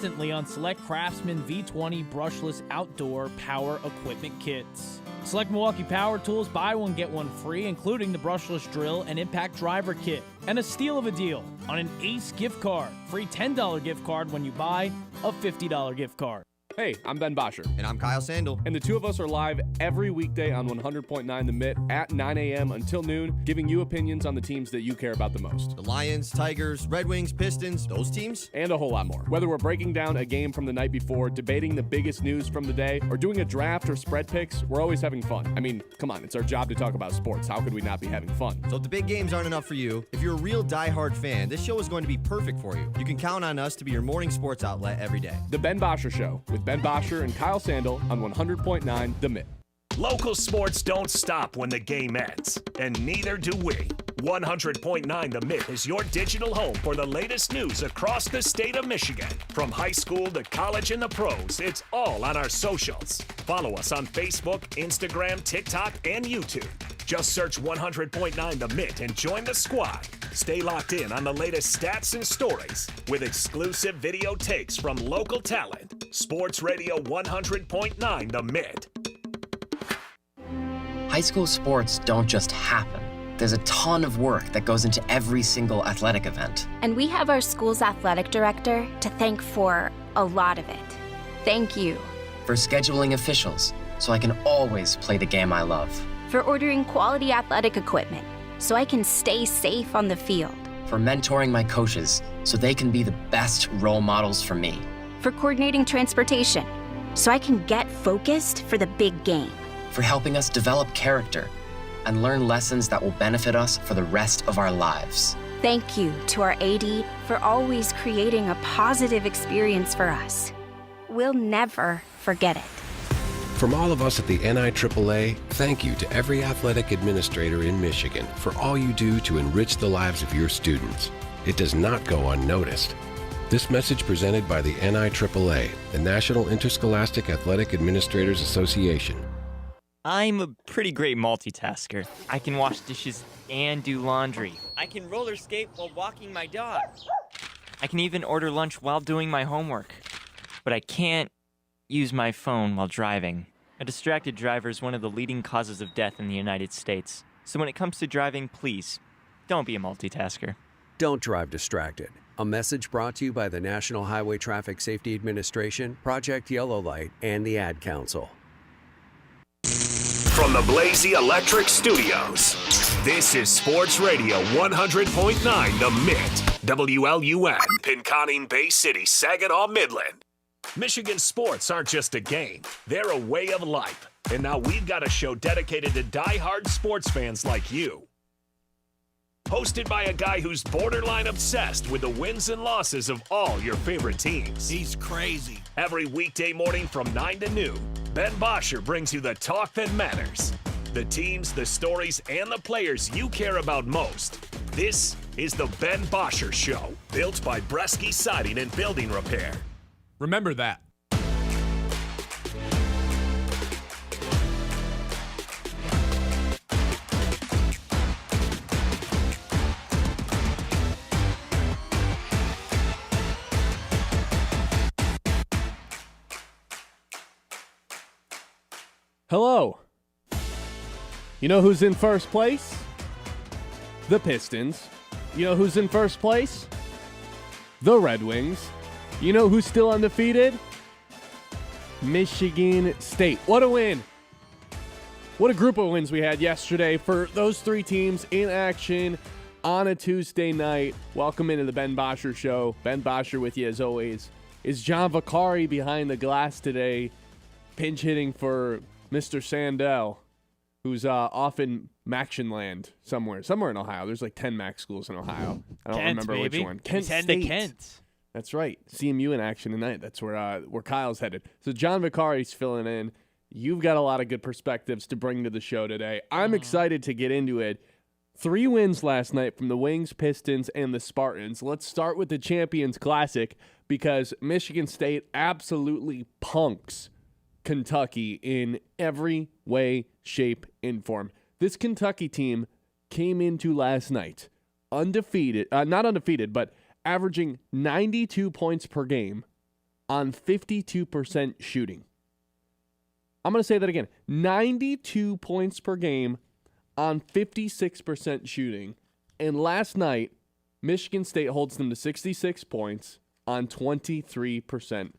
instantly on select Craftsman V20 brushless outdoor power equipment kits. Select Milwaukee Power Tools, buy one, get one free, including the brushless drill and impact driver kit. And a steal of a deal on an Ace gift card. Free $10 gift card when you buy a $50 gift card. Hey, I'm Ben Bosscher. And I'm Kyle Sandel. And the two of us are live every weekday on 100.9 The Mitt at 9 a.m. until noon, giving you opinions on the teams that you care about the most. The Lions, Tigers, Red Wings, Pistons, those teams. And a whole lot more. Whether we're breaking down a game from the night before, debating the biggest news from the day, or doing a draft or spread picks, we're always having fun. I mean, come on, it's our job to talk about sports. How could we not be having fun? So if the big games aren't enough for you, if you're a real diehard fan, this show is going to be perfect for you. You can count on us to be your morning sports outlet every day. The Ben Bosscher Show with Ben Bosscher and Kyle Sandel on 100.9 The Mitt. Local sports don't stop when the game ends, and neither do we. 100.9 The Mitt is your digital home for the latest news across the state of Michigan. From high school to college and the pros, it's all on our socials. Follow us on Facebook, Instagram, TikTok, and YouTube. Just search 100.9 The Mitt and join the squad. Stay locked in on the latest stats and stories with exclusive video takes from local talent. Sports Radio 100.9 The Mitt. High school sports don't just happen. There's a ton of work that goes into every single athletic event. And we have our school's athletic director to thank for a lot of it. Thank you. For scheduling officials, so I can always play the game I love. For ordering quality athletic equipment, so I can stay safe on the field. For mentoring my coaches, so they can be the best role models for me. For coordinating transportation, so I can get focused for the big game. For helping us develop character and learn lessons that will benefit us for the rest of our lives. Thank you to our AD for always creating a positive experience for us. We'll never forget it. From all of us at the NIAAA, thank you to every athletic administrator in Michigan for all you do to enrich the lives of your students. It does not go unnoticed. This message presented by the NIAAA, the National Interscholastic Athletic Administrators Association. I'm a pretty great multitasker. I can wash dishes and do laundry. I can roller skate while walking my dog. I can even order lunch while doing my homework. But I can't use my phone while driving. A distracted driver is one of the leading causes of death in the United States. So when it comes to driving, please, don't be a multitasker. Don't drive distracted. A message brought to you by the National Highway Traffic Safety Administration, Project Yellow Light, and the Ad Council. From the Blazy Electric Studios, this is Sports Radio 100.9 The Mitt, WLUN, Pinconning Bay City, Saginaw, Midland. Michigan sports aren't just a game, they're a way of life. And now we've got a show dedicated to die-hard sports fans like you. Hosted by a guy who's borderline obsessed with the wins and losses of all your favorite teams. He's crazy. Every weekday morning from 9 to noon, Ben Bosscher brings you the talk that matters. The teams, the stories, and the players you care about most. This is the Ben Bosscher Show, built by Bresky Siding and Building Repair. Remember that. Hello. You know who's in first place? The Pistons. You know who's in first place? The Red Wings. You know who's still undefeated? Michigan State. What a win. What a group of wins we had yesterday for those three teams in action on a Tuesday night. Welcome into the Ben Bosscher Show. Ben Bosscher with you as always. Is John Vicari behind the glass today, pinch hitting for Mr. Sandel, who's off in Mactionland somewhere in Ohio. There's like 10 Mac schools in Ohio. I don't remember which one. Kent State. Kent. That's right. CMU in action tonight. That's where Kyle's headed. So John Vicari's filling in. You've got a lot of good perspectives to bring to the show today. I'm excited to get into it. 3 wins last night from the Wings, Pistons, and the Spartans. Let's start with the Champions Classic because Michigan State absolutely punks Kentucky in every way, shape, and form. This Kentucky team came into last night undefeated, not undefeated, but averaging 92 points per game, on 52% shooting. I'm going to say that again. 92 points per game on 56% shooting. And last night, Michigan State holds them to 66 points on 23%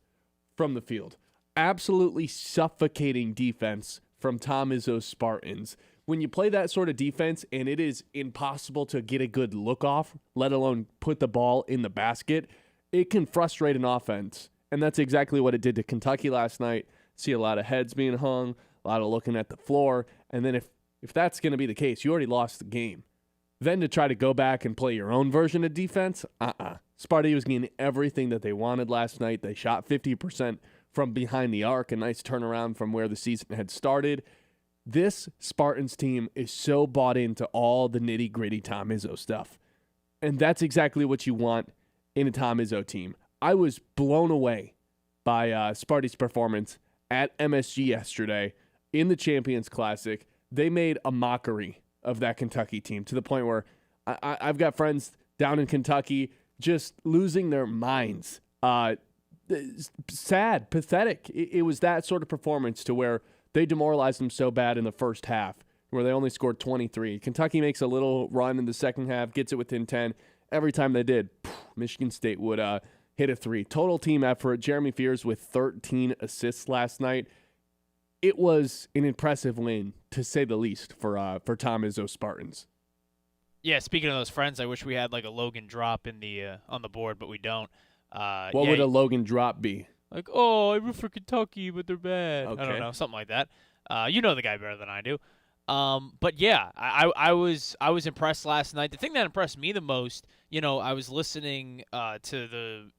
from the field. Absolutely suffocating defense from Tom Izzo's Spartans. When you play that sort of defense and it is impossible to get a good look off, let alone put the ball in the basket, it can frustrate an offense. And that's exactly what it did to Kentucky last night. See a lot of heads being hung, a lot of looking at the floor. And then if that's going to be the case, you already lost the game. Then to try to go back and play your own version of defense, Sparty was getting everything that they wanted last night. They shot 50% from behind the arc, a nice turnaround from where the season had started. This Spartans team is so bought into all the nitty-gritty Tom Izzo stuff. And that's exactly what you want in a Tom Izzo team. I was blown away by Sparty's performance at MSG yesterday in the Champions Classic. They made a mockery of that Kentucky team to the point where I've got friends down in Kentucky just losing their minds. Sad, pathetic. It was that sort of performance to where they demoralized them so bad in the first half where they only scored 23. Kentucky makes a little run in the second half, gets it within 10. Every time they did, Michigan State would hit a three. Total team effort. Jeremy Fears with 13 assists last night. It was an impressive win, to say the least, for Tom Izzo Spartans. Yeah, speaking of those friends, I wish we had like a Logan drop in the on the board, but we don't. What would a Logan drop be? Like, oh, I root for Kentucky, but they're bad. Okay. I don't know, something like that. You know the guy better than I do. But yeah, I was impressed last night. The thing that impressed me the most, I was listening to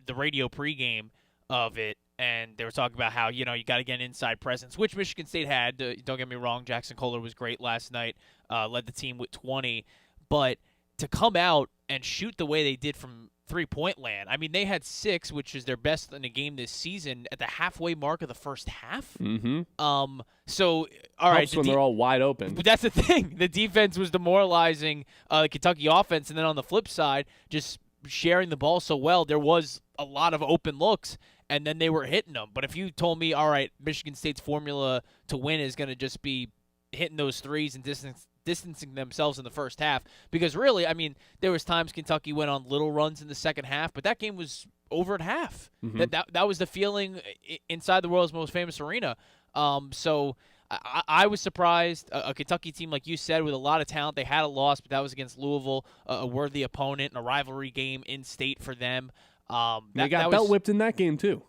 the radio pregame of it, and they were talking about how, you got to get an inside presence, which Michigan State had. Don't get me wrong, Jackson Kohler was great last night, led the team with 20. But to come out and shoot the way they did from three-point land, I mean, they had 6, which is their best in a game this season, at the halfway mark of the first half. Mm-hmm. So, all right. Helps when they're all wide open. But that's the thing. The defense was demoralizing the Kentucky offense, and then on the flip side, just sharing the ball so well, there was a lot of open looks, and then they were hitting them. But if you told me, all right, Michigan State's formula to win is going to just be hitting those threes and distancing themselves in the first half, because really, I mean, there was times Kentucky went on little runs in the second half, but that game was over at half. Mm-hmm. That was the feeling inside the world's most famous arena. So I was surprised. A Kentucky team, like you said, with a lot of talent. They had a loss, but that was against Louisville, a worthy opponent, and a rivalry game in state for them. They got belt whipped in that game too.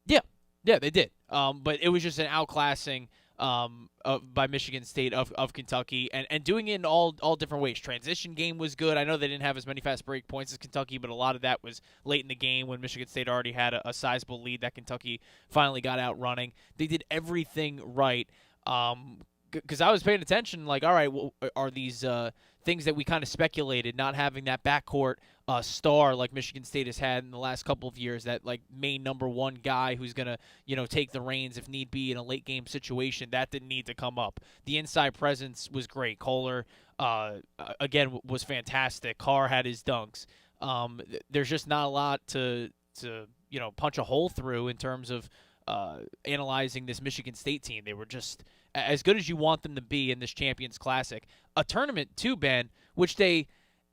Yeah, they did. But it was just an outclassing by Michigan State of Kentucky, and doing it in all different ways. Transition game was good. I know they didn't have as many fast break points as Kentucky, but a lot of that was late in the game when Michigan State already had a sizable lead that Kentucky finally got out running. They did everything right. Because I was paying attention, like, all right, well, are these things that we kind of speculated, not having that backcourt star like Michigan State has had in the last couple of years, that like main number one guy who's going to, take the reins if need be in a late game situation, that didn't need to come up. The inside presence was great. Kohler, again, was fantastic. Carr had his dunks. There's just not a lot to punch a hole through in terms of analyzing this Michigan State team. They were just as good as you want them to be in this Champions Classic. A tournament, too, Ben, which they,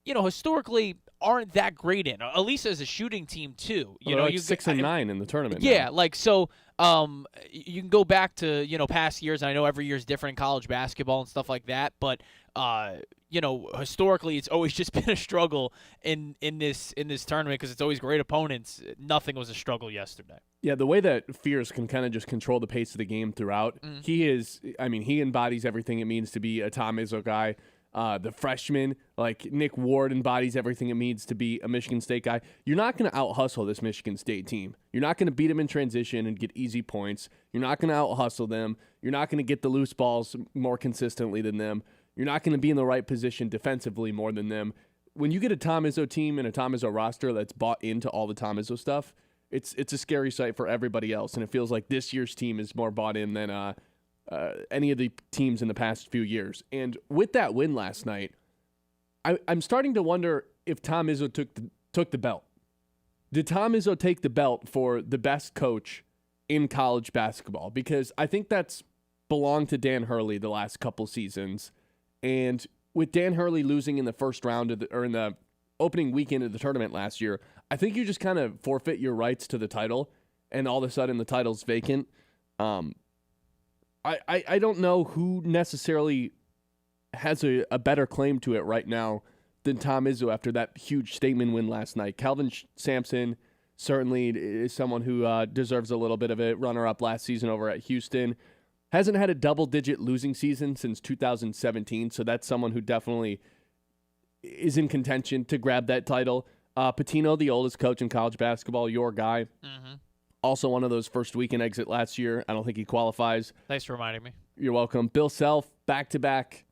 historically aren't that great in, at least as a shooting team, too. Like 6 and 9 in the tournament. Yeah, now. like, so you can go back to, past years, and I know every year is different in college basketball and stuff like that, but, historically it's always just been a struggle in this tournament because it's always great opponents. Nothing was a struggle yesterday. Yeah, the way that Fears can kind of just control the pace of the game throughout, he embodies everything it means to be a Tom Izzo guy. The freshman, like Nick Ward, embodies everything it means to be a Michigan State guy. You're not going to out-hustle this Michigan State team. You're not going to beat them in transition and get easy points. You're not going to out-hustle them. You're not going to get the loose balls more consistently than them. You're not going to be in the right position defensively more than them. When you get a Tom Izzo team and a Tom Izzo roster that's bought into all the Tom Izzo stuff, it's a scary sight for everybody else, and it feels like this year's team is more bought in than any of the teams in the past few years. And with that win last night, I'm starting to wonder if Tom Izzo took the belt. did Tom Izzo take the belt for the best coach in college basketball? Because I think that's belonged to Dan Hurley the last couple seasons. And with Dan Hurley losing in the first round or in the opening weekend of the tournament last year, I think you just kind of forfeit your rights to the title, and all of a sudden the title's vacant. I don't know who necessarily has a better claim to it right now than Tom Izzo after that huge statement win last night. Calvin Sampson certainly is someone who deserves a little bit of a runner-up last season over at Houston. Hasn't had a double-digit losing season since 2017, so that's someone who definitely is in contention to grab that title. Pitino, the oldest coach in college basketball, your guy. Mm-hmm. Also one of those first weekend exit last year. I don't think he qualifies. Thanks for reminding me. You're welcome. Bill Self, back-to-back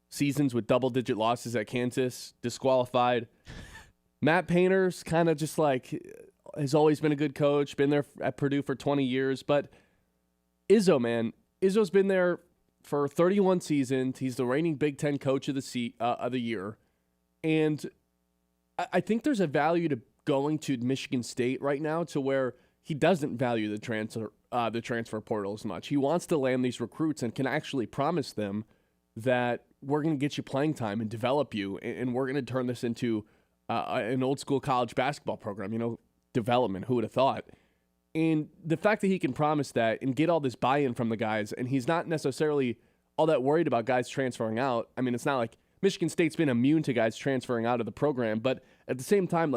seasons with double-digit losses at Kansas, disqualified. Matt Painter's kind of just has always been a good coach, been there at Purdue for 20 years. But Izzo, man, Izzo's been there for 31 seasons. He's the reigning Big Ten coach of the year. And I think there's a value to going to Michigan State right now to where he doesn't value the transfer portal as much. He wants to land these recruits and can actually promise them that we're going to get you playing time and develop you, and we're going to turn this into an old school college basketball program, development. Who would have thought? And the fact that he can promise that and get all this buy-in from the guys, and he's not necessarily all that worried about guys transferring out. I mean, it's not like Michigan State's been immune to guys transferring out of the program, but at the same time,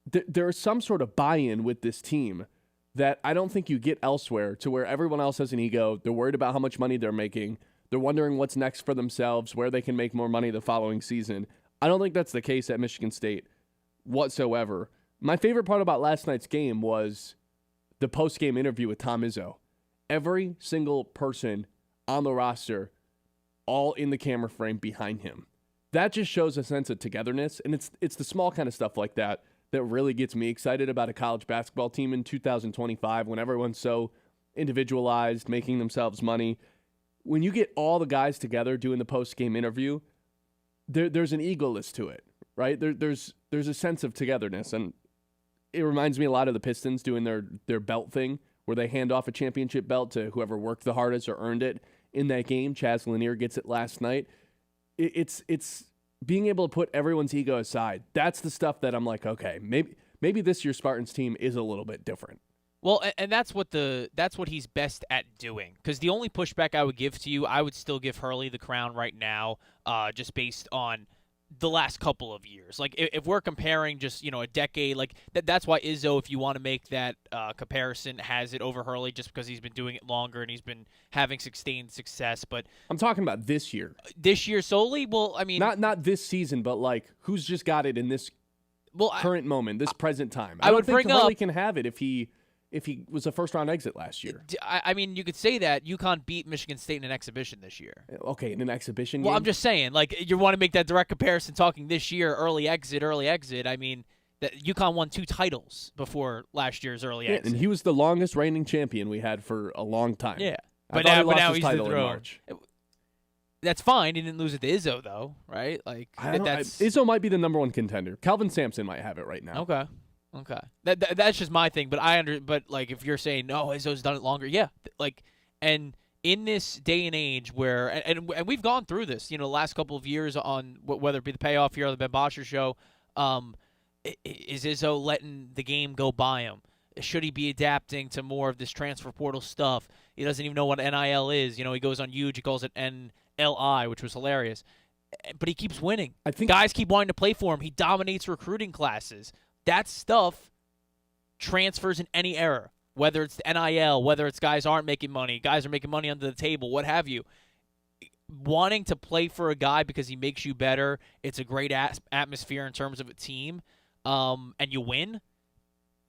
there is some sort of buy-in with this team that I don't think you get elsewhere, to where everyone else has an ego. They're worried about how much money they're making. They're wondering what's next for themselves, where they can make more money the following season. I don't think that's the case at Michigan State whatsoever. My favorite part about last night's game was the post-game interview with Tom Izzo. Every single person on the roster, all in the camera frame behind him. That just shows a sense of togetherness, and it's the small kind of stuff like that that really gets me excited about a college basketball team in 2025 when everyone's so individualized, making themselves money. When you get all the guys together doing the post-game interview, there's an egoless to it, right? There's a sense of togetherness, and it reminds me a lot of the Pistons doing their belt thing, where they hand off a championship belt to whoever worked the hardest or earned it in that game. Chaz Lanier gets it last night. It's being able to put everyone's ego aside. That's the stuff that I'm like, okay, maybe this year's Spartans team is a little bit different. Well, and that's what he's best at doing. Because the only pushback I would give to you, I would still give Hurley the crown right now, just based on the last couple of years. Like, if we're comparing just, a decade, that's why Izzo, if you want to make that comparison, has it over Hurley, just because he's been doing it longer and he's been having sustained success. But I'm talking about this year. This year solely? Well, I mean, not this season, but who's just got it in this current moment, this present time. I don't would think bring Hurley up, can have it if he was a first-round exit last year. I mean, you could say that. UConn beat Michigan State in an exhibition this year. Okay, in an exhibition game? Well, I'm just saying, you want to make that direct comparison talking this year, early exit. I mean, that UConn won 2 titles before last year's early exit. And he was the longest reigning champion we had for a long time. Yeah. But now he's title the in throne. March. That's fine. He didn't lose it to Izzo, though, right? Izzo might be the number one contender. Calvin Sampson might have it right now. Okay. That's just my thing, but if you're saying no, Izzo's done it longer, yeah. And in this day and age where and we've gone through this, the last couple of years on whether it be the payoff here or the Bosscher Show, is Izzo letting the game go by him? Should he be adapting to more of this transfer portal stuff? He doesn't even know what NIL is. He goes on huge. He calls it NLI, which was hilarious. But he keeps winning. I think guys keep wanting to play for him. He dominates recruiting classes. That stuff transfers in any era, whether it's the NIL, whether it's guys aren't making money, guys are making money under the table, what have you. Wanting to play for a guy because he makes you better, it's a great atmosphere in terms of a team, and you win,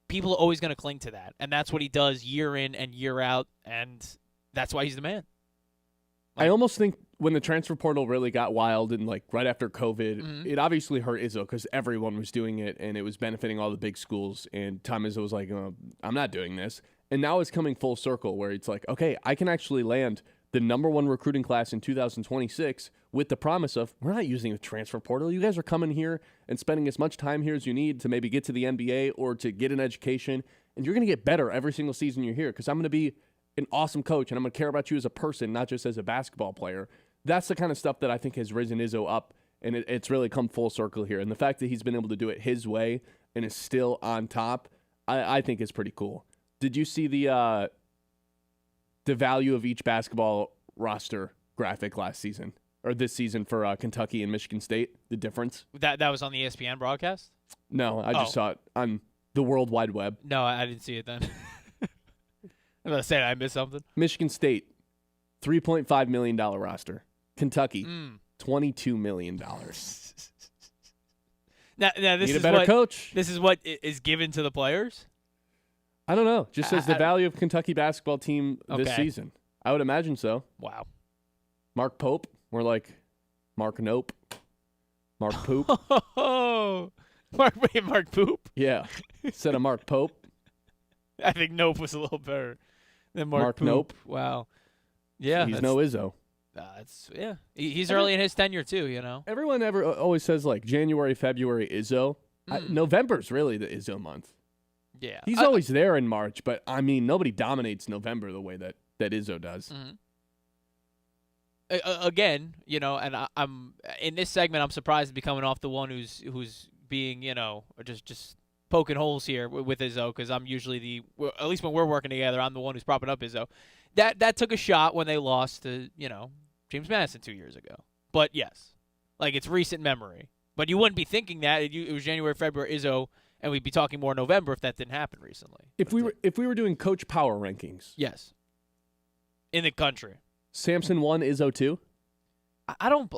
people are always going to cling to that. And that's what he does year in and year out, and that's why he's the man. I almost think when the transfer portal really got wild and right after COVID, it obviously hurt Izzo because everyone was doing it and it was benefiting all the big schools. And Tom Izzo was like, I'm not doing this. And now it's coming full circle where it's like, okay, I can actually land the #1 recruiting class in 2026 with the promise of, we're not using the transfer portal. You guys are coming here and spending as much time here as you need to maybe get to the NBA or to get an education, and you're going to get better every single season you're here because I'm going to be an awesome coach and I'm going to care about you as a person, not just as a basketball player. That's the kind of stuff that I think has risen Izzo up, and it's really come full circle here. And the fact that he's been able to do it his way and is still on top, I think is pretty cool. Did you see the value of each basketball roster graphic last season or this season for Kentucky and Michigan State? The difference? That was on the ESPN broadcast? No, I just saw it on the World Wide Web. No, I didn't see it then. I'm going to say I missed something. Michigan State, $3.5 million roster. Kentucky, $22 million. Now this Need is a better coach. This is what is given to the players? I don't know. Just says the value of Kentucky basketball team this Okay. season. I would imagine so. Wow. Mark Pope, more like Mark Nope. Mark Poop. Oh, Mark Poop? Yeah. Instead of Mark Pope. I think Nope was a little better than Mark Poop. Nope. Wow. Yeah. He's no Izzo. He's early in his tenure too, you know. Everyone always says like January, February, Izzo. November's really the Izzo month. Yeah. He's always there in March, but I mean, nobody dominates November the way that Izzo does. Again, you know, and I'm in this segment, I'm surprised to be coming off the one who's being, you know, just poking holes here with Izzo, because I'm usually at least when we're working together, I'm the one who's propping up Izzo. That took a shot when they lost to, you know, James Madison 2 years ago. But yes, like it's recent memory. But you wouldn't be thinking that it was January, February, Izzo, and we'd be talking more November if that didn't happen recently. If we were doing coach power rankings, yes, in the country, Sampson 1, Izzo 2. I don't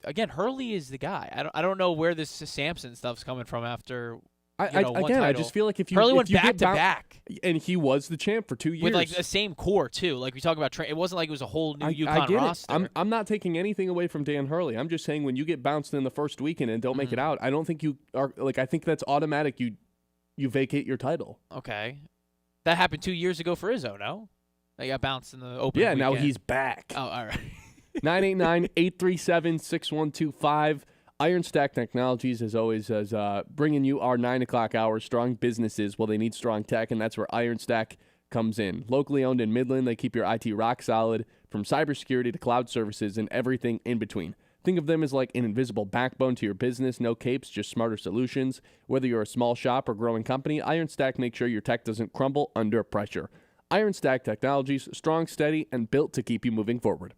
again. Hurley is the guy. I don't know where this Sampson stuff's coming from after. I just feel like if you Hurley went if you back get to back, and he was the champ for 2 years with like the same core too. Like we talk about, it wasn't like it was a whole new I UConn get roster. it. I'm not taking anything away from Dan Hurley. I'm just saying when you get bounced in the first weekend and don't make it out, I don't think you are like. I think that's automatic. You vacate your title. Okay, that happened 2 years ago for Izzo. No, they got bounced in the opening. Yeah, now weekend. he's back. Oh, all right. 989-837-6125. Iron Stack Technologies, as always, is bringing you our 9 o'clock hour. Strong businesses, well, they need strong tech, and that's where Iron Stack comes in. Locally owned in Midland, they keep your IT rock solid, from cybersecurity to cloud services and everything in between. Think of them as like an invisible backbone to your business. No capes, just smarter solutions. Whether you're a small shop or growing company, Iron Stack makes sure your tech doesn't crumble under pressure. Iron Stack Technologies, strong, steady, and built to keep you moving forward.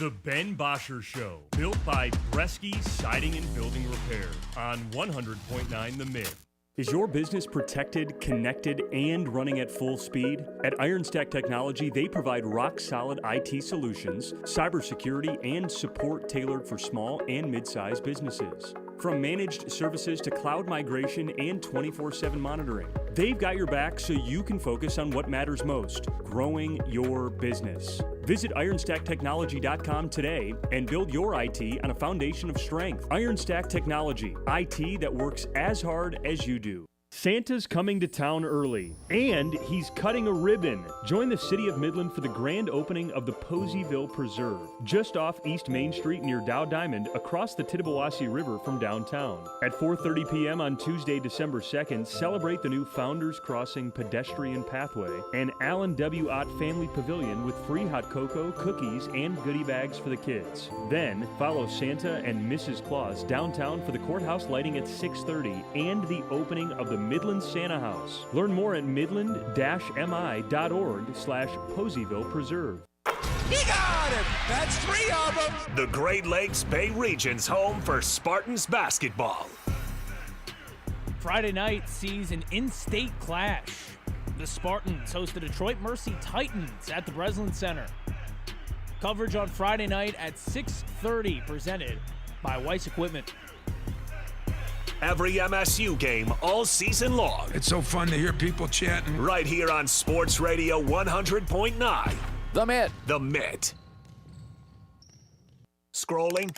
The Ben Bosscher Show, built by Bresky Siding and Building Repair on 100.9 The Mid. Is your business protected, connected, and running at full speed? At Iron Stack Technology, they provide rock-solid IT solutions, cybersecurity, and support tailored for small and mid-sized businesses. From managed services to cloud migration and 24/7 monitoring, they've got your back so you can focus on what matters most, growing your business. Visit IronStackTechnology.com today and build your IT on a foundation of strength. Iron Stack Technology, IT that works as hard as you do. Santa's coming to town early, and he's cutting a ribbon. Join the City of Midland for the grand opening of the Poseyville Preserve, just off East Main Street near Dow Diamond, across the Tittabawassee River from downtown. At 4:30 p.m. on Tuesday, December 2nd, celebrate the new Founders Crossing pedestrian pathway and Allen W. Ott Family Pavilion with free hot cocoa, cookies, and goodie bags for the kids. Then, follow Santa and Mrs. Claus downtown for the courthouse lighting at 6:30 and the opening of the Midland Santa House. Learn more at midland-mi.org/Poseyville Preserve. He got him! That's 3 of them! The Great Lakes Bay Region's home for Spartans basketball. Friday night sees an in-state clash. The Spartans host the Detroit Mercy Titans at the Breslin Center. Coverage on Friday night at 6:30, presented by Weiss Equipment. Every MSU game all season long. It's so fun to hear people chanting. Right here on Sports Radio 100.9. The Mid. The Mid. Scrolling?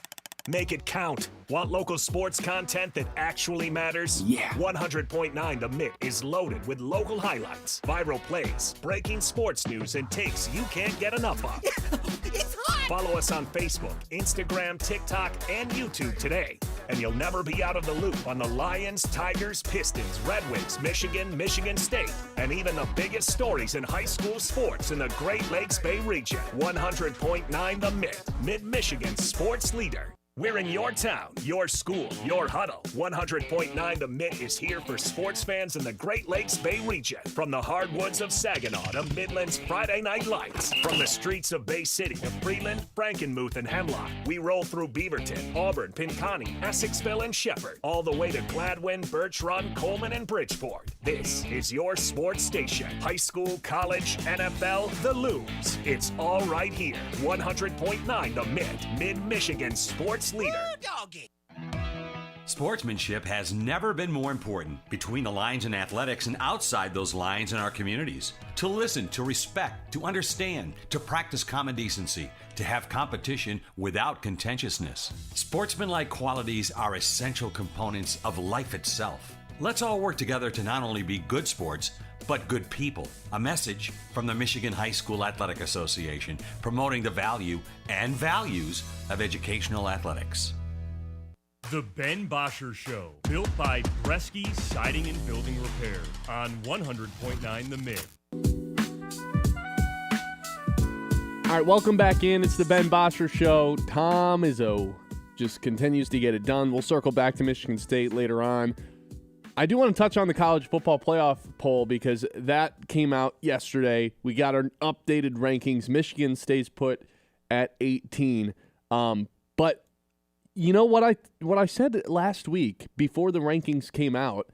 Make it count. Want local sports content that actually matters? Yeah. 100.9 The Mid is loaded with local highlights, viral plays, breaking sports news, and takes you can't get enough of. It's hot! Follow us on Facebook, Instagram, TikTok, and YouTube today, and you'll never be out of the loop on the Lions, Tigers, Pistons, Red Wings, Michigan, Michigan State, and even the biggest stories in high school sports in the Great Lakes Bay region. 100.9 The Mid, Mid-Michigan's sports leader. We're in your town, your school, your huddle. 100.9 The Mid is here for sports fans in the Great Lakes Bay region. From the hardwoods of Saginaw to Midland's Friday Night Lights. From the streets of Bay City to Freeland, Frankenmuth, and Hemlock. We roll through Beaverton, Auburn, Pinconning, Essexville, and Shepherd. All the way to Gladwin, Birch Run, Coleman, and Bridgeport. This is your sports station. High school, college, NFL, the Looms. It's all right here. 100.9 The Mid, Mid-Michigan sports leader. Sportsmanship has never been more important between the lines in athletics and outside those lines in our communities. To listen, to respect, to understand, to practice common decency, to have competition without contentiousness. Sportsmanlike qualities are essential components of life itself. Let's all work together to not only be good sports, but good people. A message from the Michigan High School Athletic Association, promoting the value and values of educational athletics. The Ben Bosscher Show, built by Bresky Siding and Building Repair on 100.9 The Mid. All right, welcome back in. It's the Ben Bosscher Show. Tom Izzo just continues to get it done. We'll circle back to Michigan State later on. I do want to touch on the college football playoff poll because that came out yesterday. We got our updated rankings. Michigan stays put at 18. But you know what I said last week before the rankings came out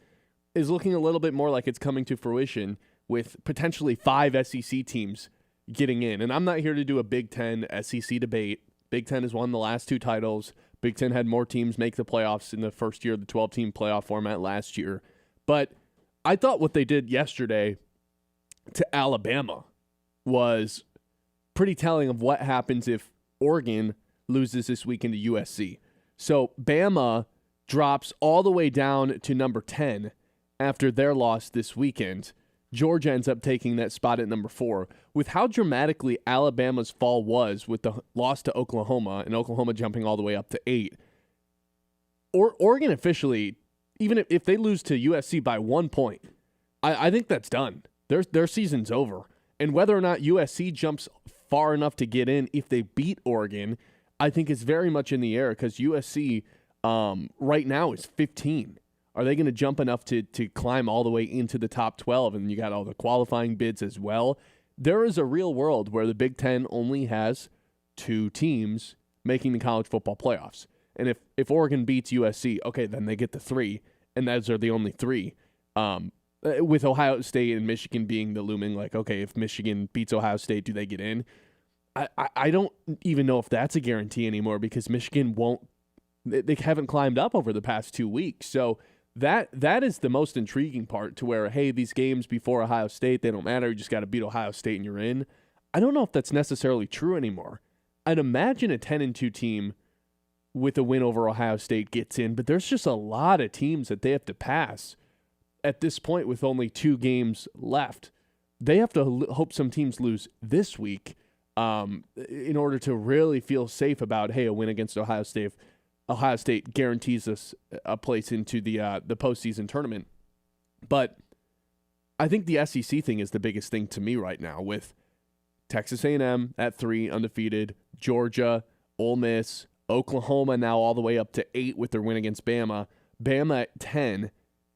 is looking a little bit more like it's coming to fruition with potentially 5 SEC teams getting in. And I'm not here to do a Big Ten SEC debate. Big Ten has won the last 2 titles. Big Ten had more teams make the playoffs in the first year of the 12-team playoff format last year. But I thought what they did yesterday to Alabama was pretty telling of what happens if Oregon loses this weekend to USC. So Bama drops all the way down to number 10 after their loss this weekend. Georgia ends up taking that spot at number 4. With how dramatically Alabama's fall was with the loss to Oklahoma and Oklahoma jumping all the way up to 8, Oregon officially, even if they lose to USC by 1 point, I think that's done. Their season's over. And whether or not USC jumps far enough to get in if they beat Oregon, I think is very much in the air because USC right now is 15. Are they going to jump enough to climb all the way into the top 12? And you got all the qualifying bids as well. There is a real world where the Big Ten only has 2 teams making the college football playoffs. And if Oregon beats USC, okay, then they get the 3, and those are the only 3. With Ohio State and Michigan being the looming, like, okay, if Michigan beats Ohio State, do they get in? I don't even know if that's a guarantee anymore because Michigan won't. They haven't climbed up over the past 2 weeks. So that is the most intriguing part to where, hey, these games before Ohio State, they don't matter. You just got to beat Ohio State and you're in. I don't know if that's necessarily true anymore. I'd imagine a 10-2 team with a win over Ohio State gets in, but there's just a lot of teams that they have to pass at this point with only 2 games left. They have to hope some teams lose this week in order to really feel safe about, hey, a win against Ohio State. Ohio State guarantees us a place into the postseason tournament. But I think the SEC thing is the biggest thing to me right now with Texas A&M at 3, undefeated, Georgia, Ole Miss, Oklahoma now all the way up to 8 with their win against Bama, Bama at 10.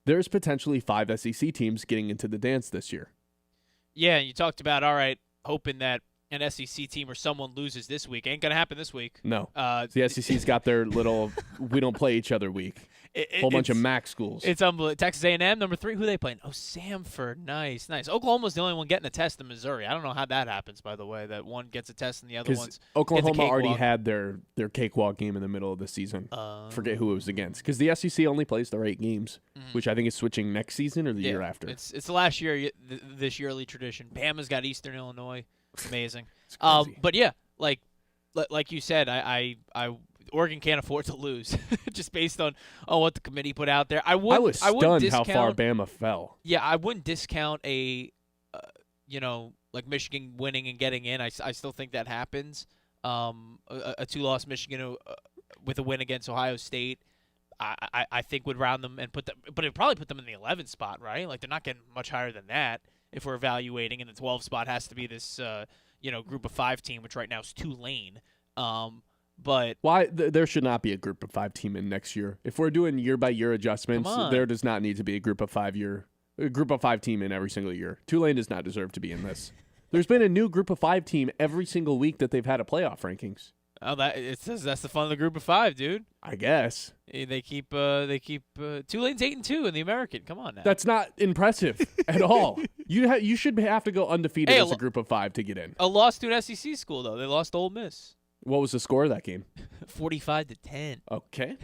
There's potentially 5 SEC teams getting into the dance this year. Yeah, you talked about, all right, hoping that an SEC team or someone loses this week. Ain't going to happen this week. No. The SEC's got their little we don't play each other week. Whole bunch of MAC schools. It's unbelievable. Texas A&M, number 3. Who are they playing? Oh, Samford. Nice. Oklahoma's the only one getting a test in Missouri. I don't know how that happens, by the way, that one gets a test and the other one's Oklahoma already had their cakewalk game in the middle of the season. Forget who it was against. Because the SEC only plays their 8 games, which I think is switching next season or the year after. It's the last year, this yearly tradition. Bama's got Eastern Illinois. Amazing. But yeah, like you said, I Oregon can't afford to lose, just based on what the committee put out there. I was stunned how far Bama fell. Yeah, I wouldn't discount like Michigan winning and getting in. I still think that happens. A 2-loss Michigan with a win against Ohio State, I think would round them and put them, but it'd probably put them in the 11th spot, right? Like they're not getting much higher than that if we're evaluating, and the 12th spot has to be this group of 5 team, which right now is Tulane. But why there should not be a group of 5 team in next year. If we're doing year by year adjustments, there does not need to be a group of 5 team in every single year. Tulane does not deserve to be in this. There's been a new group of 5 team every single week that they've had a playoff rankings. Oh, it says that's the fun of the group of 5, dude. I guess they keep Tulane's 8-2 in the American. Come on now. That's not impressive at all. You should have to go undefeated as a group of 5 to get in. A loss to an SEC school though. They lost to Ole Miss. What was the score of that game? 45-10. Okay.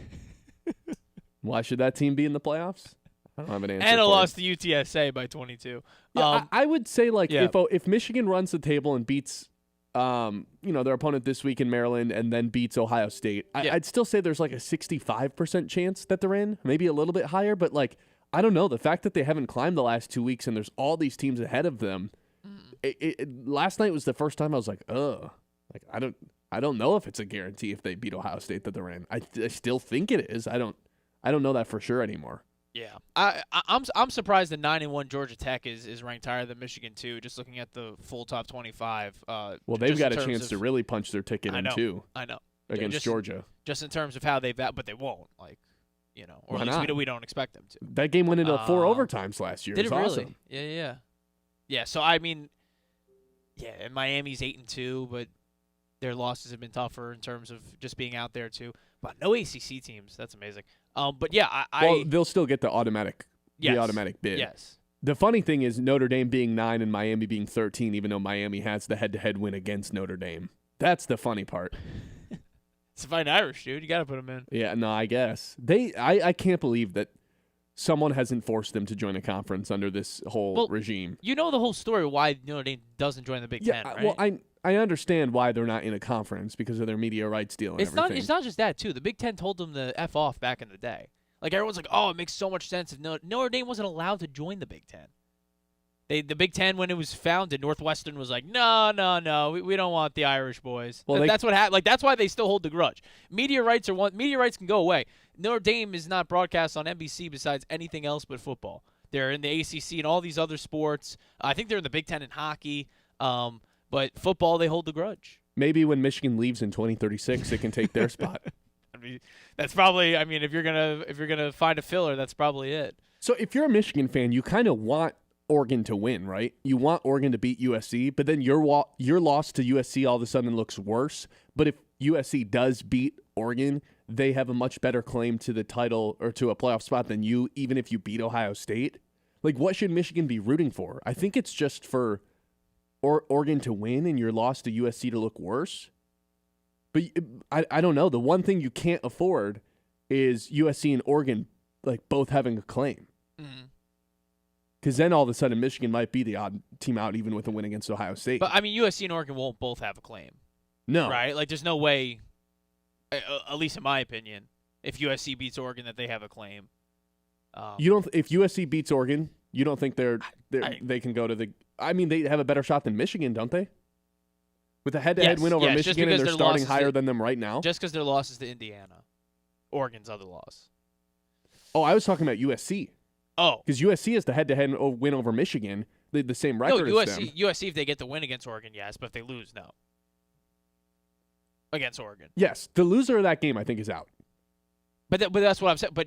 Why should that team be in the playoffs? I don't have an answer. And a for loss it. to UTSA by 22. Yeah, I would say if Michigan runs the table and beats their opponent this week in Maryland and then beats Ohio State, I'd still say there's like a 65% chance that they're in, maybe a little bit higher, but like I don't know, the fact that they haven't climbed the last 2 weeks and there's all these teams ahead of them. Last night was the first time I was like, like I don't know if it's a guarantee if they beat Ohio State that they're in. I still think it is. I don't know that for sure anymore. Yeah, I'm surprised that 9-1 Georgia Tech is ranked higher than Michigan too. Just looking at the full top 25. Well, they've got a chance to really punch their ticket in too. I know against Georgia. Just in terms of how but they won't. Like, or at least we don't expect them to. That game went into 4 overtimes last year. Did it really? Awesome. Yeah. So I mean, and Miami's 8-2, but their losses have been tougher in terms of just being out there too. But no ACC teams. That's amazing. But yeah, they'll still get the automatic bid. Yes. The funny thing is Notre Dame being 9 and Miami being 13, even though Miami has the head-to-head win against Notre Dame. That's the funny part. It's a fine Irish, dude. You got to put them in. Yeah, no, I guess I can't believe that someone hasn't forced them to join a conference under this whole regime. You know the whole story why Notre Dame doesn't join the Big Ten, right? Well, I understand why they're not in a conference because of their media rights deal and everything. It's not just that, too. The Big Ten told them to F off back in the day. Like, everyone's like, oh, it makes so much sense. If Notre Dame wasn't allowed to join the Big Ten. The Big Ten, when it was founded, Northwestern was like, no, we don't want the Irish boys. Well, that's what happened. Like, that's why they still hold the grudge. Media rights can go away. Notre Dame is not broadcast on NBC besides anything else but football. They're in the ACC and all these other sports. I think they're in the Big Ten in hockey. But football, they hold the grudge. Maybe when Michigan leaves in 2036, it can take their spot. I mean, that's probably. I mean, if you're gonna find a filler, that's probably it. So if you're a Michigan fan, you kind of want Oregon to win, right? You want Oregon to beat USC, but then your loss to USC all of a sudden looks worse. But if USC does beat Oregon, they have a much better claim to the title or to a playoff spot than you, even if you beat Ohio State. Like, what should Michigan be rooting for? I think it's just for Oregon to win and your loss to USC to look worse. But I don't know. The one thing you can't afford is USC and Oregon like both having a claim. Because then all of a sudden Michigan might be the odd team out even with a win against Ohio State. But, I mean, USC and Oregon won't both have a claim. No. Right? Like, there's no way, at least in my opinion, if USC beats Oregon that they have a claim. If USC beats Oregon, you don't think they can go to the... I mean, they have a better shot than Michigan, don't they? With a head-to-head win over Michigan, and they're starting higher than them right now? Just because their loss is to Indiana. Oregon's other loss. Oh, I was talking about USC. Oh. Because USC is the head-to-head win over Michigan. They had the same record as them. USC, if they get the win against Oregon, yes. But if they lose, no. Against Oregon. Yes. The loser of that game, I think, is out. But that's what I'm saying. But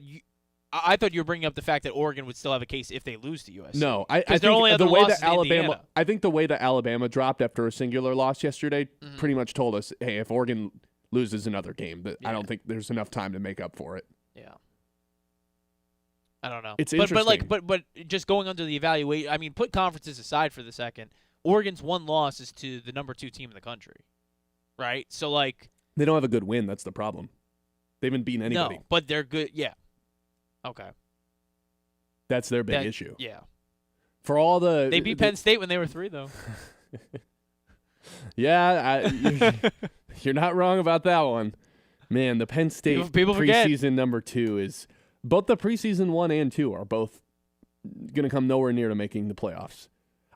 I thought you were bringing up the fact that Oregon would still have a case if they lose to USC. No, I think the way that Alabama, I think the way that Alabama dropped after a singular loss yesterday pretty much told us, hey, if Oregon loses another game, I don't think there's enough time to make up for it. Yeah. I don't know. It's interesting. But just going under the evaluation, I mean, put conferences aside for the second. Oregon's one loss is to the number 2 team in the country, right? So like they don't have a good win. That's the problem. They haven't beaten anybody. No, but they're good. Yeah. Okay. That's their big issue. Yeah. For all they beat Penn State when they were 3, though. Yeah, you're not wrong about that one. Man, the Penn State People forget. preseason number 2 is both the preseason 1 and 2 are both going to come nowhere near to making the playoffs.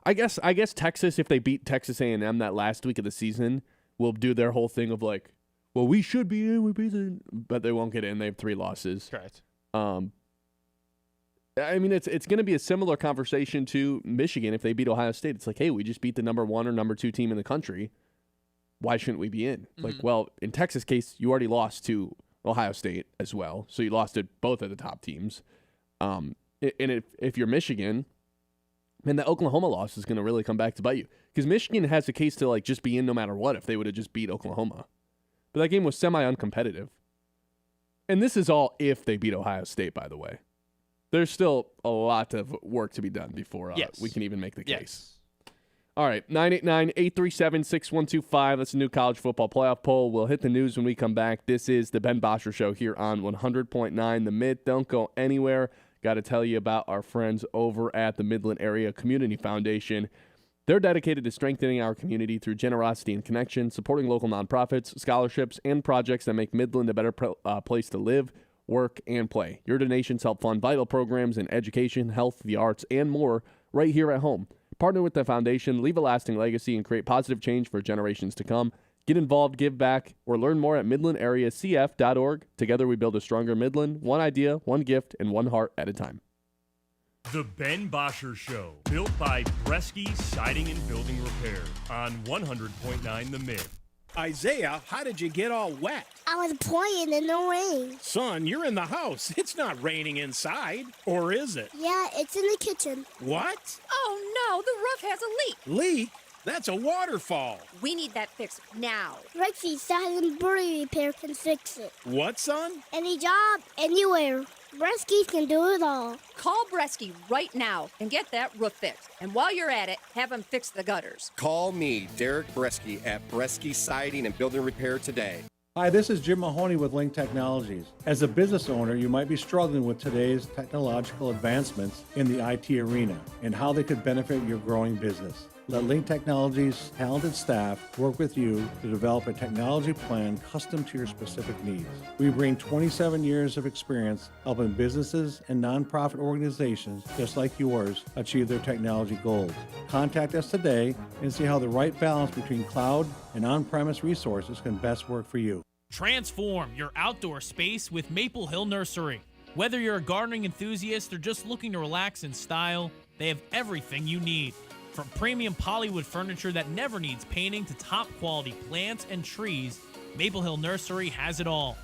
I guess Texas, if they beat Texas A&M that last week of the season, will do their whole thing of like, well, we should be in, but they won't get in. They have 3 losses. Correct. I mean, it's going to be a similar conversation to Michigan if they beat Ohio State. It's like, hey, we just beat the number 1 or number 2 team in the country. Why shouldn't we be in? Like, well, in Texas' case, you already lost to Ohio State as well, so you lost to both of the top teams. And if you're Michigan, man, the Oklahoma loss is going to really come back to bite you because Michigan has a case to like just be in no matter what if they would have just beat Oklahoma. But that game was semi-uncompetitive. And this is all if they beat Ohio State, by the way. There's still a lot of work to be done before we can even make the case. All right, 989-837-6125. That's a new college football playoff poll. We'll hit the news when we come back. This is the Ben Bosscher Show here on 100.9 The Mid. Don't go anywhere. Got to tell you about our friends over at the Midland Area Community Foundation. They're dedicated to strengthening our community through generosity and connection, supporting local nonprofits, scholarships, and projects that make Midland a better place to live, work, and play. Your donations help fund vital programs in education, health, the arts, and more right here at home. Partner with the foundation, leave a lasting legacy, and create positive change for generations to come. Get involved, give back, or learn more at midlandareacf.org. Together we build a stronger Midland, one idea, one gift, and one heart at a time. The Ben Bosscher Show, built by Bresky Siding and Building Repair on 100.9 The Mid. Isaiah, how did you get all wet? I was playing in the rain. Son, you're in the house. It's not raining inside. Or is it? Yeah, it's in the kitchen. What? Oh no, the roof has a leak. Leak? That's a waterfall. We need that fixed now. Bresky Siding and Building Repair can fix it. What, son? Any job, anywhere. Bresky can do it all. Call Bresky right now and get that roof fixed. And while you're at it, have him fix the gutters. Call me, Derek Bresky, at Bresky Siding and Building Repair today. Hi, this is Jim Mahoney with Link Technologies. As a business owner, you might be struggling with today's technological advancements in the IT arena and how they could benefit your growing business. Let Link Technologies' talented staff work with you to develop a technology plan custom to your specific needs. We bring 27 years of experience helping businesses and nonprofit organizations just like yours achieve their technology goals. Contact us today and see how the right balance between cloud and on-premise resources can best work for you. Transform your outdoor space with Maple Hill Nursery. Whether you're a gardening enthusiast or just looking to relax in style, they have everything you need. From premium polywood furniture that never needs painting to top-quality plants and trees, Maple Hill Nursery has it all.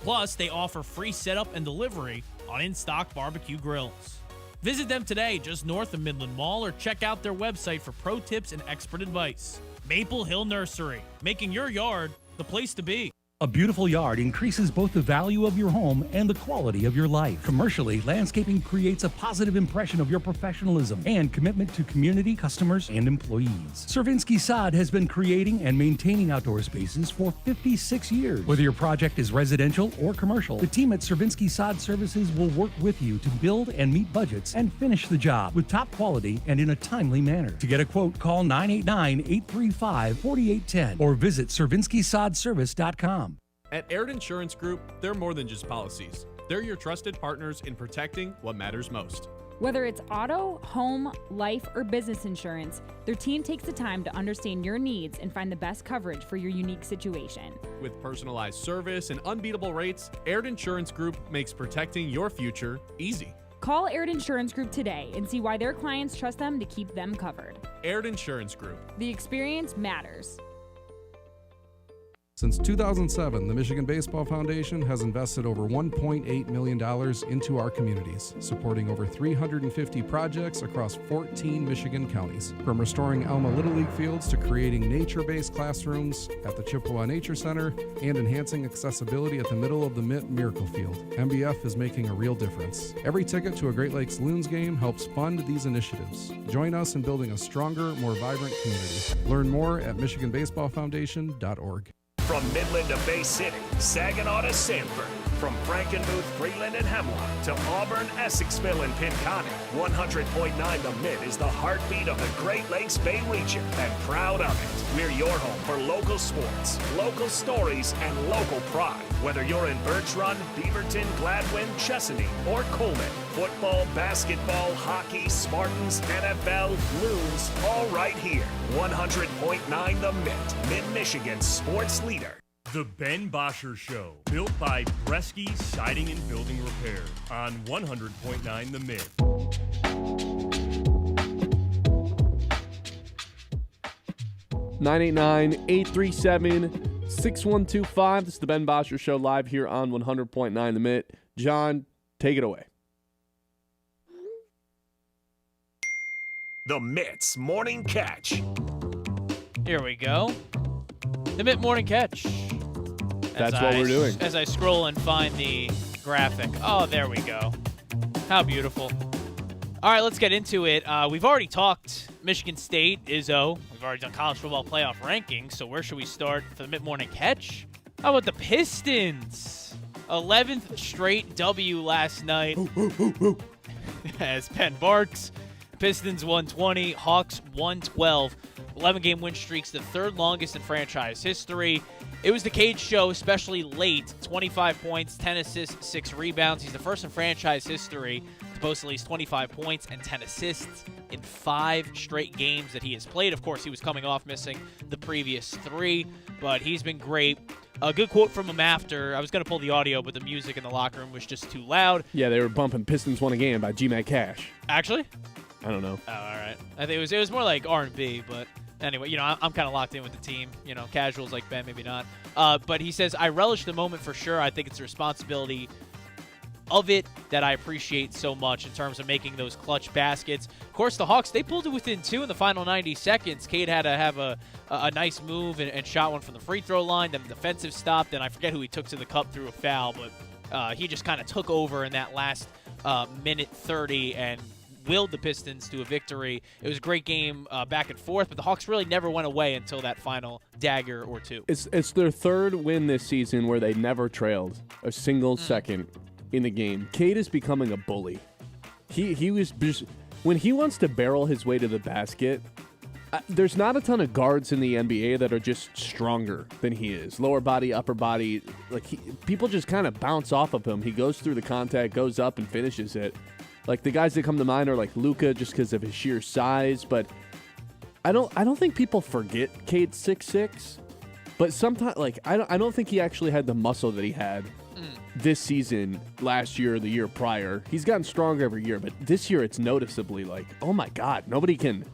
Plus, they offer free setup and delivery on in-stock barbecue grills. Visit them today just north of Midland Mall or check out their website for pro tips and expert advice. Maple Hill Nursery, making your yard the place to be. A beautiful yard increases both the value of your home and the quality of your life. Commercially, landscaping creates a positive impression of your professionalism and commitment to community, customers, and employees. Cervinsky Sod has been creating and maintaining outdoor spaces for 56 years. Whether your project is residential or commercial, the team at Cervinsky Sod Services will work with you to build and meet budgets and finish the job with top quality and in a timely manner. To get a quote, call 989-835-4810 or visit CervinskySodService.com. At Aird Insurance Group, they're more than just policies. They're your trusted partners in protecting what matters most. Whether it's auto, home, life, or business insurance, their team takes the time to understand your needs and find the best coverage for your unique situation. With personalized service and unbeatable rates, Aird Insurance Group makes protecting your future easy. Call Aird Insurance Group today and see why their clients trust them to keep them covered. Aird Insurance Group. The experience matters. Since 2007, the Michigan Baseball Foundation has invested over $1.8 million into our communities, supporting over 350 projects across 14 Michigan counties. From restoring Alma Little League fields to creating nature-based classrooms at the Chippewa Nature Center and enhancing accessibility at the middle of the Mitt Miracle Field, MBF is making a real difference. Every ticket to a Great Lakes Loons game helps fund these initiatives. Join us in building a stronger, more vibrant community. Learn more at MichiganBaseballFoundation.org. From Midland to Bay City, Saginaw to Sanford. From Frankenmuth, Freeland, and Hemlock to Auburn, Essexville, and Pinconning, 100.9 The Mid is the heartbeat of the Great Lakes Bay region and proud of it. We're your home for local sports, local stories, and local pride. Whether you're in Birch Run, Beaverton, Gladwin, Chesaning, or Coleman, football, basketball, hockey, Spartans, NFL, Loons, all right here. 100.9 The Mid, Mid-Michigan's sports leader. The Ben Bosscher Show, built by Bresky Siding and Building Repair on 100.9 The Mid. (989-837-6125). This is the Ben Bosscher Show live here on 100.9 The Mid. John, take it away. The Mit's Morning Catch. Here we go. The Mitt Morning Catch. That's what we're doing. As I scroll and find the graphic. Oh, there we go. How beautiful. All right, let's get into it. We've already talked Michigan State, Izzo. We've already done college football playoff rankings, so where should we start for the Mitt Morning Catch? How about the Pistons? 11th straight W last night. As Penn barks. Pistons 120, Hawks 112. 11-game win streaks, the third longest in franchise history. It was the Cage show, especially late. 25 points, 10 assists, 6 rebounds. He's the first in franchise history to post at least 25 points and 10 assists in 5 straight games that he has played. Of course, he was coming off missing the previous 3, but he's been great. A good quote from him after. I was going to pull the audio, but the music in the locker room was just too loud. Yeah, they were bumping Pistons Won a Game by G-Mac Cash. Actually? I don't know. Oh, all right. I think it was more like R&B, but anyway, I'm kind of locked in with the team. Casuals like Ben, maybe not. But he says, I relish the moment for sure. I think it's a responsibility of it that I appreciate so much in terms of making those clutch baskets. Of course, the Hawks, they pulled it within 2 in the final 90 seconds. Cade had to have a nice move and shot one from the free throw line. Then the defensive stop. Then I forget who he took to the cup through a foul, but he just kind of took over in that last minute 30 and willed the Pistons to a victory. It was a great game back and forth, but the Hawks really never went away until that final dagger or 2. It's their third win this season where they never trailed a single second in the game. Cade is becoming a bully. He was just, when he wants to barrel his way to the basket, there's not a ton of guards in the NBA that are just stronger than he is. Lower body, upper body, people just kind of bounce off of him. He goes through the contact, goes up and finishes it. Like, the guys that come to mind are like Luka just because of his sheer size, but I don't think people forget Cade's 6'6", but sometimes I don't think he actually had the muscle that he had this season, last year, or the year prior. He's gotten stronger every year, but this year it's noticeably like, oh my God, nobody can,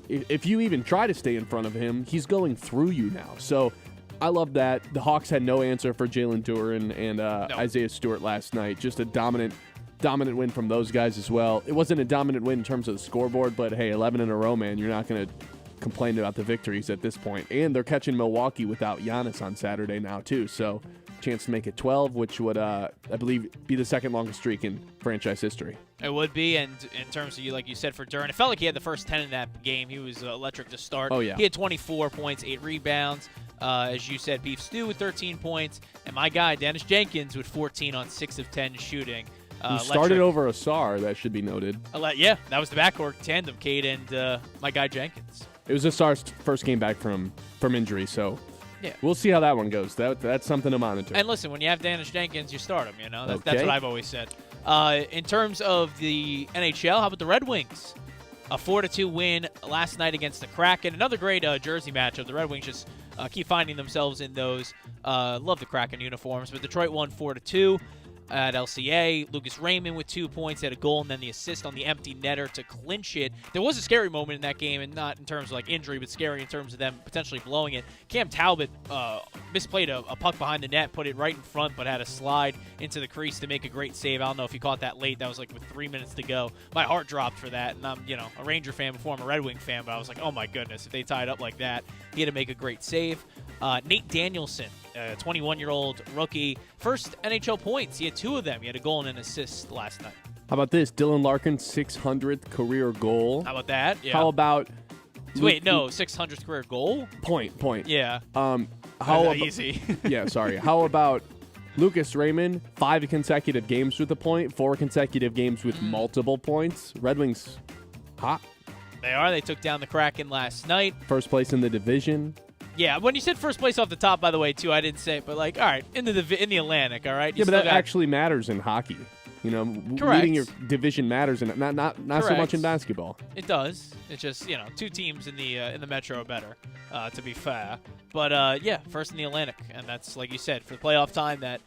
if you even try to stay in front of him, he's going through you now. So I love that. The Hawks had no answer for Jalen Duren and Isaiah Stewart last night. Just a dominant win from those guys as well. It wasn't a dominant win in terms of the scoreboard, but hey, 11 in a row, man. You're not going to complain about the victories at this point. And they're catching Milwaukee without Giannis on Saturday now, too. So chance to make it 12, which would, I believe, be the second longest streak in franchise history. It would be, and in terms of, like you said, for Duren, it felt like he had the first 10 in that game. He was electric to start. Oh, yeah. He had 24 points, 8 rebounds. As you said, Beef Stew with 13 points. And my guy, Dennis Jenkins, with 14 on 6 of 10 shooting. He started over Asar, that should be noted. Yeah, that was the backcourt tandem, Cade and my guy Jenkins. It was Asar's first game back from injury, so yeah, we'll see how that one goes. That's something to monitor. And listen, when you have Dennis Jenkins, you start him, That's Okay. what I've always said. In terms of the NHL, how about the Red Wings? A 4-2 win last night against the Kraken. Another great jersey matchup. The Red Wings just keep finding themselves in those. Love the Kraken uniforms, but Detroit won 4-2. At LCA, Lucas Raymond with 2 points, had a goal, and then the assist on the empty netter to clinch it. There was a scary moment in that game, and not in terms of injury, but scary in terms of them potentially blowing it. Cam Talbot misplayed a puck behind the net, put it right in front, but had a slide into the crease to make a great save. I don't know if you caught that late. That was with 3 minutes to go. My heart dropped for that, and I'm a Ranger fan before I'm a Red Wing fan, but I was like, oh my goodness, if they tied up like that, he had to make a great save. Nate Danielson, 21-year-old rookie, first NHL points. He had 2 of them. He had a goal and an assist last night. How about this? Dylan Larkin's 600th career goal. How about that? Yeah. How about... Wait, no, 600th career goal? Point. Yeah. Easy. Yeah, sorry. How about Lucas Raymond, 5 consecutive games with a point, 4 consecutive games with multiple points. Red Wings hot. They are. They took down the Kraken last night. First place in the division. Yeah, when you said first place off the top, by the way, too, I didn't say it, but like, all right, in the Atlantic, all right? Yeah, but that actually matters in hockey. You know, leading your division matters, and not so much in basketball. It does. It's just 2 teams in the Metro are better, to be fair. But yeah, first in the Atlantic, and that's like you said for the playoff time. That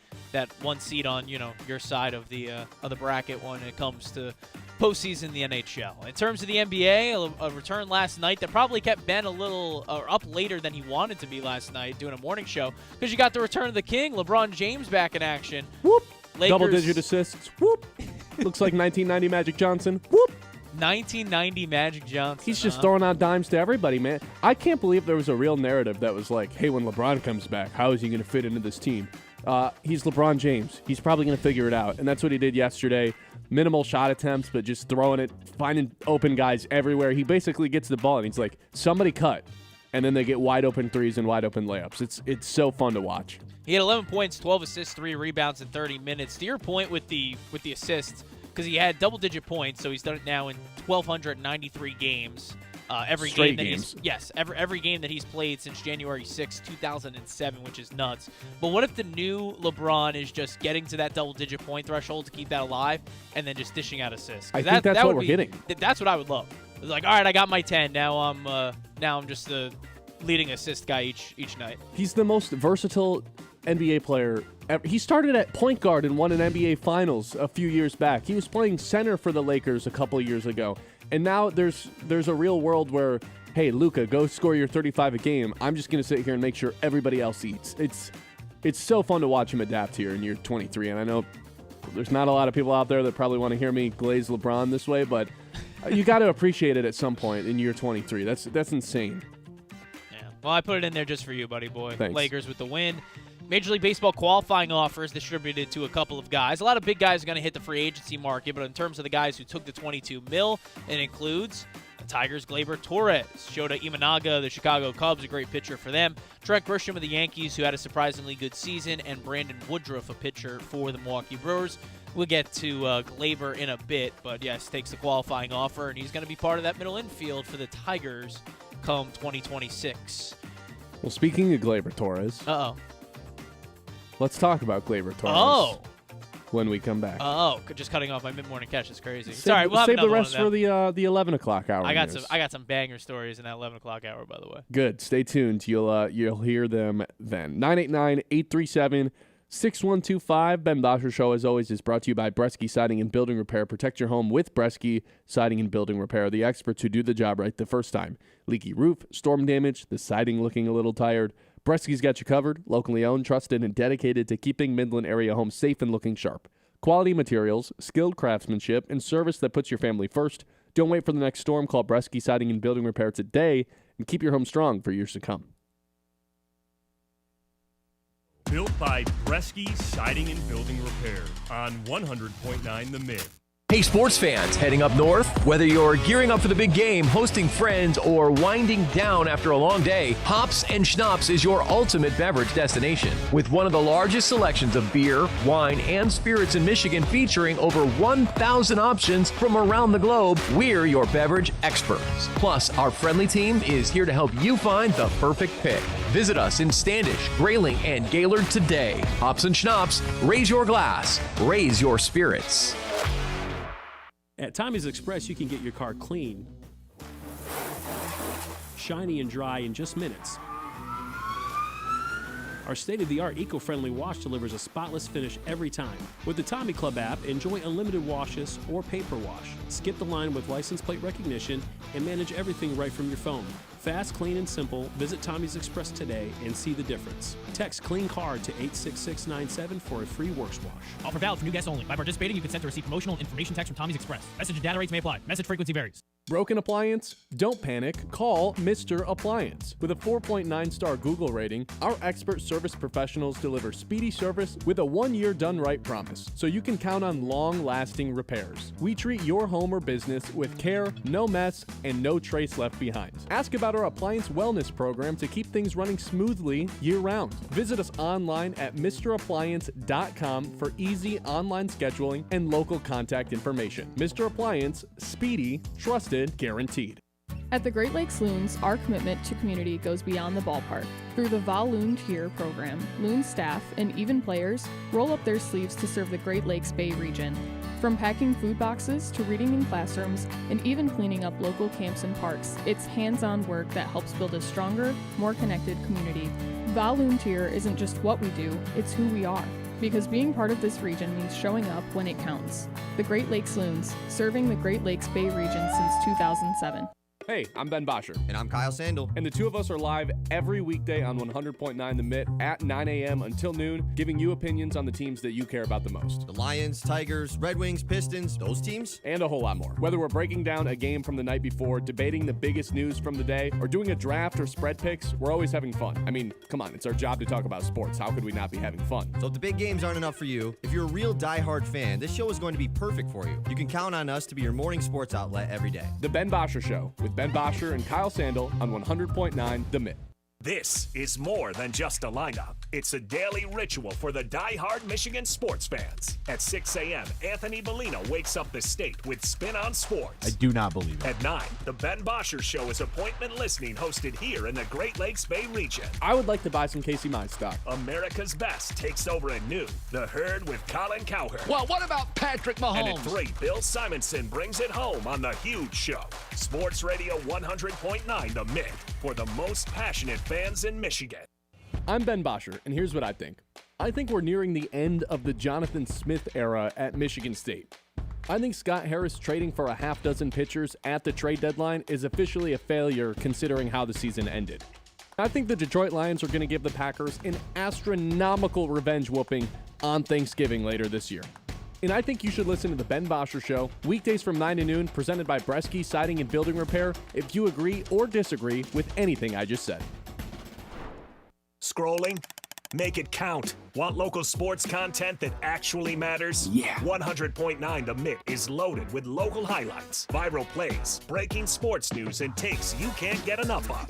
1 seed on your side of the bracket when it comes to postseason in the NHL. In terms of the NBA, a return last night that probably kept Ben a little up later than he wanted to be last night doing a morning show because you got the return of the King, LeBron James, back in action. Whoop. Lakers, double-digit assists. Whoop. Looks like 1990 Magic Johnson. Whoop. 1990 Magic Johnson. He's just throwing out dimes to everybody, man. I can't believe there was a real narrative that was like, hey, when LeBron comes back, how is he going to fit into this team? He's LeBron James. He's probably going to figure it out. And that's what he did yesterday. Minimal shot attempts, but just throwing it, finding open guys everywhere. He basically gets the ball, and he's like, somebody cut. And then they get wide open threes and wide open layups. It's so fun to watch. He had 11 points, 12 assists, 3 rebounds in 30 minutes. To your point with the assists, because he had double-digit points, so he's done it now in 1,293 games. Every Straight game that games. every game that he's played since January 6, 2007, which is nuts. But what if the new LeBron is just getting to that double-digit point threshold to keep that alive, and then just dishing out assists? I think that's what we're getting. That's what I would love. It's like, all right, I got my 10. Now I'm just the leading assist guy each night. He's the most versatile NBA player ever. He started at point guard and won an NBA Finals a few years back. He was playing center for the Lakers a couple of years ago. And now there's a real world where, hey, Luka, go score your 35 a game. I'm just going to sit here and make sure everybody else eats. It's so fun to watch him adapt here in year 23. And I know there's not a lot of people out there that probably want to hear me glaze LeBron this way, but you got to appreciate it at some point in year 23. That's insane. Yeah. Well, I put it in there just for you, buddy boy. Thanks. Lakers with the win. Major League Baseball qualifying offers distributed to a couple of guys. A lot of big guys are going to hit the free agency market, but in terms of the guys who took the $22 million, it includes the Tigers' Gleyber Torres, Shota Imanaga, the Chicago Cubs, a great pitcher for them, Trent Grisham of the Yankees, who had a surprisingly good season, and Brandon Woodruff, a pitcher for the Milwaukee Brewers. We'll get to Gleyber in a bit, but yes, takes the qualifying offer, and he's going to be part of that middle infield for the Tigers come 2026. Well, speaking of Gleyber Torres. Uh-oh. Let's talk about Gleyber Torres. Oh. When we come back. Oh, just cutting off my mid-morning catch is crazy. Save, Sorry, we'll have save the another rest one of for the 11 o'clock hour. I got some banger stories in that 11 o'clock hour, by the way. Good. Stay tuned. You'll hear them then. 989-837-6125. Ben Bosscher Show, as always, is brought to you by Bresky Siding and Building Repair. Protect your home with Bresky Siding and Building Repair. The experts who do the job right the first time. Leaky roof, storm damage, the siding looking a little tired. Bresky's got you covered. Locally owned, trusted, and dedicated to keeping Midland area homes safe and looking sharp. Quality materials, skilled craftsmanship, and service that puts your family first. Don't wait for the next storm. Call Bresky Siding and Building Repair today and keep your home strong for years to come. Built by Bresky Siding and Building Repair on 100.9 The Mid. Hey, sports fans, heading up north? Whether you're gearing up for the big game, hosting friends, or winding down after a long day, Hops and Schnapps is your ultimate beverage destination. With one of the largest selections of beer, wine, and spirits in Michigan featuring over 1,000 options from around the globe, we're your beverage experts. Plus, our friendly team is here to help you find the perfect pick. Visit us in Standish, Grayling, and Gaylord today. Hops and Schnapps, raise your glass, raise your spirits. At Tommy's Express, you can get your car clean, shiny and dry in just minutes. Our state-of-the-art eco-friendly wash delivers a spotless finish every time. With the Tommy Club app, enjoy unlimited washes or paper wash. Skip the line with license plate recognition and manage everything right from your phone. Fast, clean, and simple. Visit Tommy's Express today and see the difference. Text CLEAN CARD to 86697 for a free works wash. Offer valid for new guests only. By participating, you consent to receive promotional information text from Tommy's Express. Message and data rates may apply. Message frequency varies. Broken appliance? Don't panic. Call Mr. Appliance. With a 4.9-star Google rating, our expert service professionals deliver speedy service with a 1-year done-right promise, so you can count on long-lasting repairs. We treat your home or business with care, no mess, and no trace left behind. Ask about our appliance wellness program to keep things running smoothly year-round. Visit us online at MrAppliance.com for easy online scheduling and local contact information. Mr. Appliance, speedy, trusted, guaranteed. At the Great Lakes Loons, our commitment to community goes beyond the ballpark. Through the Volunteer program, Loon staff and even players roll up their sleeves to serve the Great Lakes Bay region. From packing food boxes to reading in classrooms and even cleaning up local camps and parks, it's hands-on work that helps build a stronger, more connected community. Volunteer isn't just what we do, it's who we are. Because being part of this region means showing up when it counts. The Great Lakes Loons, serving the Great Lakes Bay region since 2007. Hey, I'm Ben Bosscher. And I'm Kyle Sandel. And the two of us are live every weekday on 100.9 The Mitt at 9 a.m. until noon, giving you opinions on the teams that you care about the most. The Lions, Tigers, Red Wings, Pistons, those teams. And a whole lot more. Whether we're breaking down a game from the night before, debating the biggest news from the day, or doing a draft or spread picks, we're always having fun. I mean, come on, it's our job to talk about sports. How could we not be having fun? So if the big games aren't enough for you, if you're a real diehard fan, this show is going to be perfect for you. You can count on us to be your morning sports outlet every day. The Ben Bosscher Show with Ben Bosscher and Kyle Sandel on 100.9 The Mitt. This is more than just a lineup. It's a daily ritual for the die-hard Michigan sports fans. At 6 a.m., Anthony Bellino wakes up the state with Spin on Sports. I do not believe it. At 9, the Ben Bosscher Show is appointment listening hosted here in the Great Lakes Bay region. I would like to buy some Casey Mize stock. America's Best takes over at noon. The Herd with Colin Cowherd. Well, what about Patrick Mahomes? And at 3, Bill Simonson brings it home on The Huge Show. Sports Radio 100.9 The Mitt for the most passionate fans in Michigan. I'm Ben Bosscher, and here's what I think. I think we're nearing the end of the Jonathan Smith era at Michigan State. I think Scott Harris trading for a half dozen pitchers at the trade deadline is officially a failure considering how the season ended. I think the Detroit Lions are going to give the Packers an astronomical revenge whooping on Thanksgiving later this year. And I think you should listen to the Ben Bosscher Show, weekdays from 9 to noon, presented by Bresky Siding and Building Repair, if you agree or disagree with anything I just said. Scrolling? Make it count. Want local sports content that actually matters? Yeah. 100.9 The Mitt is loaded with local highlights, viral plays, breaking sports news, and takes you can't get enough of.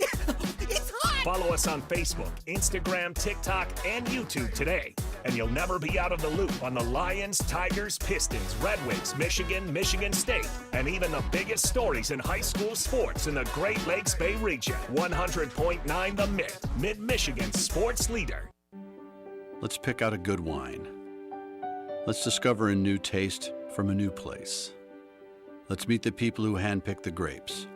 It's hot! Follow us on Facebook, Instagram, TikTok, and YouTube today, and you'll never be out of the loop on the Lions, Tigers, Pistons, Red Wings, Michigan, Michigan State, and even the biggest stories in high school sports in the Great Lakes Bay region. 100.9 The Mitt, Mid-Michigan's sports leader. Let's pick out a good wine. Let's discover a new taste from a new place. Let's meet the people who handpick the grapes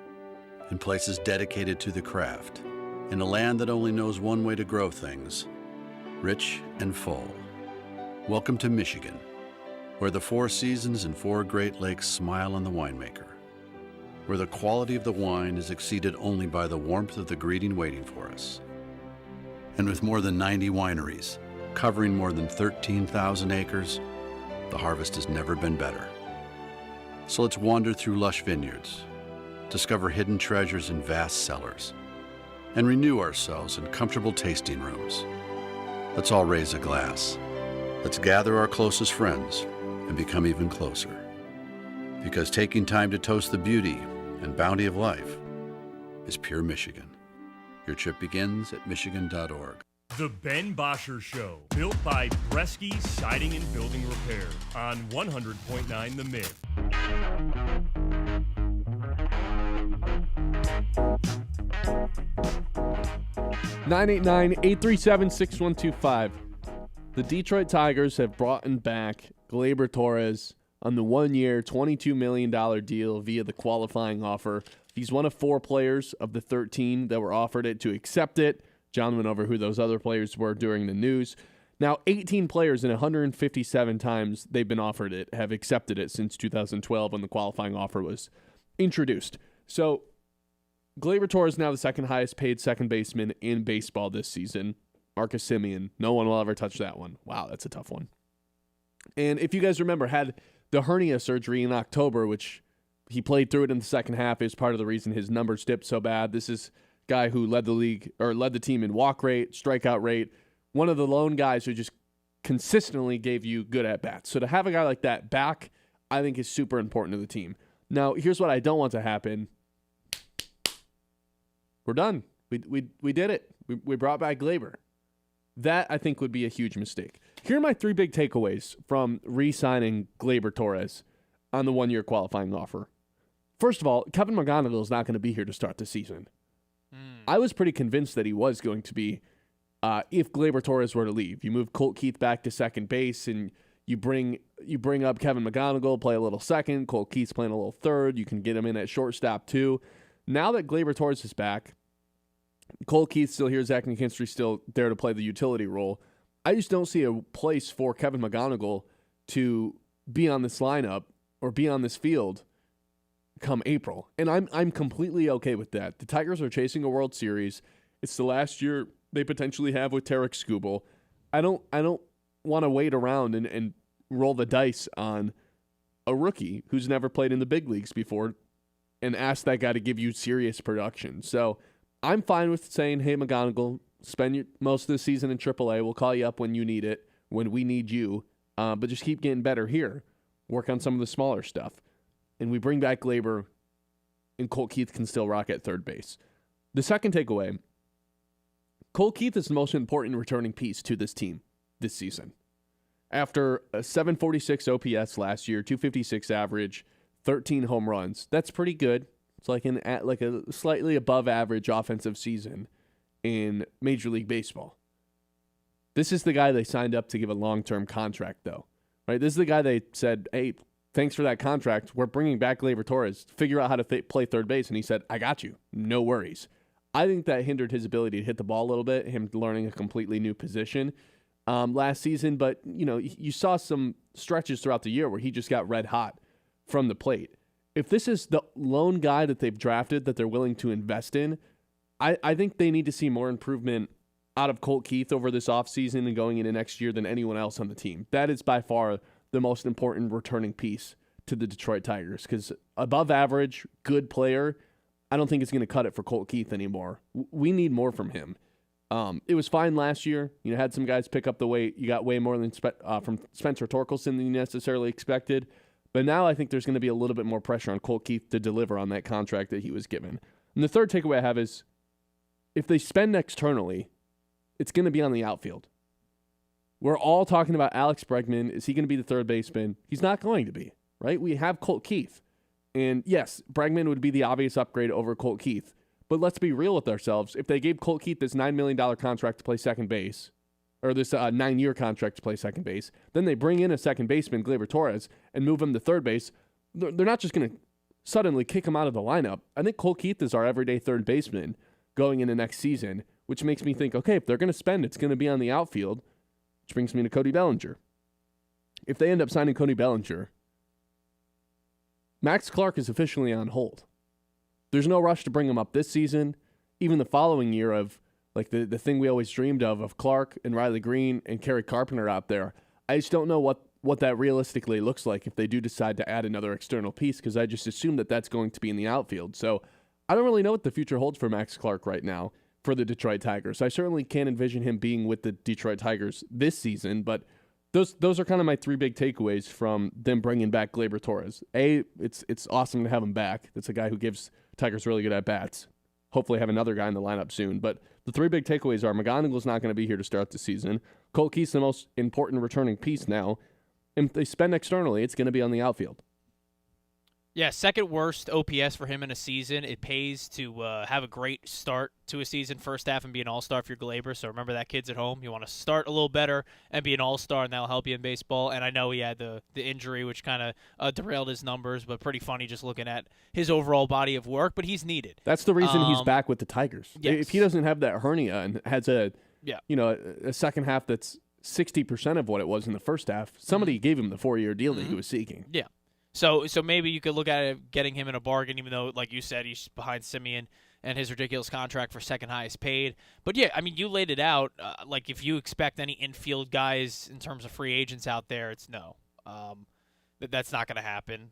in places dedicated to the craft, in a land that only knows one way to grow things, rich and full. Welcome to Michigan, where the 4 seasons and 4 Great Lakes smile on the winemaker, where the quality of the wine is exceeded only by the warmth of the greeting waiting for us. And with more than 90 wineries, covering more than 13,000 acres, the harvest has never been better. So let's wander through lush vineyards, discover hidden treasures in vast cellars, and renew ourselves in comfortable tasting rooms. Let's all raise a glass. Let's gather our closest friends and become even closer. Because taking time to toast the beauty and bounty of life is pure Michigan. Your trip begins at michigan.org. The Ben Bosscher Show, built by Bresky Siding and Building Repair on 100.9 The Mitt. (989-837-6125). The Detroit Tigers have brought back Gleyber Torres on the 1-year, $22 million deal via the qualifying offer. He's one of 4 players of the 13 that were offered it to accept it. John went over who those other players were during the news. Now, 18 players and 157 times they've been offered it have accepted it since 2012 when the qualifying offer was introduced. So, Gleyber Torres is now the second highest paid second baseman in baseball this season. Marcus Semien, no one will ever touch that one. Wow, that's a tough one. And if you guys remember, had the hernia surgery in October, which He played through it in the second half. Is part of the reason his numbers dipped so bad. This is a guy who led the team in walk rate, strikeout rate. One of the lone guys who just consistently gave you good at-bats. So to have a guy like that back, I think is super important to the team. Now, here's what I don't want to happen. We're done. We did it. We brought back Gleyber. That, I think, would be a huge mistake. Here are my 3 big takeaways from re-signing Gleyber Torres on the 1-year qualifying offer. First of all, Kevin McGonigal is not going to be here to start the season. I was pretty convinced that he was going to be if Gleyber Torres were to leave. You move Colt Keith back to second base, and you bring up Kevin McGonigal, play a little second. Colt Keith's playing a little third. You can get him in at shortstop too. Now that Gleyber Torres is back, Colt Keith still here, Zach McKinstry still there to play the utility role. I just don't see a place for Kevin McGonigal to be on this lineup or be on this field come April. And I'm completely okay with that. The Tigers are chasing a World Series. It's the last year they potentially have with Tarek Skubal. I don't want to wait around and roll the dice on a rookie who's never played in the big leagues before and ask that guy to give you serious production. So I'm fine with saying, hey, McGonigal, spend most of the season in AAA. We'll call you up when you need it, when we need you. But just keep getting better here. Work on some of the smaller stuff. And we bring back Gleyber, and Colt Keith can still rock at third base. The second takeaway, Colt Keith is the most important returning piece to this team this season. After a 746 OPS last year, 256 average, 13 home runs, that's pretty good. It's like a slightly above average offensive season in Major League Baseball. This is the guy they signed up to give a long-term contract, though. Right? This is the guy they said, hey, thanks for that contract. We're bringing back Gleyber Torres. Figure out how to play third base. And he said, I got you. No worries. I think that hindered his ability to hit the ball a little bit, him learning a completely new position last season. But, you saw some stretches throughout the year where he just got red hot from the plate. If this is the lone guy that they've drafted that they're willing to invest in, I think they need to see more improvement out of Colt Keith over this offseason and going into next year than anyone else on the team. That is by far the most important returning piece to the Detroit Tigers, because above average, good player, I don't think it's going to cut it for Colt Keith anymore. We need more from him. It was fine last year. Had some guys pick up the weight. You got way more than from Spencer Torkelson than you necessarily expected. But now I think there's going to be a little bit more pressure on Colt Keith to deliver on that contract that he was given. And the third takeaway I have is if they spend externally, it's going to be on the outfield. We're all talking about Alex Bregman. Is he going to be the third baseman? He's not going to be, right? We have Colt Keith. And yes, Bregman would be the obvious upgrade over Colt Keith. But let's be real with ourselves. If they gave Colt Keith this $9 million contract to play second base, or this 9-year contract to play second base, then they bring in a second baseman, Gleyber Torres, and move him to third base, they're not just going to suddenly kick him out of the lineup. I think Colt Keith is our everyday third baseman going into next season, which makes me think, okay, if they're going to spend, it's going to be on the outfield, which brings me to Cody Bellinger. If they end up signing Cody Bellinger, Max Clark is officially on hold. There's no rush to bring him up this season. Even the following year of like the thing we always dreamed of Clark and Riley Green and Kerry Carpenter out there. I just don't know what that realistically looks like if they do decide to add another external piece, because I just assume that that's going to be in the outfield. So I don't really know what the future holds for Max Clark right now for the Detroit Tigers. I certainly can't envision him being with the Detroit Tigers this season, but those are kind of my 3 big takeaways from them bringing back Gleyber Torres. It's awesome to have him back. It's a guy who gives Tigers really good at-bats. Hopefully have another guy in the lineup soon. But the 3 big takeaways are McGonigal's not going to be here to start the season. Colt Keith's the most important returning piece now. And if they spend externally, it's going to be on the outfield. Yeah, second worst OPS for him in a season. It pays to have a great start to a season, first half, and be an all-star if you're Gleyber. So remember that, kids at home. You want to start a little better and be an all-star, and that'll help you in baseball. And I know he had the injury, which kind of derailed his numbers, but pretty funny just looking at his overall body of work. But he's needed. That's the reason he's back with the Tigers. Yes. If he doesn't have that hernia and has a second half that's 60% of what it was in the first half, somebody gave him the 4-year deal that he was seeking. Yeah. So maybe you could look at it getting him in a bargain, even though, like you said, he's behind Simeon and his ridiculous contract for second highest paid. But, yeah, I mean, you laid it out. Like, if you expect any infield guys in terms of free agents out there, it's no. that's not going to happen.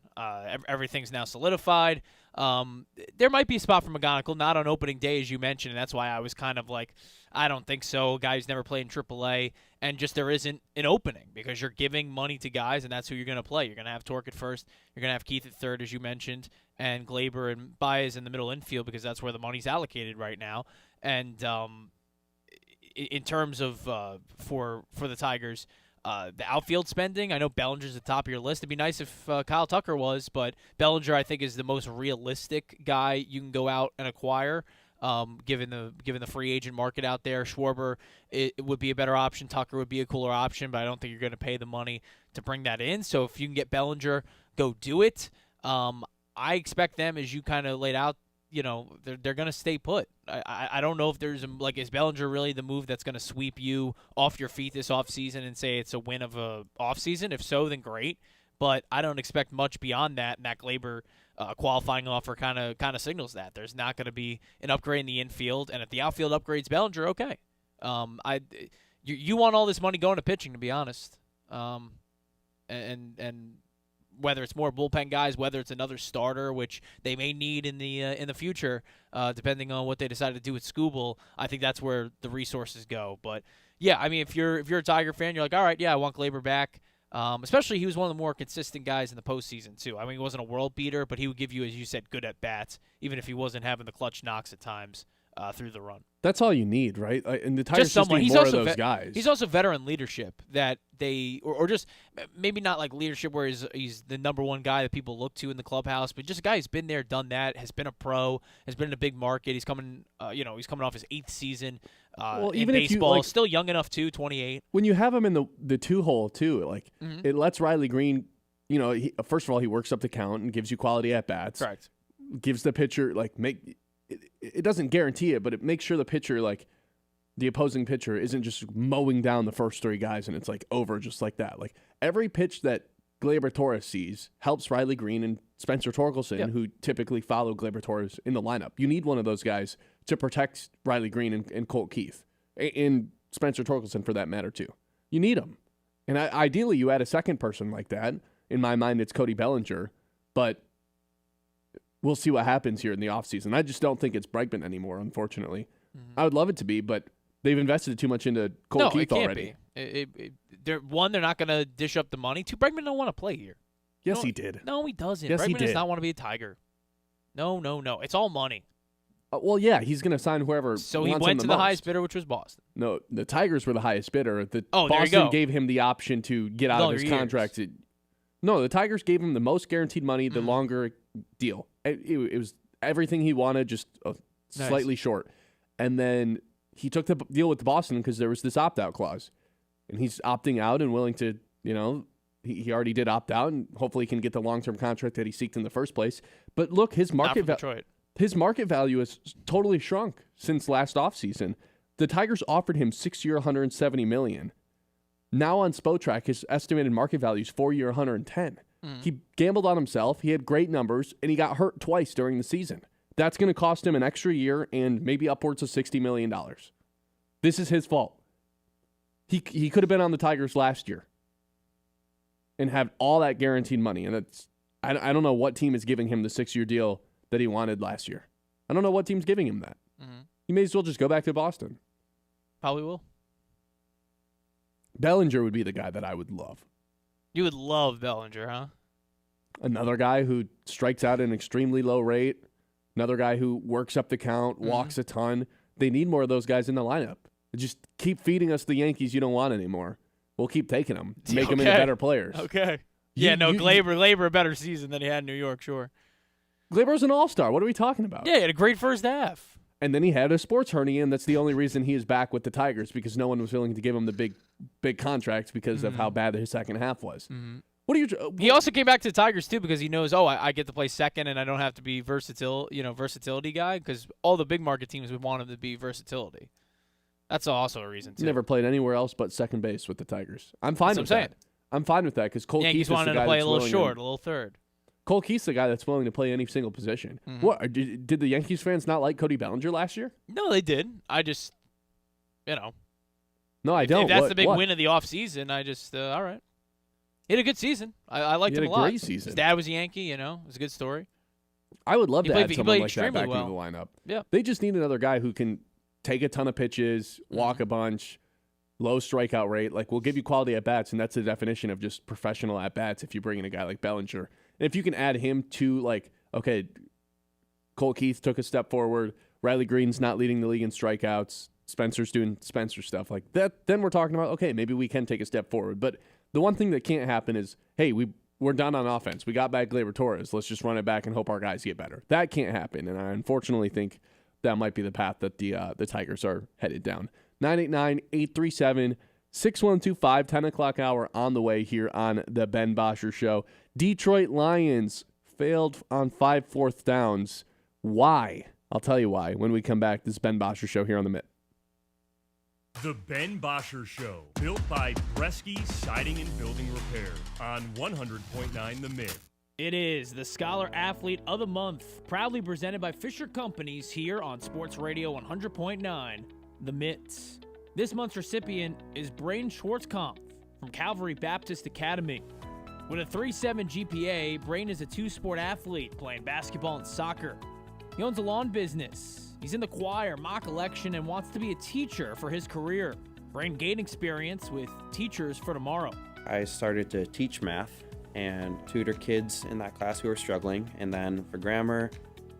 Everything's now solidified. There might be a spot for McGonigal, not on opening day, as you mentioned, and that's why I was kind of like, I don't think so. A guy who's never played in AAA, and just there isn't an opening because you're giving money to guys, and that's who you're going to play. You're going to have Torque at first. You're going to have Keith at third, as you mentioned, and Gleyber and Baez in the middle infield because that's where the money's allocated right now. And in terms of for the Tigers, the outfield spending, I know Bellinger's at the top of your list. It'd be nice if Kyle Tucker was, but Bellinger, I think, is the most realistic guy you can go out and acquire, given the free agent market out there. Schwarber it would be a better option. Tucker would be a cooler option, but I don't think you're going to pay the money to bring that in. So if you can get Bellinger, go do it. I expect them, as you kind of laid out, they're going to stay put. I don't know if there's is Bellinger really the move that's going to sweep you off your feet this offseason and say it's a win of a offseason? If so, then great. But I don't expect much beyond that, and that Gleyber qualifying offer kind of signals that. There's not going to be an upgrade in the infield, and if the outfield upgrades Bellinger, okay. You want all this money going to pitching, to be honest. And whether it's more bullpen guys, whether it's another starter, which they may need in the future, depending on what they decide to do with Skubal, I think that's where the resources go. But yeah, I mean, if you're a Tiger fan, you're like, all right, yeah, I want Gleyber back. Especially he was one of the more consistent guys in the postseason too. I mean, he wasn't a world beater, but he would give you, as you said, good at bats, even if he wasn't having the clutch knocks at times through the run. That's all you need, right? And the Tigers just need more of those guys. He's also veteran leadership that they, or just maybe not like leadership where he's the number one guy that people look to in the clubhouse, but just a guy who's been there, done that, has been a pro, has been in a big market. He's coming, he's coming off his 8th season in even baseball. If you, still young enough too, 28. When you have him in the 2-hole too, it lets Riley Green, first of all, he works up the count and gives you quality at bats. Correct. Gives the pitcher it doesn't guarantee it, but it makes sure the pitcher, the opposing pitcher, isn't just mowing down the first 3 guys and it's over just like that. Every pitch that Gleyber Torres sees helps Riley Green and Spencer Torkelson, who typically follow Gleyber Torres in the lineup. You need one of those guys to protect Riley Green and Colt Keith, and Spencer Torkelson for that matter too. You need them. And ideally you add a second person like that. In my mind, it's Cody Bellinger, but we'll see what happens here in the offseason. I just don't think it's Bregman anymore, unfortunately. Mm-hmm. I would love it to be, but they've invested too much into Colt Keith already. They're not going to dish up the money. 2, Bregman don't want to play here. Yes, he did. No, he doesn't. Yes, Bregman does not want to be a Tiger. No. It's all money. Well, yeah, he's going to sign whoever. So he went to the highest bidder, which was Boston. No, the Tigers were the highest bidder. Boston there you go. Gave him the option to get out of his contract. No, the Tigers gave him the most guaranteed money, the longer deal. It was everything he wanted, just slightly short. And then he took the deal with Boston because there was this opt-out clause. And he's opting out and willing to, he already did opt out, and hopefully he can get the long-term contract that he seeked in the first place. But look, his market value has totally shrunk since last offseason. The Tigers offered him 6-year, $170 million. Now on Spotrac, his estimated market value is 4-year, $110. He gambled on himself. He had great numbers, and he got hurt twice during the season. That's going to cost him an extra year and maybe upwards of $60 million. This is his fault. He could have been on the Tigers last year and have all that guaranteed money. And I don't know what team is giving him the 6-year deal that he wanted last year. I don't know what team's giving him that. Mm-hmm. He may as well just go back to Boston. Probably will. Bellinger would be the guy that I would love. You would love Bellinger, huh? Another guy who strikes out at an extremely low rate. Another guy who works up the count, walks a ton. They need more of those guys in the lineup. Just keep feeding us the Yankees you don't want anymore. We'll keep taking them. Make them into better players. Okay. Gleyber a better season than he had in New York, sure. Gleyber's an all-star. What are we talking about? Yeah, he had a great first half. And then he had a sports hernia, and that's the only reason he is back with the Tigers, because no one was willing to give him the big contracts because of how bad his second half was. Mm-hmm. He also came back to the Tigers too because he knows, I get to play second and I don't have to be versatility guy, because all the big market teams would want him to be versatility. That's also a reason too. Never played anywhere else but second base with the Tigers. I'm fine with that. I'm fine with that because Colt Keith is the guy wanted to play a little short, a little third.Ole Keith's the guy that's willing to play any single position. Mm-hmm. What did the Yankees fans not like Cody Bellinger last year? No, they did. I just, No, I don't. If that's the big win of the offseason, I just, all right. He had a good season. I liked him a lot. He had a great season. His dad was a Yankee, It was a good story. I would love to add someone like that extremely back well. into the lineup. Yeah. They just need another guy who can take a ton of pitches, walk a bunch, low strikeout rate. Like, we'll give you quality at-bats, and that's the definition of just professional at-bats if you bring in a guy like Bellinger. And if you can add him to, like, okay, Cole Keith took a step forward, Riley Green's not leading the league in strikeouts, Spencer's doing Spencer stuff like that, then we're talking about, okay, maybe we can take a step forward. But the one thing that can't happen is, hey, we're done on offense. We got back Gleyber Torres. Let's just run it back and hope our guys get better. That can't happen, and I unfortunately think that might be the path that the Tigers are headed down. 989-837-6125, 10 o'clock hour on the way here on the Ben Bosscher Show. Detroit Lions failed on 5 fourth downs. Why? I'll tell you why when we come back. This is Ben Bosscher Show here on the Mitt. The Ben Bosscher Show, built by Bresky Siding and Building Repair on 100.9 The Mid. It is the Scholar Athlete of the Month, proudly presented by Fisher Companies here on Sports Radio 100.9 The Mitts. This month's recipient is Braden Schwartzkampf from Calvary Baptist Academy. With a 3.7 GPA, Braden is a two-sport athlete playing basketball and soccer. He owns a lawn business. He's in the choir, mock election, and wants to be a teacher for his career. Braden gained experience with Teachers for Tomorrow. I started to teach math and tutor kids in that class who were struggling. And then for grammar,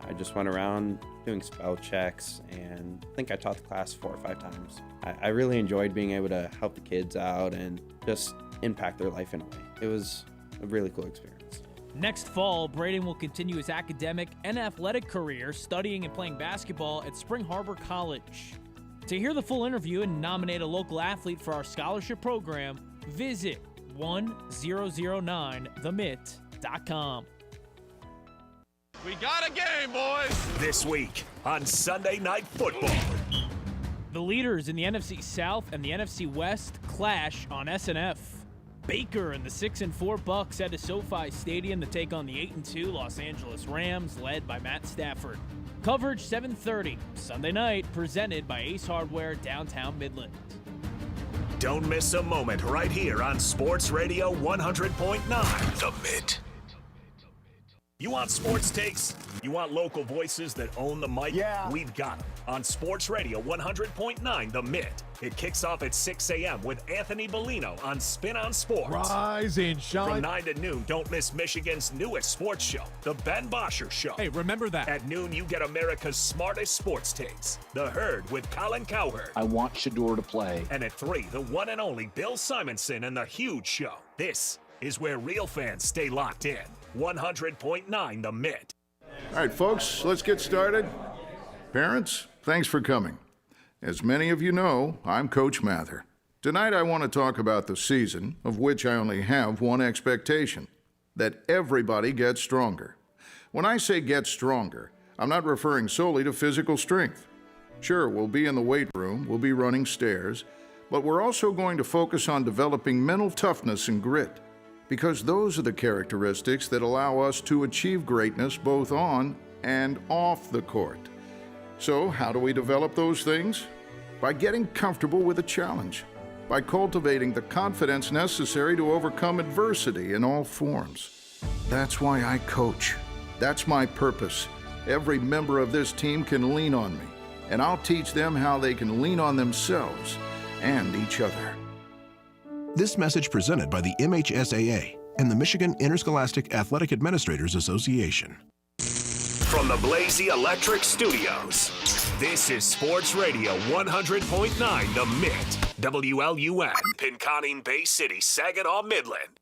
I just went around doing spell checks, and I think I taught the class 4 or 5 times. I really enjoyed being able to help the kids out and just impact their life in a way. It was a really cool experience. Next fall, Braden will continue his academic and athletic career studying and playing basketball at Spring Harbor College. To hear the full interview and nominate a local athlete for our scholarship program, visit 1009themitt.com. We got a game, boys. This week on Sunday Night Football. The leaders in the NFC South and the NFC West clash on SNF. Baker and the 6-4 Bucks head to SoFi Stadium to take on the 8-2 Los Angeles Rams, led by Matt Stafford. Coverage 7:30 Sunday night, presented by Ace Hardware, downtown Midland. Don't miss a moment right here on Sports Radio 100.9 The Mitt. You want sports takes? You want local voices that own the mic? Yeah. We've got them on Sports Radio 100.9 The Mitt. It kicks off at 6 a.m. with Anthony Bellino on Spin on Sports. Rise and shine. From 9 to noon, don't miss Michigan's newest sports show, The Ben Bosscher Show. Hey, remember that. At noon, you get America's smartest sports takes, The Herd with Colin Cowherd. I want Shador to play. And at 3, the one and only Bill Simonson and The Huge Show. This is where real fans stay locked in. 100.9 The Mitt. All right, folks, let's get started. Parents, thanks for coming. As many of you know, I'm Coach Mather. Tonight I want to talk about the season, of which I only have one expectation, that everybody gets stronger. When I say get stronger, I'm not referring solely to physical strength. Sure, we'll be in the weight room, we'll be running stairs, but we're also going to focus on developing mental toughness and grit, because those are the characteristics that allow us to achieve greatness both on and off the court. So, how do we develop those things? By getting comfortable with a challenge, by cultivating the confidence necessary to overcome adversity in all forms. That's why I coach. That's my purpose. Every member of this team can lean on me, and I'll teach them how they can lean on themselves and each other. This message presented by the MHSAA and the Michigan Interscholastic Athletic Administrators Association. From the Blazy Electric Studios, this is Sports Radio 100.9 The Mitt. WLUN, Pinconning Bay City, Saginaw, Midland.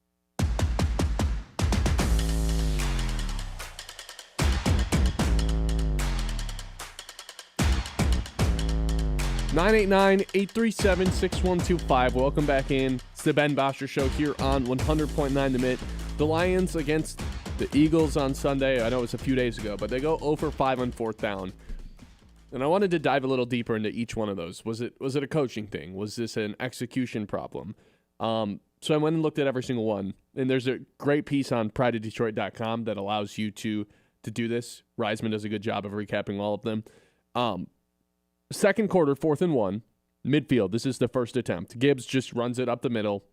(989-837-6125). Welcome back in. It's the Ben Bosscher Show here on 100.9 The Mitt. The Lions against the Eagles on Sunday. I know it was a few days ago, but they go 0 for 5 on 4th down. And I wanted to dive a little deeper into each one of those. Was it a coaching thing? Was this an execution problem? So I went and looked at every single one. And there's a great piece on prideofdetroit.com that allows you to do this. Reisman does a good job of recapping all of them. Second quarter, 4th and 1, midfield. This is the first attempt. Gibbs just runs it up the middle.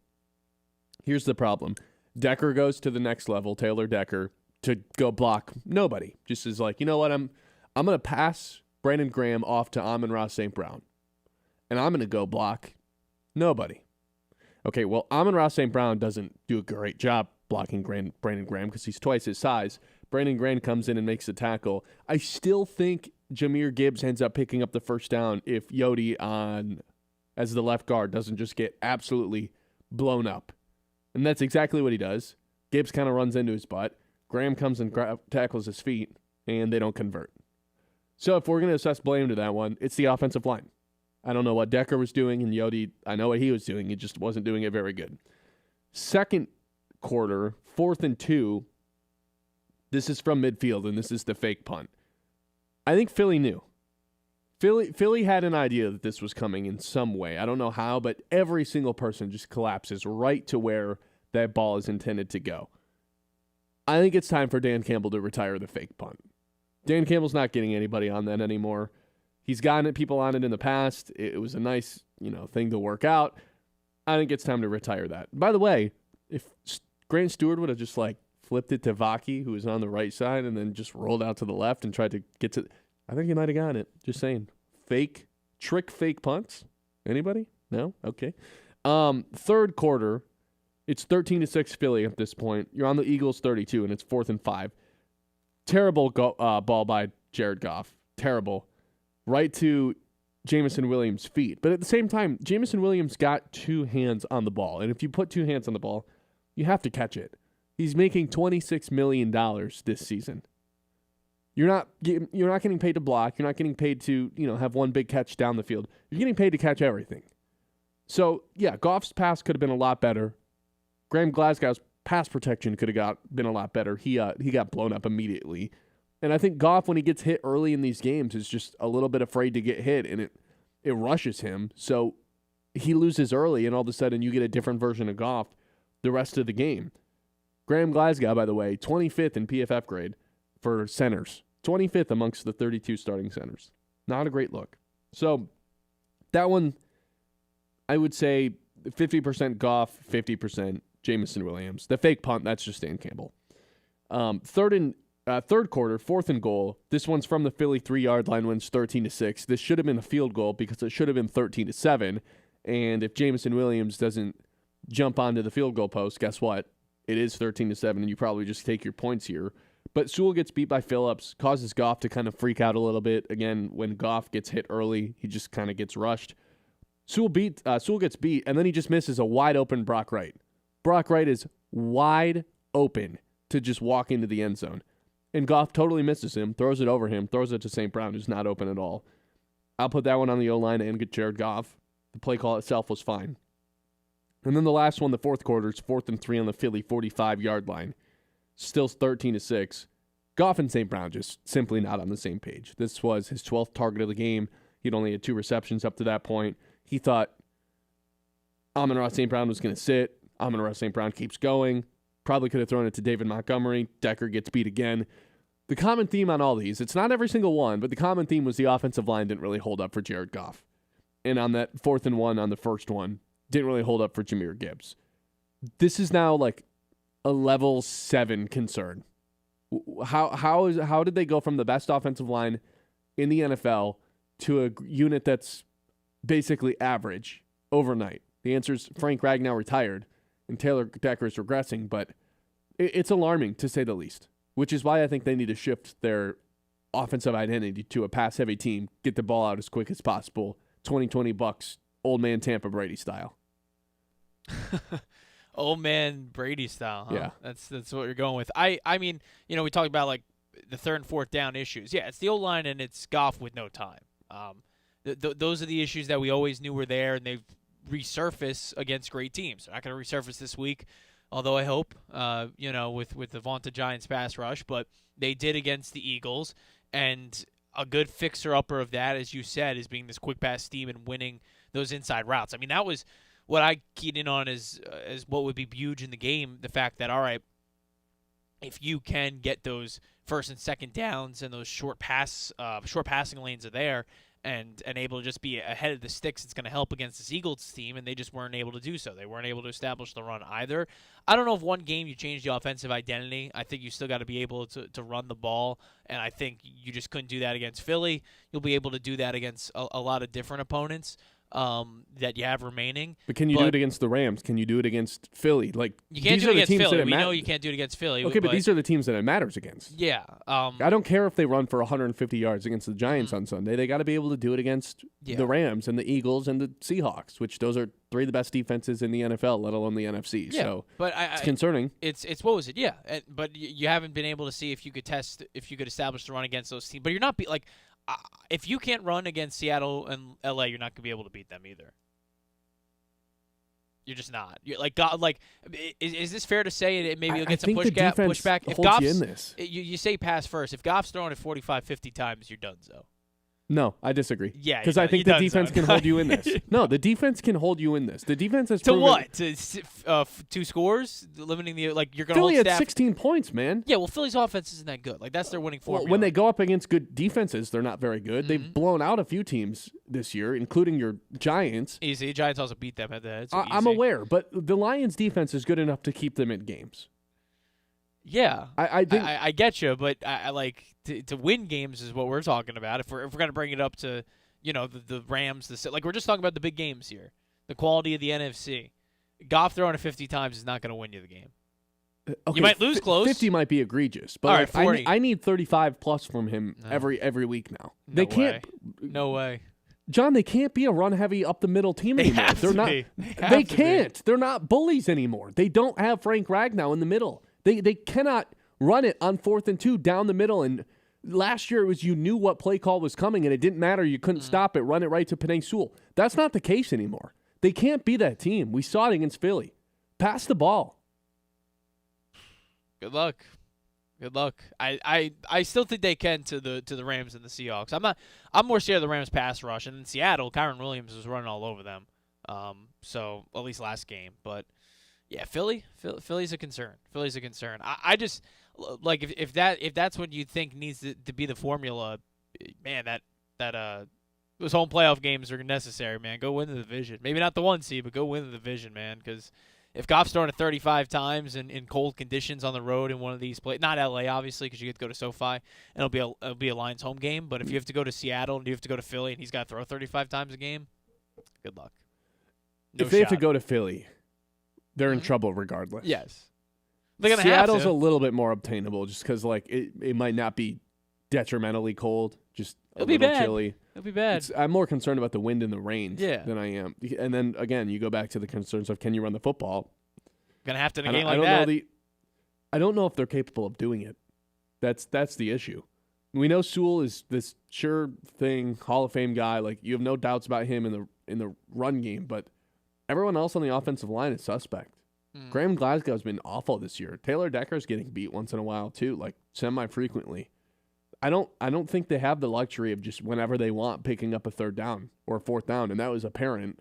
Here's the problem. Decker goes to the next level, Taylor Decker, to go block nobody. Just is like, you know what, I'm going to pass Brandon Graham off to Amon-Ra St. Brown, and I'm going to go block nobody. Okay, well, Amon-Ra St. Brown doesn't do a great job blocking Brandon Graham because he's twice his size. Brandon Graham comes in and makes a tackle. I still think Jahmyr Gibbs ends up picking up the first down if Yodi as the left guard doesn't just get absolutely blown up. And that's exactly what he does. Gibbs kind of runs into his butt. Graham comes and tackles his feet, and they don't convert. So if we're going to assess blame to that one, it's the offensive line. I don't know what Decker was doing, and Yodi, I know what he was doing. He just wasn't doing it very good. Second quarter, 4th and 2. This is from midfield, and this is the fake punt. I think Philly knew. Philly had an idea that this was coming in some way. I don't know how, but every single person just collapses right to where that ball is intended to go. I think it's time for Dan Campbell to retire the fake punt. Dan Campbell's not getting anybody on that anymore. He's gotten people on it in the past. It was a nice, thing to work out. I think it's time to retire that. By the way, if Grant Stewart would have just flipped it to Vaki, who was on the right side, and then just rolled out to the left and tried to get to, I think he might have gotten it. Just saying. Fake punts. Anybody? No? Okay. Third quarter, it's 13-6 Philly at this point. You're on the Eagles 32, and it's 4th and 5. Terrible ball by Jared Goff. Terrible. Right to Jameson Williams' feet. But at the same time, Jameson Williams got 2 hands on the ball. And if you put 2 hands on the ball, you have to catch it. He's making $26 million this season. You're not getting paid to block. You're not getting paid to, have one big catch down the field. You're getting paid to catch everything. So, yeah, Goff's pass could have been a lot better. Graham Glasgow's pass protection could have been a lot better. He got blown up immediately. And I think Goff, when he gets hit early in these games, is just a little bit afraid to get hit, and it rushes him. So he loses early, and all of a sudden you get a different version of Goff the rest of the game. Graham Glasgow, by the way, 25th in PFF grade for centers. 25th amongst the 32 starting centers. Not a great look. So that one, I would say 50% Goff, 50% Jameson Williams. The fake punt, that's just Dan Campbell. Third quarter, 4th and goal. This one's from the Philly 3-yard line when it's 13-6. This should have been a field goal because it should have been 13-7. And if Jameson Williams doesn't jump onto the field goal post, guess what? It is 13-7, and you probably just take your points here. But Sewell gets beat by Phillips, causes Goff to kind of freak out a little bit. Again, when Goff gets hit early, he just kind of gets rushed. Sewell gets beat, and then he just misses a wide-open Brock Wright. Brock Wright is wide open to just walk into the end zone. And Goff totally misses him, throws it over him, throws it to St. Brown, who's not open at all. I'll put that one on the O-line and get Jared Goff. The play call itself was fine. And then the last one, the fourth quarter, is 4th and 3 on the Philly 45-yard line. Still 13-6. Goff and St. Brown just simply not on the same page. This was his 12th target of the game. He'd only had 2 receptions up to that point. He thought Amon-Ra St. Brown was going to sit. Amon-Ra St. Brown keeps going. Probably could have thrown it to David Montgomery. Decker gets beat again. The common theme on all these, it's not every single one, but the common theme was the offensive line didn't really hold up for Jared Goff. And on that 4th and 1 on the first one, didn't really hold up for Jahmyr Gibbs. This is now like a level 7 concern. How did they go from the best offensive line in the NFL to a unit that's basically average overnight? The answer is Frank Ragnow retired and Taylor Decker is regressing, but it's alarming to say the least, which is why I think they need to shift their offensive identity to a pass-heavy team, get the ball out as quick as possible, 20-20 bucks, old man Tampa Brady style. Old man Brady style, huh? Yeah. That's what you're going with. I mean, we talked about like the 3rd and 4th down issues. Yeah, it's the O-line and it's Goff with no time. Those are the issues that we always knew were there, and they've resurfaced against great teams. They're not going to resurface this week, although I hope, with the vaunted Giants pass rush, but they did against the Eagles, and a good fixer-upper of that, as you said, is being this quick pass scheme and winning those inside routes. I mean, that was what I keyed in on as what would be huge in the game, the fact that, all right, if you can get those 1st and 2nd downs and those short passing lanes are there, and able to just be ahead of the sticks, it's going to help against this Eagles team, and they just weren't able to do so. They weren't able to establish the run either. I don't know if one game you change the offensive identity. I think you still got to be able to run the ball, and I think you just couldn't do that against Philly. You'll be able to do that against a lot of different opponents that you have remaining. But can you do it against the Rams? Can you do it against Philly? Like, you can't these do it are the against teams Philly. that We know you can't do it against Philly. Okay, but these are the teams that it matters against. Yeah. I don't care if they run for 150 yards against the Giants on Sunday. They got to be able to do it against the Rams and the Eagles and the Seahawks, which those are three of the best defenses in the NFL, let alone the NFC. Yeah, so but it's concerning. It's what was it? Yeah, but you haven't been able to see if you could establish the run against those teams. But you're not if you can't run against Seattle and LA, you're not going to be able to beat them either. You're just not. You're like God. Like, is this fair to say? Maybe you'll get some pushback. If Goff's you in this, you say pass first. If Goff's throwing it 45, 50 times, you're done. So. No, I disagree. Yeah, because I think the defense can hold you in this. No, the defense can hold you in this. The defense has proven what? To 2 scores, limiting the you're going to hold Philly staff. had 16 points, man. Yeah, well, Philly's offense isn't that good. Like that's their winning formula. Well, when they go up against good defenses, they're not very good. They've blown out a few teams this year, including your Giants. Easy, Giants also beat them head to head. I'm aware, but the Lions' defense is good enough to keep them in games. Yeah, I think I get you, but I like to win games is what we're talking about. If we're gonna bring it up to the Rams, we're just talking about the big games here, the quality of the NFC. Goff throwing it 50 times is not gonna win you the game. Okay, you might lose close. 50 might be egregious, but all right, 40. I need 35 plus from him every week now. They can't. No way. John, they can't be a run-heavy, up-the-middle team anymore. They're not. They can't. They're not bullies anymore. They don't have Frank Ragnow in the middle. They cannot run it on 4th and 2 down the middle. And last year it was you knew what play call was coming, and it didn't matter. You couldn't stop it. Run it right to Penei Sewell. That's not the case anymore. They can't be that team. We saw it against Philly. Pass the ball. Good luck. Good luck. I still think they can to the Rams and the Seahawks. I'm more scared of the Rams pass rush. And in Seattle, Kyron Williams was running all over them. So at least last game. But yeah, Philly's a concern. Philly's a concern. I just like if that's what you think needs to be the formula, man, those home playoff games are necessary, man. Go win the division. Maybe not the 1 seed, but go win the division, man, because if Goff's throwing it 35 times in cold conditions on the road in one of these plays, not LA obviously because you get to go to SoFi and it'll be a Lions home game, but if you have to go to Seattle and you have to go to Philly and he's got to throw 35 times a game, good luck. If they have to go to Philly, they're in trouble regardless. Yes, they're gonna Seattle's have to. a little bit more obtainable just because it might not be detrimentally cold, just a little chilly. It'll be bad. I'm more concerned about the wind and the rain than I am. And then, again, you go back to the concerns of can you run the football? Going to have to in a game like that. I don't know if they're capable of doing it. That's the issue. We know Sewell is this sure thing, Hall of Fame guy. Like, you have no doubts about him in the run game, but everyone else on the offensive line is suspect. Graham Glasgow's been awful this year. Taylor Decker's getting beat once in a while, too, like semi-frequently. I don't think they have the luxury of just whenever they want picking up a 3rd down or a 4th down, and that was apparent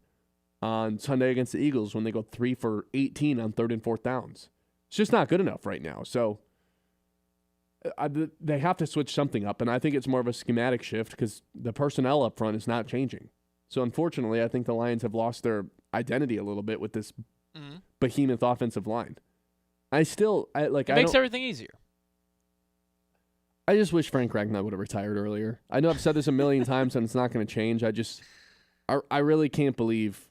on Sunday against the Eagles when they go 3 for 18 on 3rd and 4th downs. It's just not good enough right now. So they have to switch something up, and I think it's more of a schematic shift because the personnel up front is not changing. So unfortunately, I think the Lions have lost their identity a little bit with this behemoth offensive line. It makes everything easier. I just wish Frank Ragnow would have retired earlier. I know I've said this a million times and it's not going to change. I really can't believe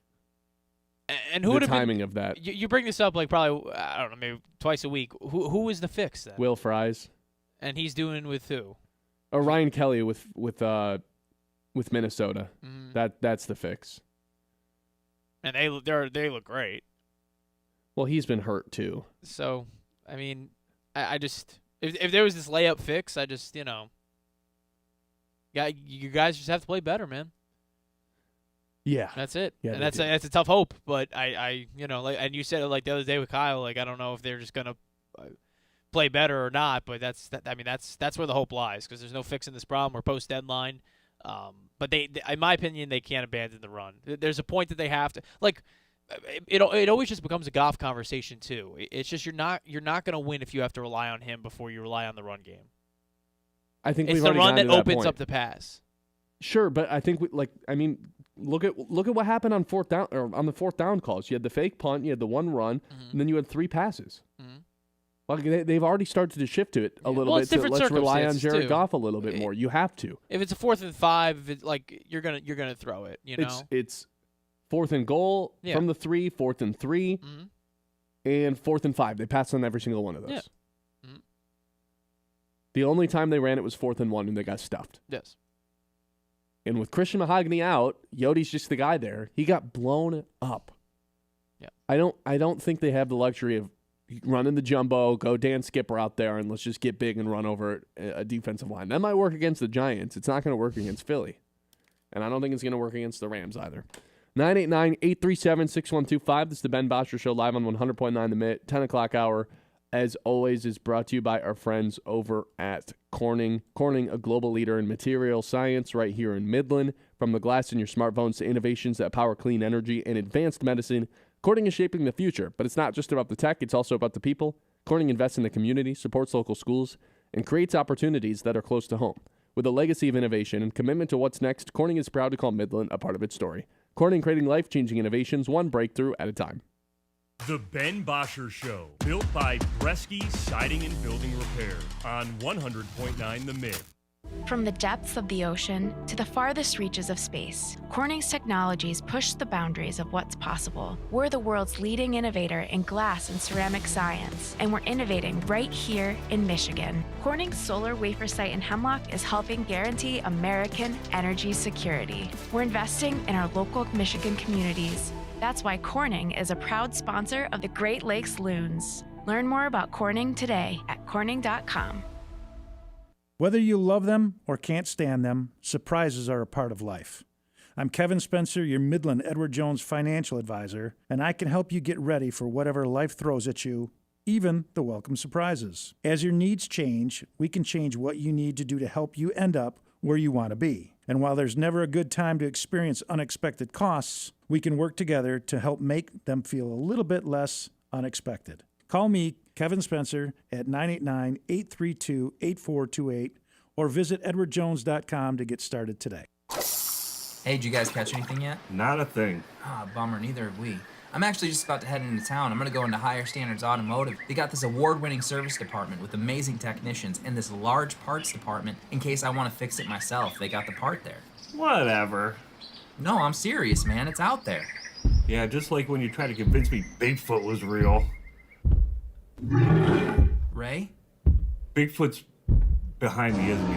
the timing of that. You bring this up like probably, I don't know, maybe twice a week. Who is the fix then? Will Fries. And he's doing with who? Or Ryan Kelly with Minnesota. That's the fix. And they look great. Well, he's been hurt too. So, I mean, I just... If there was this layup fix, I just, you guys just have to play better, man. Yeah. That's it. Yeah, and that's a tough hope, but and you said it like the other day with Kyle, like I don't know if they're just going to play better or not, but that's where the hope lies because there's no fixing this problem. We're post-deadline. But they, in my opinion, they can't abandon the run. There's a point that they have to, like, it always just becomes a Goff conversation too. It's just you're not going to win if you have to rely on him before you rely on the run game. I think it's we've the already run gotten that to opens point. up the pass. Sure, but I think look at what happened on fourth down or on the fourth down calls. You had the fake punt, you had the one run, and then you had 3 passes. Like they've already started to shift to it a little bit. So let's rely on Jared Goff a little bit more. You have to. If it's a 4th and 5, it's like you're gonna throw it. You know, it's 4th and goal from the 3, 4th and 3, and 4th and 5. They passed on every single one of those. Yeah. The only time they ran it was 4th and 1, and they got stuffed. Yes. And with Christian Mahogany out, Yode's just the guy there. He got blown up. Yeah. I don't think they have the luxury of running the jumbo, go Dan Skipper out there, and let's just get big and run over a defensive line. That might work against the Giants. It's not going to work against Philly. And I don't think it's going to work against the Rams either. 989-837-6125. This is the Ben Bosscher Show live on 100.9 The Mitt. 10 o'clock hour, as always, is brought to you by our friends over at Corning. Corning, a global leader in material science right here in Midland. From the glass in your smartphones to innovations that power clean energy and advanced medicine, Corning is shaping the future. But it's not just about the tech, it's also about the people. Corning invests in the community, supports local schools, and creates opportunities that are close to home. With a legacy of innovation and commitment to what's next, Corning is proud to call Midland a part of its story. Corning, creating life-changing innovations, one breakthrough at a time. The Ben Bosscher Show, built by Bresky Siding and Building Repair on 100.9 The Mid. From the depths of the ocean to the farthest reaches of space, Corning's technologies push the boundaries of what's possible. We're the world's leading innovator in glass and ceramic science, and we're innovating right here in Michigan. Corning's solar wafer site in Hemlock is helping guarantee American energy security. We're investing in our local Michigan communities. That's why Corning is a proud sponsor of the Great Lakes Loons. Learn more about Corning today at corning.com. Whether you love them or can't stand them, surprises are a part of life. I'm Kevin Spencer, your Midland Edward Jones financial advisor, and I can help you get ready for whatever life throws at you, even the welcome surprises. As your needs change, we can change what you need to do to help you end up where you want to be. And while there's never a good time to experience unexpected costs, we can work together to help make them feel a little bit less unexpected. Call me, Kevin Spencer, at 989-832-8428 or visit edwardjones.com to get started today. Hey, did you guys catch anything yet? Not a thing. Bummer, neither have we. I'm actually just about to head into town. I'm going to go into Higher Standards Automotive. They got this award-winning service department with amazing technicians and this large parts department in case I want to fix it myself. They got the part there. Whatever. No, I'm serious, man. It's out there. Yeah, just like when you tried to convince me Bigfoot was real. Ray? Bigfoot's behind me, isn't he?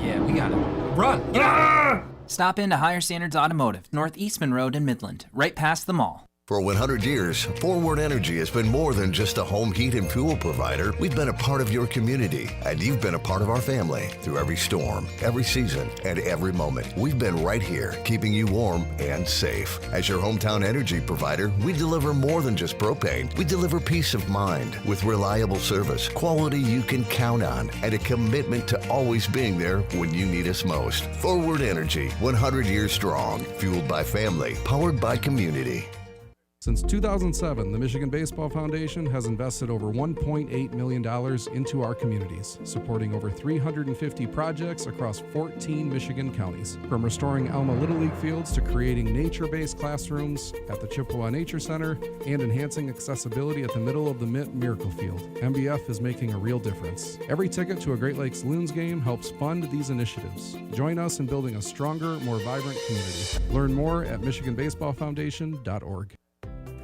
Yeah, we got it. Run! Get out! Stop into Higher Standards Automotive, North Eastman Road in Midland, right past the mall. For 100 years, Forward Energy has been more than just a home heat and fuel provider. We've been a part of your community, and you've been a part of our family through every storm, every season, and every moment. We've been right here, keeping you warm and safe. As your hometown energy provider, we deliver more than just propane. We deliver peace of mind with reliable service, quality you can count on, and a commitment to always being there when you need us most. Forward Energy, 100 years strong, fueled by family, powered by community. Since 2007, the Michigan Baseball Foundation has invested over $1.8 million into our communities, supporting over 350 projects across 14 Michigan counties. From restoring Alma Little League fields to creating nature-based classrooms at the Chippewa Nature Center and enhancing accessibility at the middle of the Mitt Miracle Field, MBF is making a real difference. Every ticket to a Great Lakes Loons game helps fund these initiatives. Join us in building a stronger, more vibrant community. Learn more at MichiganBaseballFoundation.org.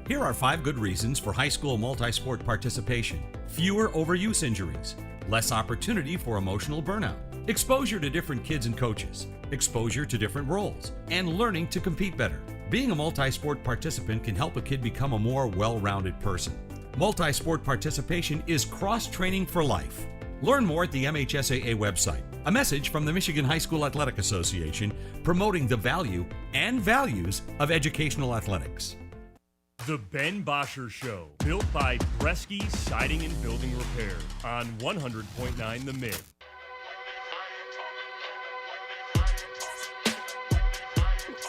Here are 5 good reasons for high school multi-sport participation. Fewer overuse injuries, less opportunity for emotional burnout, exposure to different kids and coaches, exposure to different roles, and learning to compete better. Being a multi-sport participant can help a kid become a more well-rounded person. Multi-sport participation is cross-training for life. Learn more at the MHSAA website. A message from the Michigan High School Athletic Association promoting the value and values of educational athletics. The Ben Bosscher Show, built by Bresky Siding and Building Repair on 100.9 The Mid.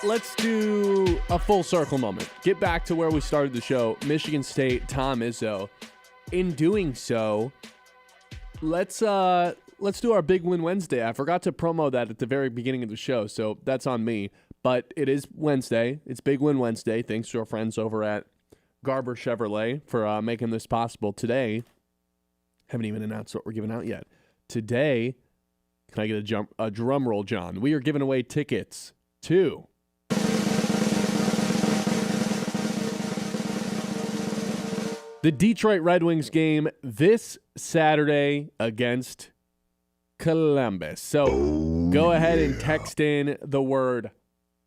Let's do a full circle moment. Get back to where we started the show. Michigan State, Tom Izzo. In doing so, let's let's do our Big Win Wednesday. I forgot to promo that at the very beginning of the show, so that's on me. But it is Wednesday. It's Big Win Wednesday. Thanks to our friends over at Gleyber Chevrolet for making this possible. Today, haven't even announced what we're giving out yet. Today, can I get a drum roll, John? We are giving away tickets to the Detroit Red Wings game this Saturday against Columbus. So go ahead and text in the word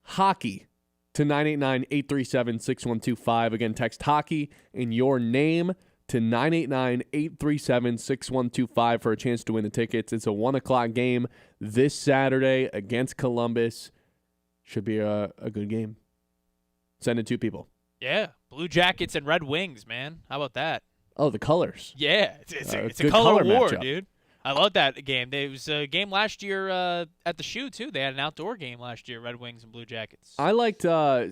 hockey to 989-837-6125. Again, text hockey in your name to 989-837-6125 for a chance to win the tickets. It's a 1 o'clock game this Saturday against Columbus. Should be a good game. Send it to people. Yeah, Blue Jackets and Red Wings, man. How about that? Oh, the colors. Yeah, it's a good color war, matchup. dude. I love that game. There was a game last year at the Shoe, too. They had an outdoor game last year, Red Wings and Blue Jackets. I liked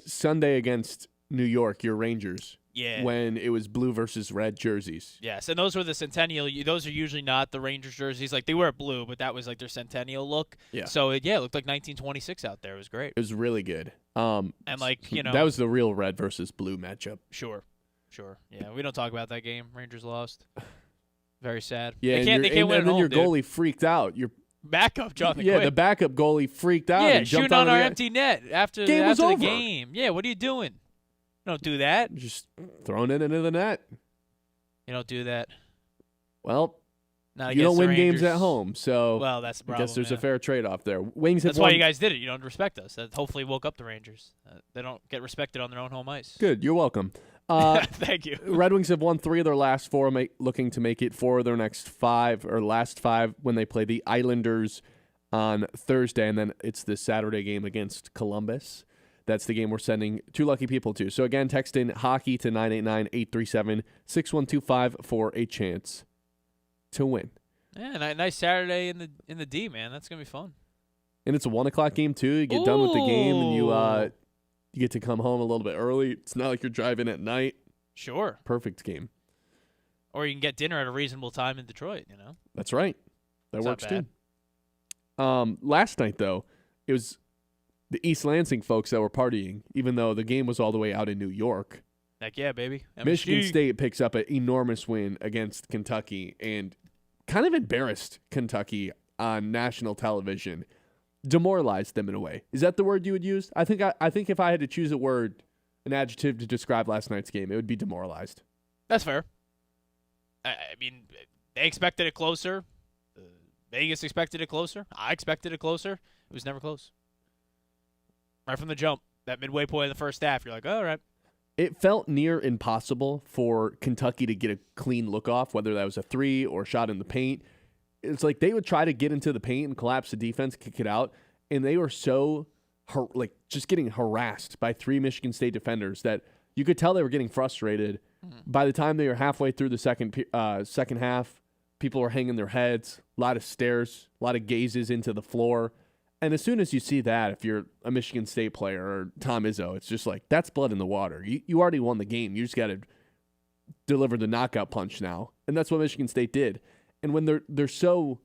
Sunday against New York, your Rangers. Yeah. When it was blue versus red jerseys. Yes, and those were the Centennial. Those are usually not the Rangers jerseys. Like, they wear blue, but that was like their Centennial look. Yeah. So, it looked like 1926 out there. It was great. It was really good. And, like, you know. That was the real red versus blue matchup. Sure. Yeah, we don't talk about that game. Rangers lost. Very sad. Yeah, they can't win and at then home, your dude. goalie freaked out. Your backup, Jonathan Yeah, Quick. the backup goalie freaked out. Yeah, and jumped shooting on our the empty net after Game was the over. game. Yeah, what are you doing? You don't do that. Just throwing it into the net. You don't do that. Well, Not you against don't the win games Rangers. at home, so Well, that's the I problem. guess there's yeah. a fair trade-off there. Wings have That's why won. you guys did it. You don't respect us. That hopefully woke up the Rangers. They don't get respected on their own home ice. Good, you're welcome. Thank you. Red Wings have won 3 of their last 4, looking to make it 4 of their next 5, or last 5 when they play the Islanders on Thursday, and then it's the Saturday game against Columbus. That's the game we're sending 2 lucky people to. So again, text in hockey to 989-837-6125 for a chance to win. Yeah, nice Saturday in the D, man. That's gonna be fun. And it's a 1 o'clock game too. You get done with the game and you get to come home a little bit early. It's not like you're driving at night. Sure. Perfect game. Or you can get dinner at a reasonable time in Detroit. You know. That's right. That It's works not too. Last night though, it was the East Lansing folks that were partying, even though the game was all the way out in New York. Heck yeah, baby. Michigan MSG. State picks up an enormous win against Kentucky and kind of embarrassed Kentucky on national television. Demoralized them in a way. Is that the word you would use? I think if I had to choose an adjective to describe last night's game, it would be demoralized. That's fair. I mean, they expected it closer. Vegas expected it closer. I expected it closer. It was never close. Right from the jump, that midway point of the first half, you're like, all right. It felt near impossible for Kentucky to get a clean look off, whether that was a 3 or a shot in the paint. It's like they would try to get into the paint and collapse the defense, kick it out, and they were so just getting harassed by 3 Michigan State defenders that you could tell they were getting frustrated. By the time they were halfway through the second half, people were hanging their heads, a lot of stares, a lot of gazes into the floor. And as soon as you see that, if you're a Michigan State player or Tom Izzo, it's just like, that's blood in the water. You already won the game. You just got to deliver the knockout punch now. And that's what Michigan State did. And when they're so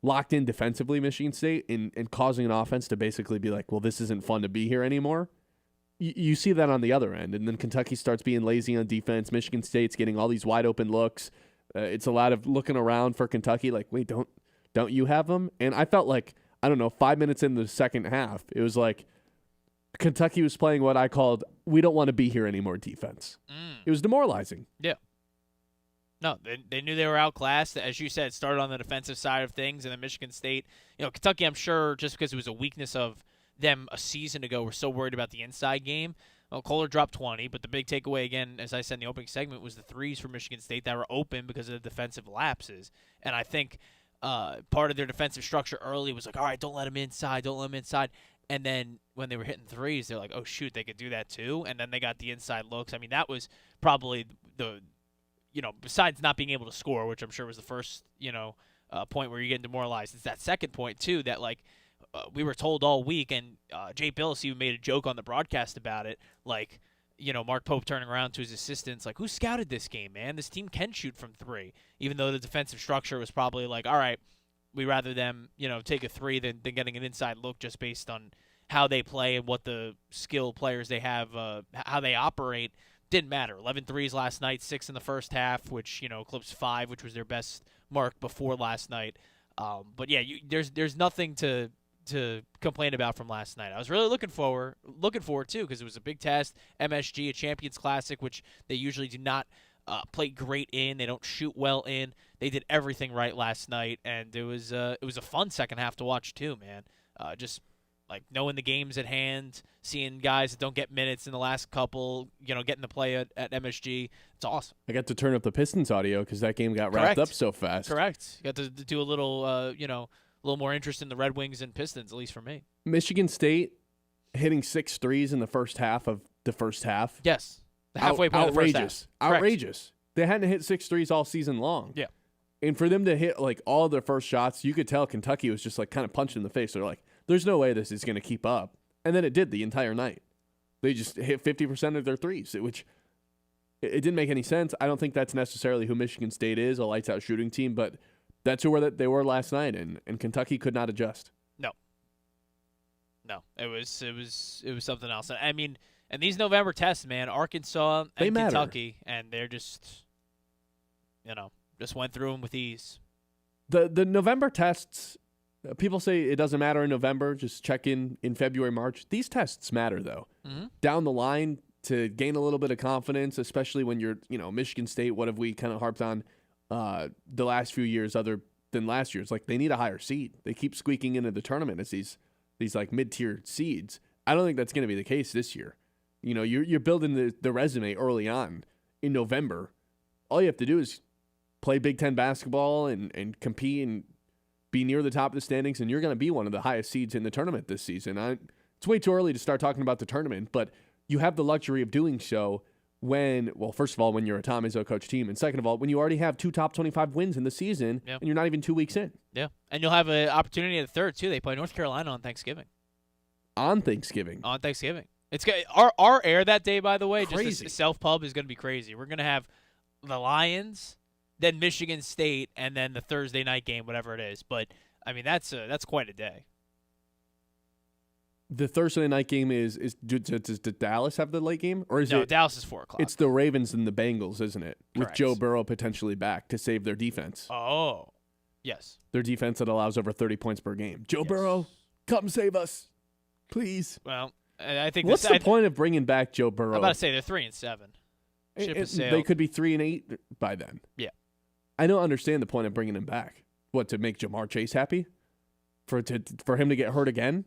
locked in defensively, Michigan State, and causing an offense to basically be like, well, this isn't fun to be here anymore, you see that on the other end. And then Kentucky starts being lazy on defense. Michigan State's getting all these wide open looks. It's a lot of looking around for Kentucky like, wait, don't you have them? And I felt like, I don't know, 5 minutes into the second half, it was like Kentucky was playing what I called, we don't want to be here anymore defense. It was demoralizing. Yeah. No, they knew they were outclassed. As you said, it started on the defensive side of things, and then Michigan State, Kentucky, I'm sure, just because it was a weakness of them a season ago, were so worried about the inside game. Well, Kohler dropped 20, but the big takeaway, again, as I said in the opening segment, was the threes for Michigan State that were open because of the defensive lapses. And I think part of their defensive structure early was like, all right, don't let them inside, don't let them inside. And then when they were hitting threes, they're like, oh, shoot, they could do that too. And then they got the inside looks. I mean, that was probably besides not being able to score, which I'm sure was the first, point where you're getting demoralized, it's that second point too that we were told all week, and Jay Billis even made a joke on the broadcast about it, Mark Pope turning around to his assistants like, who scouted this game, man? This team can shoot from 3, even though the defensive structure was probably like, all right, we rather them, take a 3 than getting an inside look just based on how they play and what the skill players they have, how they operate. Didn't matter. 11 threes last night, 6 in the first half, which, eclipsed 5, which was their best mark before last night. But yeah, there's nothing to complain about from last night. I was really looking forward to, because it was a big test. MSG, a Champions Classic, which they usually do not play great in. They don't shoot well in. They did everything right last night, and it was a fun second half to watch too, man. Just like knowing the games at hand, seeing guys that don't get minutes in the last couple, getting to play at MSG. It's awesome. I got to turn up the Pistons audio because that game got wrapped up so fast. Correct. You got to do a little, a little more interest in the Red Wings and Pistons, at least for me. Michigan State hitting 6 threes in the first half of the first half. Yes. The halfway point of the first half. Outrageous. They hadn't hit 6 threes all season long. Yeah. And for them to hit like all their first shots, you could tell Kentucky was just like kind of punched in the face. They're like, there's no way this is going to keep up. And then it did the entire night. They just hit 50% of their threes, which it didn't make any sense. I don't think that's necessarily who Michigan State is, a lights-out shooting team, but that's who they were last night, and Kentucky could not adjust. No, it was something else. I mean, and these November tests, man, Arkansas and Kentucky, and they're just, just went through them with ease. The November tests, people say it doesn't matter in November, just check in February, March. These tests matter, though. Mm-hmm. Down the line, to gain a little bit of confidence, especially when you're, Michigan State, what have we kind of harped on the last few years other than last year's? Like, they need a higher seed. They keep squeaking into the tournament as these like mid-tier seeds. I don't think that's going to be the case this year. You're building the resume early on in November. All you have to do is play Big Ten basketball and compete and be near the top of the standings, and you're going to be one of the highest seeds in the tournament this season. It's way too early to start talking about the tournament, but you have the luxury of doing so first of all, when you're a Tom Izzo coach team, and second of all, when you already have 2 top 25 wins in the season, and you're not even 2 weeks in. Yeah, and you'll have an opportunity at the third, too. They play North Carolina on Thanksgiving. On Thanksgiving. It's our air that day, by the way, crazy. Just the self-pub is going to be crazy. We're going to have the Lions, then Michigan State, and then the Thursday night game, whatever it is. But, I mean, that's quite a day. The Thursday night game does Dallas have the late game? Or is it Dallas is 4 o'clock. It's the Ravens and the Bengals, isn't it? Correct. With Joe Burrow potentially back to save their defense. Oh, yes. Their defense that allows over 30 points per game. Joe Burrow, come save us, please. Well, I think what's the point of bringing back Joe Burrow? I'm about to say they're 3-7. Ship has sailed. They could be 3-8 by then. Yeah. I don't understand the point of bringing him back. What, to make Jamar Chase happy? For him to get hurt again?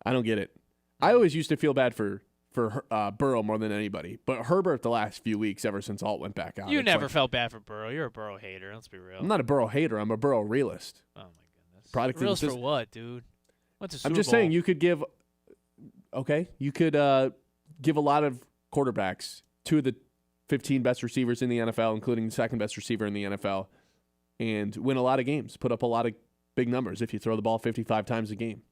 I don't get it. I always used to feel bad for Burrow more than anybody, but Herbert the last few weeks, ever since Alt went back out. You never felt bad for Burrow. You're a Burrow hater. Let's be real. I'm not a Burrow hater. I'm a Burrow realist. Oh, my goodness. Product Realist for what, dude? What's a Super I'm just Bowl? saying you could give a lot of quarterbacks, 2 of the 15 best receivers in the NFL, including the second best receiver in the NFL, and win a lot of games, put up a lot of big numbers if you throw the ball 55 times a game.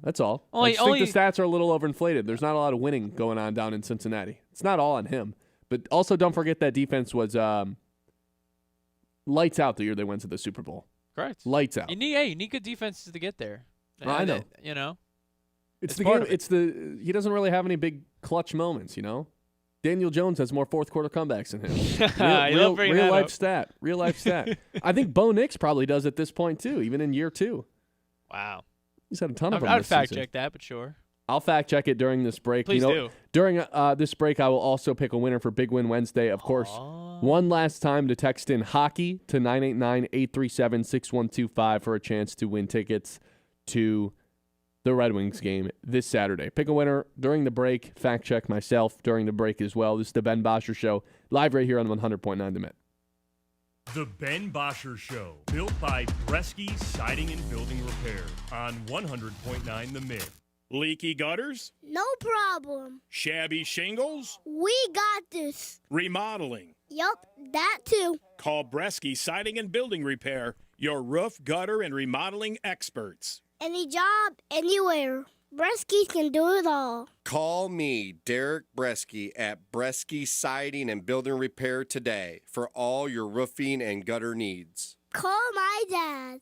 That's all. I just think the stats are a little overinflated. There's not a lot of winning going on down in Cincinnati. It's not all on him. But also don't forget that defense was lights out the year they went to the Super Bowl. Correct. Lights out. You need good defenses to get there. I know. It's the game. He doesn't really have any big clutch moments, Daniel Jones has more fourth quarter comebacks than him. Real life stat. Real life stat. I think Bo Nix probably does at this point too, even in year 2. Wow. He's had a ton of them. I would this fact season. check that, but sure. I'll fact check it during this break. Please do. During this break, I will also pick a winner for Big Win Wednesday. Of course, one last time to text in hockey to 989-837-6125 for a chance to win tickets to the Red Wings game this Saturday. Pick a winner during the break. Fact check myself during the break as well. This is the Ben Bosscher Show, live right here on 100.9 The Met. The Ben Bosscher Show, built by Bresky Siding and Building Repair on 100.9 The Mid. Leaky gutters? No problem. Shabby shingles? We got this. Remodeling? Yup, that too. Call Bresky Siding and Building Repair, your roof, gutter, and remodeling experts. Any job, anywhere. Bresky can do it all. Call me, Derek Bresky, at Bresky Siding and Building Repair today for all your roofing and gutter needs. Call my dad.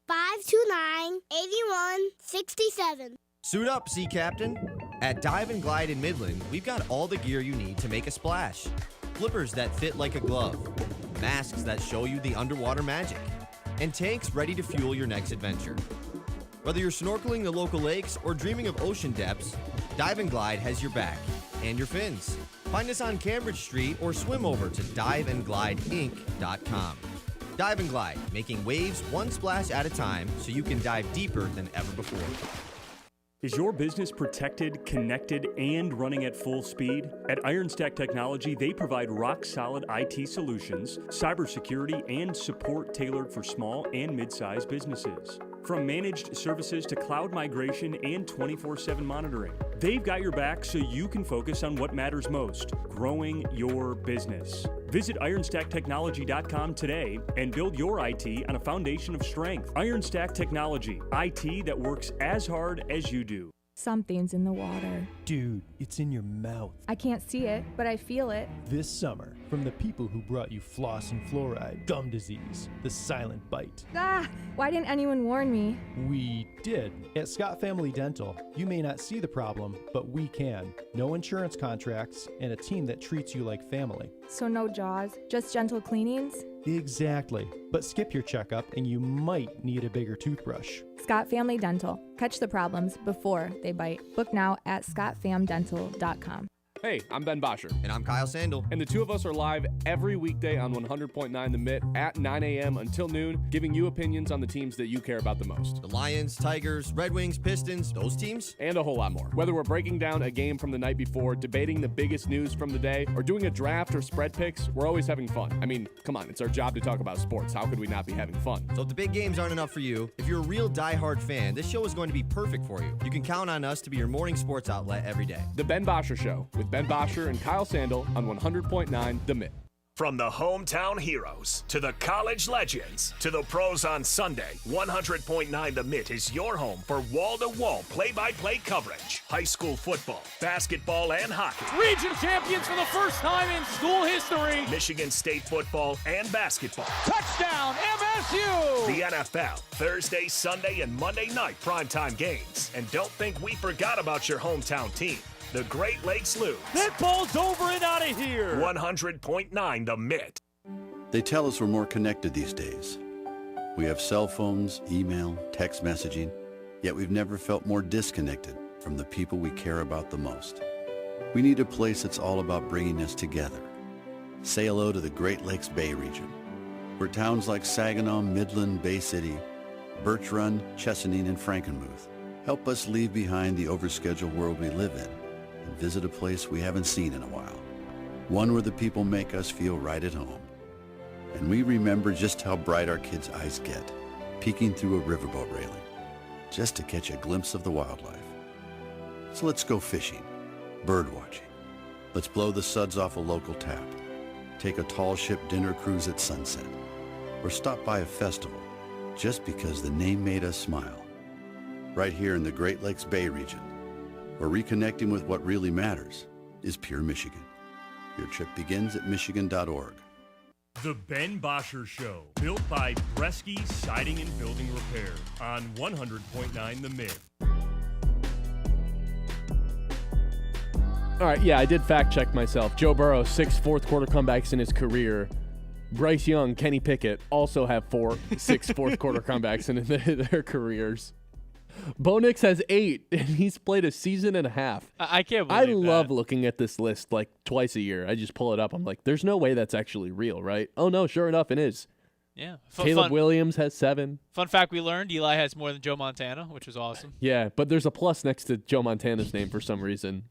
989-529-8167. Suit up, Sea Captain. At Dive and Glide in Midland, we've got all the gear you need to make a splash. Flippers that fit like a glove. Masks that show you the underwater magic. And tanks ready to fuel your next adventure. Whether you're snorkeling the local lakes or dreaming of ocean depths, Dive and Glide has your back and your fins. Find us on Cambridge Street or swim over to diveandglideinc.com. Dive and Glide, making waves one splash at a time so you can dive deeper than ever before. Is your business protected, connected, and running at full speed? At IronStack Technology, they provide rock-solid IT solutions, cybersecurity, and support tailored for small and mid-sized businesses. From managed services to cloud migration and 24/7 monitoring, they've got your back so you can focus on what matters most, growing your business. Visit IronStackTechnology.com today and build your IT on a foundation of strength. IronStack Technology, IT that works as hard as you do. Something's in the water. Dude, it's in your mouth. I can't see it, but I feel it. This summer, from the people who brought you floss and fluoride, gum disease, the silent bite. Ah! Why didn't anyone warn me? We did. At Scott Family Dental, you may not see the problem, but we can. No insurance contracts and a team that treats you like family. So no jaws, just gentle cleanings? Exactly. But skip your checkup and you might need a bigger toothbrush. Scott Family Dental. Catch the problems before they bite. Book now at scottfamdental.com. Hey, I'm Ben Bosscher. And I'm Kyle Sandel. And the two of us are live every weekday on 100.9 The Mitt at 9 a.m. until noon, giving you opinions on the teams that you care about the most. The Lions, Tigers, Red Wings, Pistons, those teams. And a whole lot more. Whether we're breaking down a game from the night before, debating the biggest news from the day, or doing a draft or spread picks, we're always having fun. I mean, come on, it's our job to talk about sports. How could we not be having fun? So if the big games aren't enough for you, if you're a real diehard fan, this show is going to be perfect for you. You can count on us to be your morning sports outlet every day. The Ben Bosscher Show with Ben Bosscher and Kyle Sandel on 100.9 The Mitt. From the hometown heroes to the college legends to the pros on Sunday, 100.9 The Mitt is your home for wall-to-wall play-by-play coverage. High school football, basketball, and hockey. Region champions for the first time in school history. Michigan State football and basketball. Touchdown, MSU! The NFL, Thursday, Sunday, and Monday night primetime games. And don't think we forgot about your hometown team. The Great Lakes Loons. That ball's over and out of here. 100.9 The Mitt. They tell us we're more connected these days. We have cell phones, email, text messaging, yet we've never felt more disconnected from the people we care about the most. We need a place that's all about bringing us together. Say hello to the Great Lakes Bay region, where towns like Saginaw, Midland, Bay City, Birch Run, Chesaning, and Frankenmuth help us leave behind the overscheduled world we live in and visit a place we haven't seen in a while. One where the people make us feel right at home. And we remember just how bright our kids' eyes get, peeking through a riverboat railing, just to catch a glimpse of the wildlife. So let's go fishing, bird watching. Let's blow the suds off a local tap, take a tall ship dinner cruise at sunset, or stop by a festival just because the name made us smile. Right here in the Great Lakes Bay region, where reconnecting with what really matters is pure Michigan. Your trip begins at michigan.org. The Ben Bosscher Show, built by Bresky Siding and Building Repair on 100.9 The Mitt. All right, yeah, I did fact check myself. Joe Burrow, 6 fourth-quarter comebacks in his career. Bryce Young, Kenny Pickett also have 6 fourth-quarter comebacks in their careers. Bo Nix has 8, and he's played a season and a half. I can't believe I love looking at this list like twice a year. I just pull it up. I'm like, there's no way that's actually real, right? Oh, no, sure enough, it is. Yeah. Caleb Williams has 7. Fun fact we learned, Eli has more than Joe Montana, which was awesome. Yeah, but there's a plus next to Joe Montana's name for some reason.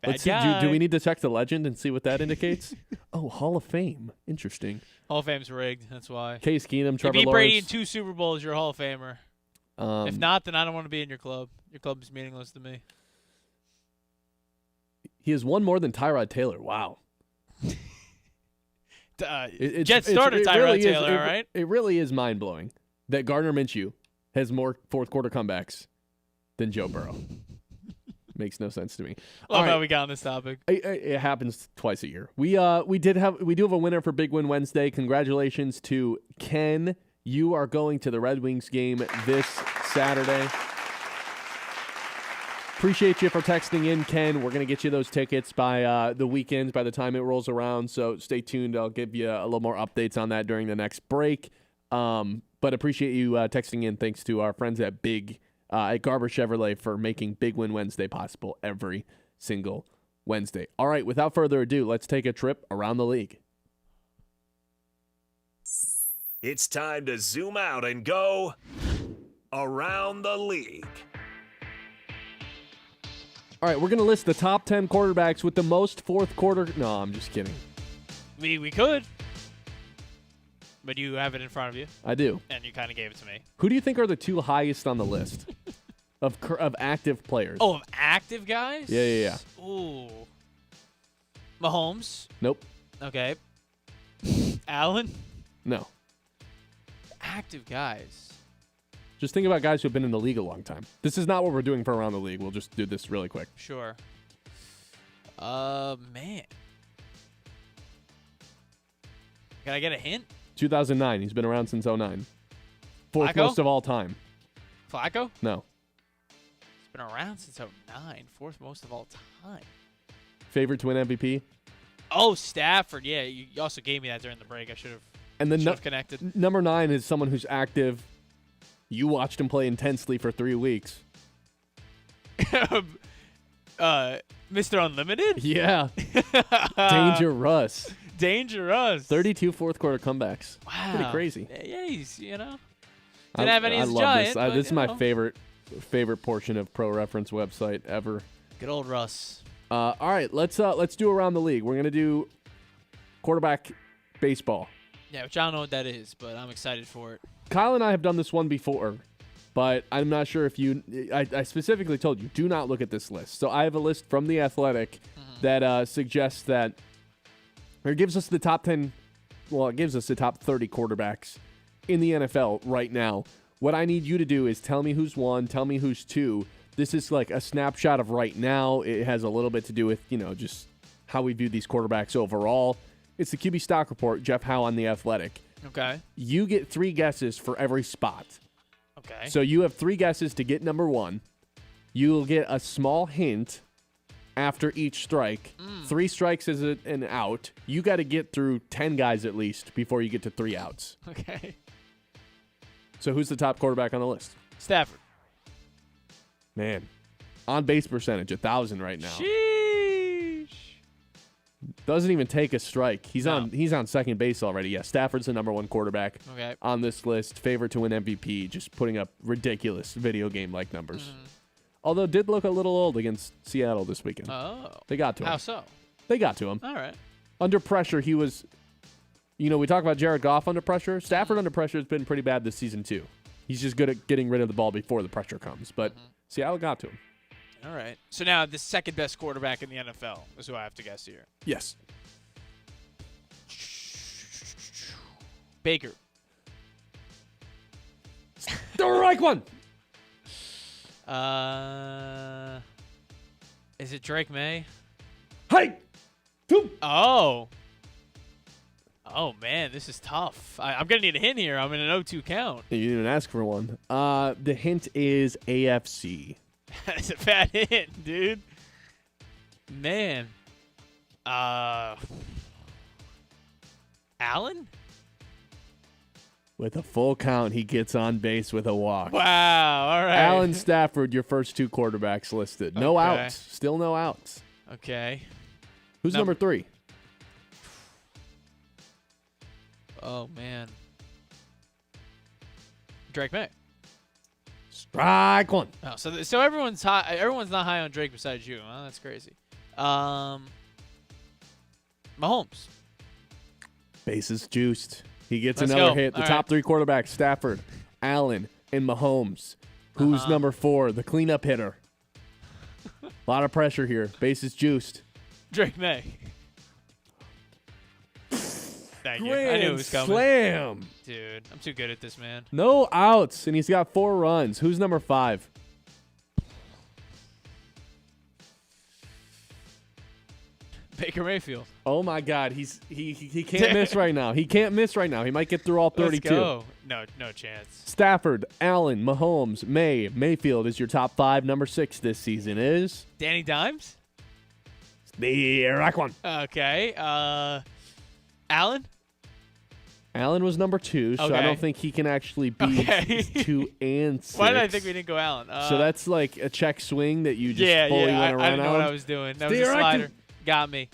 Bad See, guy. do we need to check the legend and see what that indicates? Oh, Hall of Fame. Interesting. Hall of Fame's rigged, that's why. Case Keenum, Trevor You beat Brady in Lawrence. 2 Super Bowls, you're a Hall of Famer. If not, then I don't want to be in your club. Your club is meaningless to me. He has one more than Tyrod Taylor. Wow. Jet starter Tyrod really Taylor, all right? It really is mind-blowing that Gardner Minshew has more fourth-quarter comebacks than Joe Burrow. Makes no sense to me. Love how we got on this topic. It happens twice a year. We do have a winner for Big Win Wednesday. Congratulations to Ken. You are going to the Red Wings game this Saturday. Appreciate you for texting in, Ken. We're going to get you those tickets by the weekend, by the time it rolls around. So stay tuned. I'll give you a little more updates on that during the next break. But appreciate you texting in. Thanks to our friends at Garber Chevrolet for making Big Win Wednesday possible every single Wednesday. All right, without further ado, let's take a trip around the league. It's time to zoom out and go around the league. All right, we're going to list the top 10 quarterbacks with the most fourth quarter. No, I'm just kidding. We could. But you have it in front of you. I do. And you kind of gave it to me. Who do you think are the two highest on the list of active players? Oh, of active guys? Yeah. Ooh. Mahomes? Nope. Okay. Allen? No. Active guys. Just think about guys who have been in the league a long time. This is not what we're doing for Around the League. We'll just do this really quick. Sure. Man. Can I get a hint? 2009. He's been around since 2009. Fourth Flacco? most of all time. Flacco? No. He's been around since 2009. Fourth most of all time. Favorite to win MVP? Oh, Stafford. Yeah, you also gave me that during the break. I should have connected. Number 9 is someone who's active. You watched him play intensely for 3 weeks. Mr. Unlimited? Yeah. Dangerous. 32 fourth quarter comebacks. Wow. Pretty crazy. Yeah, he's, didn't have any as a love giant. this. This is my favorite portion of Pro Reference website ever. Good old Russ. All right, let's do Around the League. We're going to do quarterback baseball. Yeah, which I don't know what that is, but I'm excited for it. Kyle and I have done this one before, but I'm not sure if I specifically told you, do not look at this list. So I have a list from The Athletic that suggests that, or gives us the top 10, well, it gives us the top 30 quarterbacks in the NFL right now. What I need you to do is tell me who's 1, tell me who's 2. This is like a snapshot of right now. It has a little bit to do with, just how we view these quarterbacks overall. It's the QB Stock Report, Jeff Howe on The Athletic. Okay. You get 3 guesses for every spot. Okay. So you have 3 guesses to get number 1. You'll get a small hint after each strike. 3 strikes is an out. You got to get through 10 guys at least before you get to 3 outs. Okay. So who's the top quarterback on the list? Stafford. Man, on base percentage, 1,000 right now. Sheesh. Doesn't even take a strike. He's on second base already. Yeah, Stafford's the number 1 quarterback on this list. Favorite to win MVP, just putting up ridiculous video game-like numbers. Although did look a little old against Seattle this weekend. Oh. They got to him. How so? They got to him. All right. Under pressure, he was, we talk about Jared Goff under pressure. Stafford under pressure has been pretty bad this season too. He's just good at getting rid of the ball before the pressure comes. But Seattle got to him. All right. So now the second best quarterback in the NFL is who I have to guess here. Yes. Baker. Strike one. Is it Drake May? Hey. Oh. Oh, man, this is tough. I'm going to need a hint here. I'm in an 0-2 count. You didn't even ask for one. The hint is AFC. That's a bad hint, dude. Man. Allen? With a full count, he gets on base with a walk. Wow, all right. Allen Stafford, your first 2 quarterbacks listed. No outs. Still no outs. Okay. Who's number 3? Oh, man. Drake May. Strike one. Oh, so everyone's high. Everyone's not high on Drake besides you. Huh? That's crazy. Mahomes. Bases juiced. He gets Let's another go. hit. The All top 3 quarterbacks, Stafford, Allen, and Mahomes. Who's number 4? The cleanup hitter. A lot of pressure here. Bases juiced. Drake May. Thank you. I knew it was coming. Slam. Dude, I'm too good at this, man. No outs, and he's got 4 runs. Who's number 5? Baker Mayfield. Oh my God, he can't miss right now. He can't miss right now. He might get through all 32. Let's go. No chance. Stafford, Allen, Mahomes, Mayfield is your top 5. Number 6 this season is Danny Dimes. the right one. Okay. Allen. Allen was number 2, so I Okay. don't think he can actually be 2 and 6. Why did I think we didn't go Allen? So that's like a check swing that you just fully went around I didn't know what on. I was doing. That was a slider. Got me.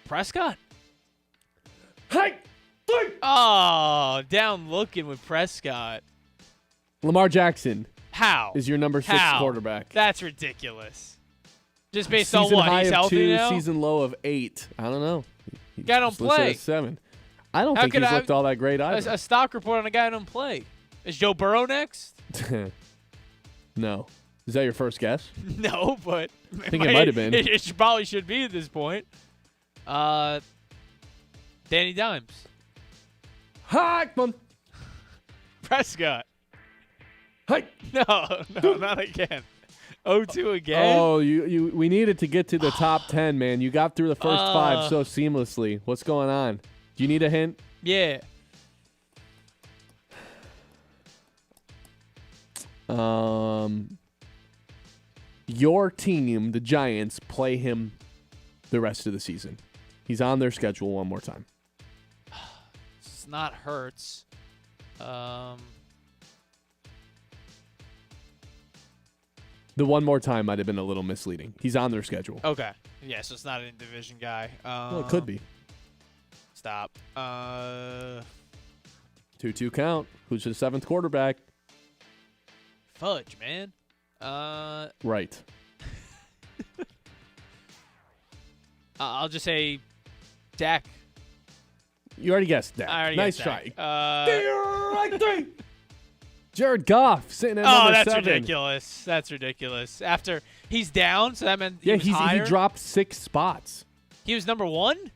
Prescott. Hey! Oh, down looking with Prescott. Lamar Jackson. How? Is your number 6 How? quarterback. That's ridiculous. Just based Season on what? high He's of healthy 2, now? season low of 8. I don't know. Guy don't Just listed play. as 7. I don't How think could he's I- looked all that great either. A stock report on a guy who don't play. Is Joe Burrow next? No. Is that your first guess? No, but I think it might have been. It probably should be at this point. Danny Dimes. Hi, Prescott. Hi. No, not again. 0-2 again. Oh, we needed to get to the top 10, man. You got through the first 5 so seamlessly. What's going on? Do you need a hint? Yeah. Your team, the Giants, play him the rest of the season. He's on their schedule one more time. It's not Hurts. The one more time might have been a little misleading. He's on their schedule. Okay. Yeah, so it's not an in-division guy. Well, it could be. Stop. 2-2 count. Who's the 7th quarterback? Fudge, man. Right. I'll just say Dak. You already guessed that. I already nice guessed try. Dak. Jared Goff sitting at number 7. That's ridiculous. That's ridiculous. After he's down, so that meant he was he higher. dropped 6 spots. He was number 1?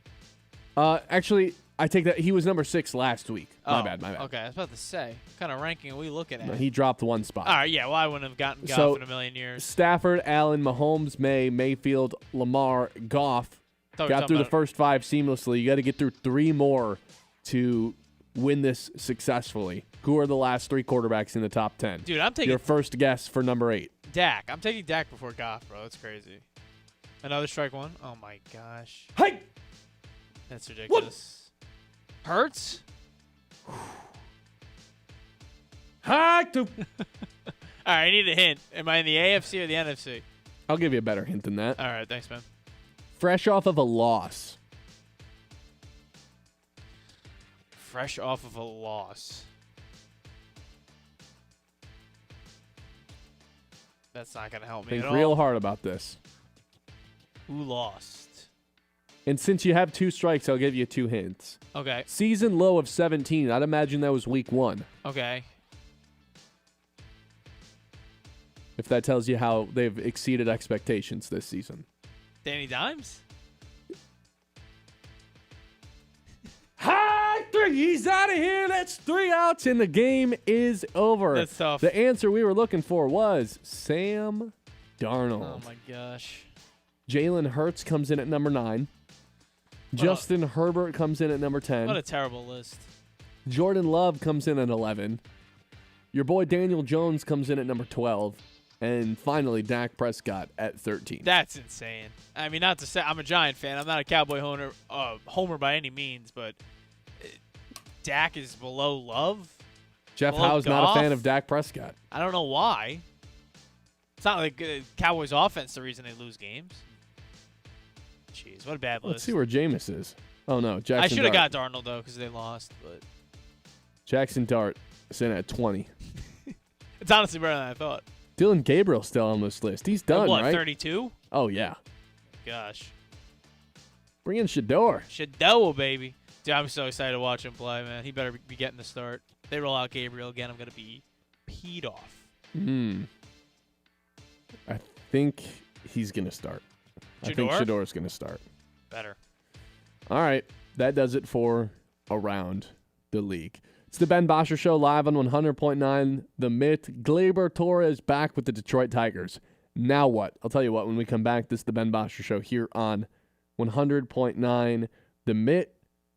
Actually, I take that. He was number 6 last week. My bad. Okay, I was about to say, what kind of ranking are we looking at? No, he dropped 1 spot. All right, yeah, well, I wouldn't have gotten Goff in a million years. Stafford, Allen, Mahomes, Mayfield, Lamar, Goff got through the first 5 seamlessly. You got to get through 3 more to win this successfully. Who are the last 3 quarterbacks in the top 10? Dude, I'm taking your first guess for number 8. Dak. I'm taking Dak before Goff, bro. That's crazy. Another strike 1? Oh, my gosh. Hey! That's ridiculous. What? Hurts? Hi, All right, I need a hint. Am I in the AFC or the NFC? I'll give you a better hint than that. All right, thanks, man. Fresh off of a loss. Fresh off of a loss. That's not going to help me Think at real all. hard about this. Who lost? And since you have 2 strikes, I'll give you 2 hints. Okay. Season low of 17. I'd imagine that was week 1. Okay. If that tells you how they've exceeded expectations this season. Danny Dimes? High 3. He's out of here. That's 3 outs, and the game is over. That's tough. The answer we were looking for was Sam Darnold. Oh, my gosh. Jalen Hurts comes in at number 9. Justin Herbert comes in at number 10. What a terrible list. Jordan Love comes in at 11. Your boy Daniel Jones comes in at number 12. And finally, Dak Prescott at 13. That's insane. I mean, not to say I'm a Giant fan. I'm not a Cowboy homer by any means, but Dak is below Love. Jeff below Howe's Goff? not a fan of Dak Prescott. I don't know why. It's not like Cowboys offense the reason they lose games. Jeez, what a bad list. Let's see where Jameis is. Oh, no. Jackson I should have Dart. got Darnold, though, because they lost. But Jackson Dart is in at 20. it's honestly better than I thought. Dylan Gabriel's still on this list. He's done, what, right? 32? Oh, yeah. Gosh. Bring in Shador. Shador, baby. Dude, I'm so excited to watch him play, man. He better be getting the start. They roll out Gabriel again, I'm going to be peed off. I think he's going to start. I think Shador's going to start. Better. All right. That does it for Around the League. It's the Ben Bosscher Show live on 100.9 The Myth. Gleyber Torres back with the Detroit Tigers. Now what? I'll tell you what, when we come back, this is the Ben Bosscher Show here on 100.9 The Mitt.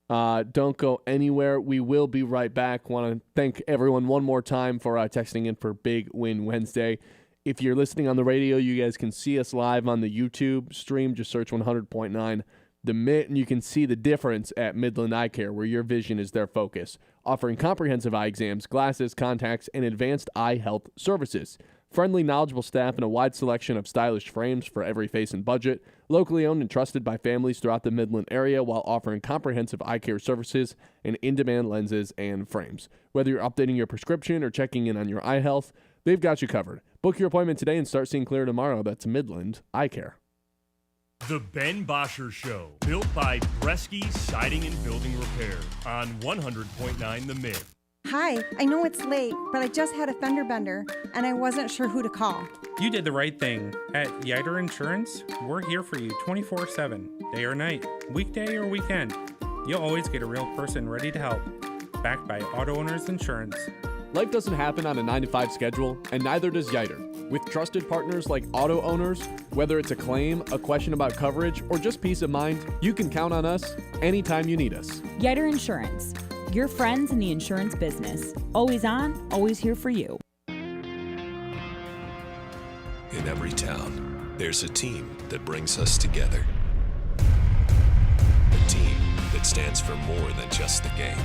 Don't go anywhere. We will be right back. Want to thank everyone one more time for texting in for Big Win Wednesday. If you're listening on the radio, you guys can see us live on the YouTube stream. Just search 100.9 The Mitt, and you can see the difference at Midland Eye Care, where your vision is their focus, offering comprehensive eye exams, glasses, contacts, and advanced eye health services. Friendly, knowledgeable staff and a wide selection of stylish frames for every face and budget. Locally owned and trusted by families throughout the Midland area while offering comprehensive eye care services and in-demand lenses and frames. Whether you're updating your prescription or checking in on your eye health, they've got you covered. Book your appointment today and start seeing clear tomorrow. That's Midland Eye Care. The Ben Bosscher Show, built by Bresky Siding and Building Repair on 100.9 The Mid. Hi, I know it's late, but I just had a fender bender, and I wasn't sure who to call. You did the right thing. At Yiter Insurance, we're here for you 24/7, day or night, weekday or weekend. You'll always get a real person ready to help. Backed by Auto Owners Insurance. Life doesn't happen on a 9-to-5 schedule, and neither does Yiter. With trusted partners like Auto Owners, whether it's a claim, a question about coverage, or just peace of mind, you can count on us anytime you need us. Yiter Insurance. Your friends in the insurance business. Always on, always here for you. In every town, there's a team that brings us together. A team that stands for more than just the game.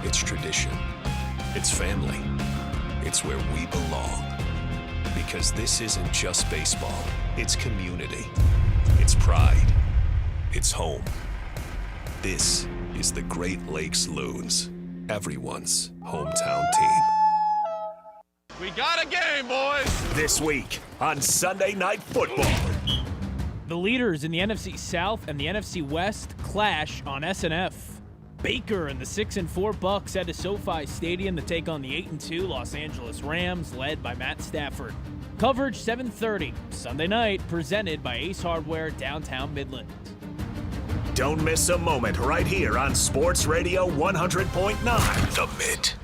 It's tradition. It's family. It's where we belong. Because this isn't just baseball. It's community. It's pride. It's home. This is the Great Lakes Loons, everyone's hometown team. We got a game, boys! This week on Sunday Night Football. The leaders in the NFC South and the NFC West clash on SNF. Baker and the 6-4 Bucks head to SoFi Stadium to take on the 8-2 Los Angeles Rams, led by Matt Stafford. Coverage 7:30 Sunday night, presented by Ace Hardware, downtown Midland. Don't miss a moment right here on Sports Radio 100.9 The Mitt.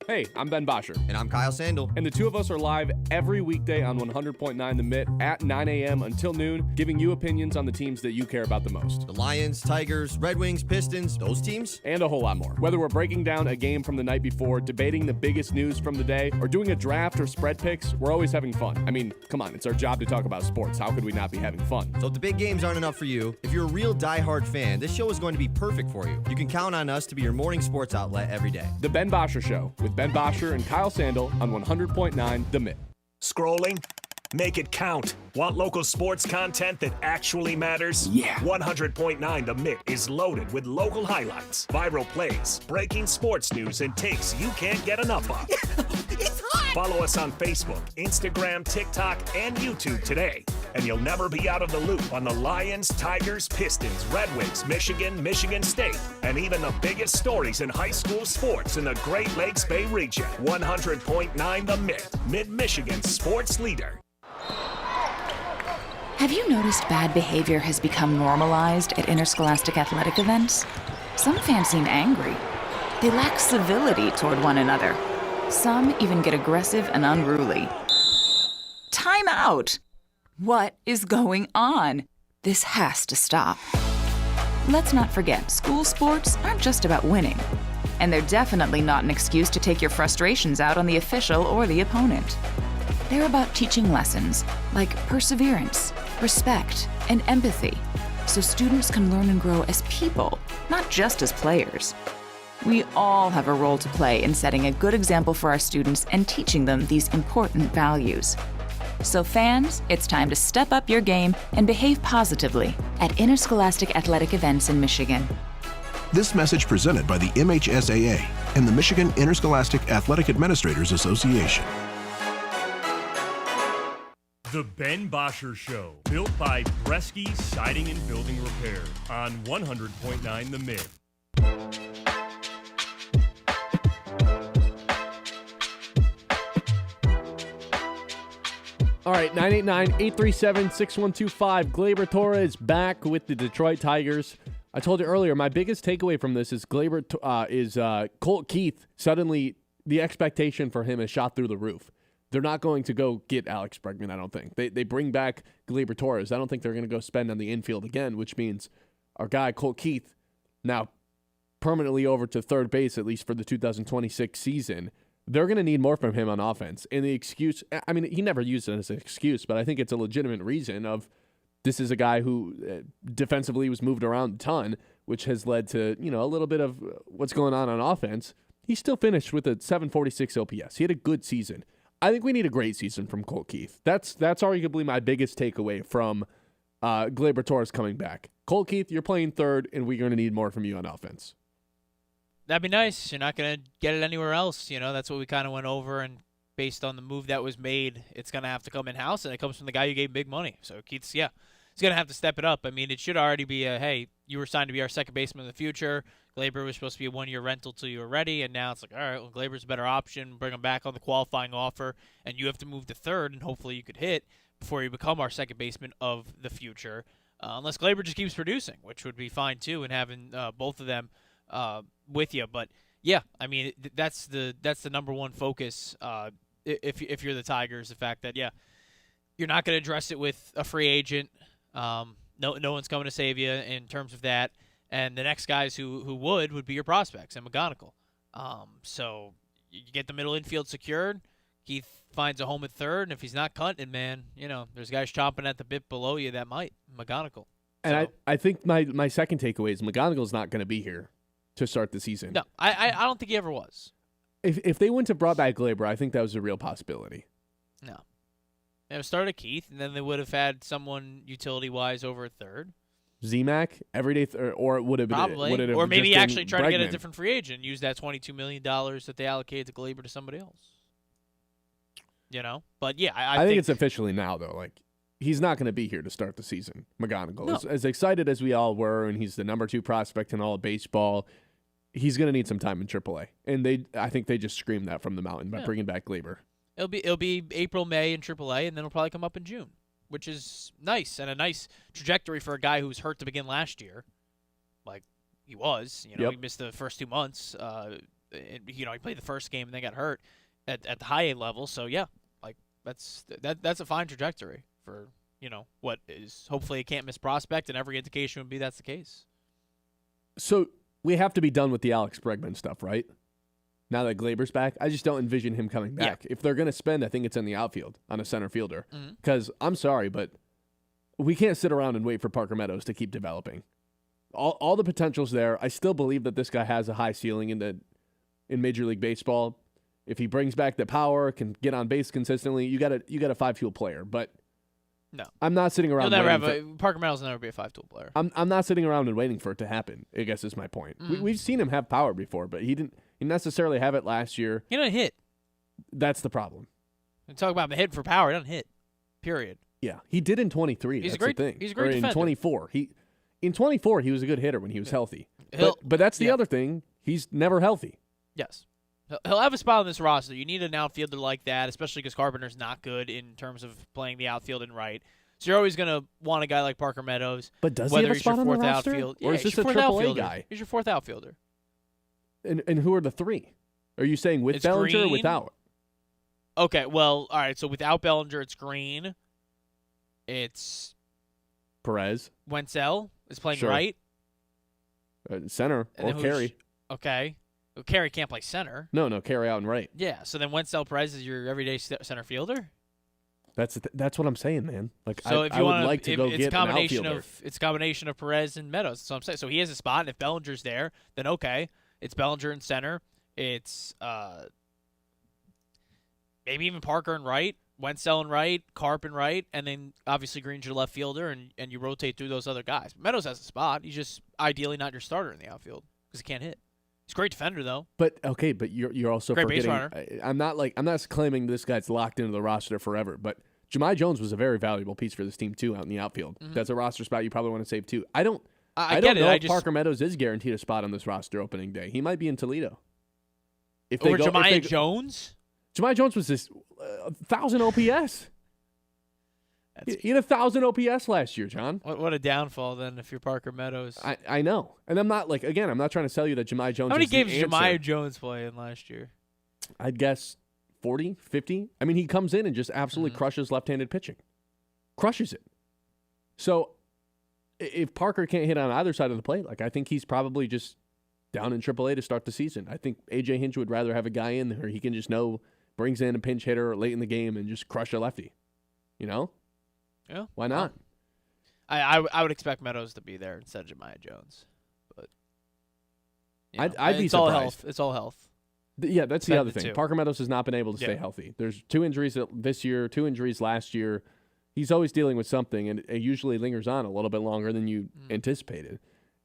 Hey, I'm Ben Bosscher. And I'm Kyle Sandel. And the two of us are live every weekday on 100.9 The Mitt at 9 a.m. until noon, giving you opinions on the teams that you care about the most. The Lions, Tigers, Red Wings, Pistons, those teams. And a whole lot more. Whether we're breaking down a game from the night before, debating the biggest news from the day, or doing a draft or spread picks, we're always having fun. I mean, come on, it's our job to talk about sports. How could we not be having fun? So if the big games aren't enough for you, if you're a real diehard fan, this show is going to be perfect for you. You can count on us to be your morning sports outlet every day. The Ben Bosscher Show with Ben Bosscher and Kyle Sandel on 100.9 The Mitt. Scrolling? Make it count. Want local sports content that actually matters? Yeah. 100.9 The Mitt is loaded with local highlights, viral plays, breaking sports news, and takes you can't get enough of. It's hot! Follow us on Facebook, Instagram, TikTok, and YouTube today, and you'll never be out of the loop on the Lions, Tigers, Pistons, Red Wings, Michigan State, and even the biggest stories in high school sports in the Great Lakes Bay region. 100.9 The Mitt, Mid-Michigan's sports leader. Have you noticed bad behavior has become normalized at interscholastic athletic events? Some fans seem angry. They lack civility toward one another. Some even get aggressive and unruly. Time out! What is going on? This has to stop. Let's not forget, school sports aren't just about winning. And they're definitely not an excuse to take your frustrations out on the official or the opponent. They're about teaching lessons like perseverance, respect, and empathy, so students can learn and grow as people, not just as players. We all have a role to play in setting a good example for our students and teaching them these important values. So fans, it's time to step up your game and behave positively at interscholastic athletic events in Michigan. This message presented by the MHSAA and the Michigan Interscholastic Athletic Administrators Association. The Ben Bosscher Show, built by Bresky Siding and Building Repair on 100.9 The Mid. All right, 989-837-6125. Gleyber Torres back with the Detroit Tigers. I told you earlier, my biggest takeaway from this is Colt Keith. Suddenly, the expectation for him is shot through the roof. They're not going to go get Alex Bregman, I don't think. They bring back Gleyber Torres. I don't think they're going to go spend on the infield again, which means our guy, Colt Keith, now permanently over to third base, at least for the 2026 season. They're going to need more from him on offense. And the excuse, I mean, he never used it as an excuse, but I think it's a legitimate reason of this is a guy who defensively was moved around a ton, which has led to, a little bit of what's going on offense. He still finished with a 746 OPS. He had a good season. I think we need a great season from Colt Keith. That's arguably my biggest takeaway from Gleyber Torres coming back. Colt Keith, you're playing third, and we're going to need more from you on offense. That'd be nice. You're not going to get it anywhere else. That's what we kind of went over, and based on the move that was made, it's going to have to come in-house, and it comes from the guy who gave big money. So Keith's, he's going to have to step it up. I mean, it should already be hey, you were signed to be our second baseman in the future. Gleyber was supposed to be a one-year rental till you were ready, and now it's like, all right, well, Gleyber's a better option. Bring him back on the qualifying offer, and you have to move to third, and hopefully you could hit before you become our second baseman of the future. Unless Gleyber just keeps producing, which would be fine too, and having both of them with you. But yeah, I mean that's the number one focus. If you're the Tigers, the fact that you're not going to address it with a free agent. No one's coming to save you in terms of that. And the next guys who would be your prospects and McGonigal. So you get the middle infield secured. Keith finds a home at third, and if he's not cutting, man, there's guys chomping at the bit below you that might. McGonigal. And I think my second takeaway is McGonigal's not going to be here to start the season. No, I don't think he ever was. If they wouldn't have brought back Gleyber, I think that was a real possibility. No. They would started Keith, and then they would have had someone utility-wise over at third. Z-Mac, everyday, or it would have been probably, or maybe actually try to get a different free agent, use that $22 million that they allocated to Gleyber to somebody else. But yeah, I think it's officially now though. Like he's not going to be here to start the season. McGonigal, No. as excited as we all were, and he's the number 2 prospect in all of baseball. He's going to need some time in AAA, and I think they just screamed that from the mountain by bringing back Gleyber. It'll be April, May in AAA, and then it'll probably come up in June, which is nice and a nice trajectory for a guy who was hurt to begin last year, like he was. He missed the first 2 months. He played the first game and then got hurt at the high A level. So yeah, like that's a fine trajectory for what is hopefully a can't miss prospect, and every indication would be that's the case. So we have to be done with the Alex Bregman stuff, right? Now that Gleyber's back, I just don't envision him coming back. Yeah. If they're going to spend, I think it's in the outfield on a center fielder. Because I'm sorry, but we can't sit around and wait for Parker Meadows to keep developing. All the potential's there. I still believe that this guy has a high ceiling in Major League Baseball. If he brings back the power, can get on base consistently, you got a 5-tool player. But no, I'm not sitting around. Parker Meadows will never be a 5-tool player. I'm not sitting around and waiting for it to happen, I guess is my point. We've seen him have power before, but he didn't necessarily have it last year. He didn't hit. That's the problem. We talk about the hit for power. He doesn't hit. Period. Yeah, he did in 23. He's that's a great the thing. He's a great defender. In 24. In 24, he was a good hitter when he was healthy. But that's the other thing. He's never healthy. Yes. He'll have a spot on this roster. You need an outfielder like that, especially because Carpenter's not good in terms of playing the outfield and right. So you're always going to want a guy like Parker Meadows. But does he have a spot on the roster? Outfield. Or is this a AAA guy? He's your fourth outfielder. And who are the 3? Are you saying with Bellinger Green. or without? Okay, well, all right. So without Bellinger, it's Green. It's Perez. Wenzel is playing Sure. right. Center or Carey. Okay. Well, Carey can't play center. No, Carey out and right. Yeah, so then Wenzel Perez is your everyday center fielder? That's what I'm saying, man. Like so I if you would like to go get an outfielder. It's a combination of Perez and Meadows. So I'm saying, so he has a spot, and if Bellinger's there, then okay, it's Bellinger in center. It's maybe even Parker in right, Wenzel in right, Carp in right, and then obviously Green's your left fielder, and you rotate through those other guys. Meadows has a spot. He's just ideally not your starter in the outfield because he can't hit. He's a great defender though. But okay, but you're also great forgetting. base runner. I'm not claiming this guy's locked into the roster forever, but Jahmai Jones was a very valuable piece for this team too out in the outfield. That's a roster spot you probably want to save too. I don't know if Parker Meadows is guaranteed a spot on this roster opening day. He might be in Toledo. If they over Jahmai Jones? Jahmai Jones was this 1,000 OPS. He had 1,000 OPS last year, John. What a downfall then if you're Parker Meadows. I know. And I'm not I'm not trying to sell you that Jahmai Jones How many is games the did answer. Jahmai Jones play in last year? I'd guess 40, 50. I mean, he comes in and just absolutely crushes left-handed pitching. Crushes it. So if Parker can't hit on either side of the plate, like I think he's probably just down in AAA to start the season. I think A.J. Hinch would rather have a guy in there he can just know brings in a pinch hitter late in the game and just crush a lefty. You know? Yeah. Why not? I would expect Meadows to be there instead of Jemiah Jones. But I'd be surprised. All health. It's all health. Yeah, that's the other thing. Two. Parker Meadows has not been able to stay healthy. There's 2 injuries this year, 2 injuries last year. He's always dealing with something, and it usually lingers on a little bit longer than you anticipated.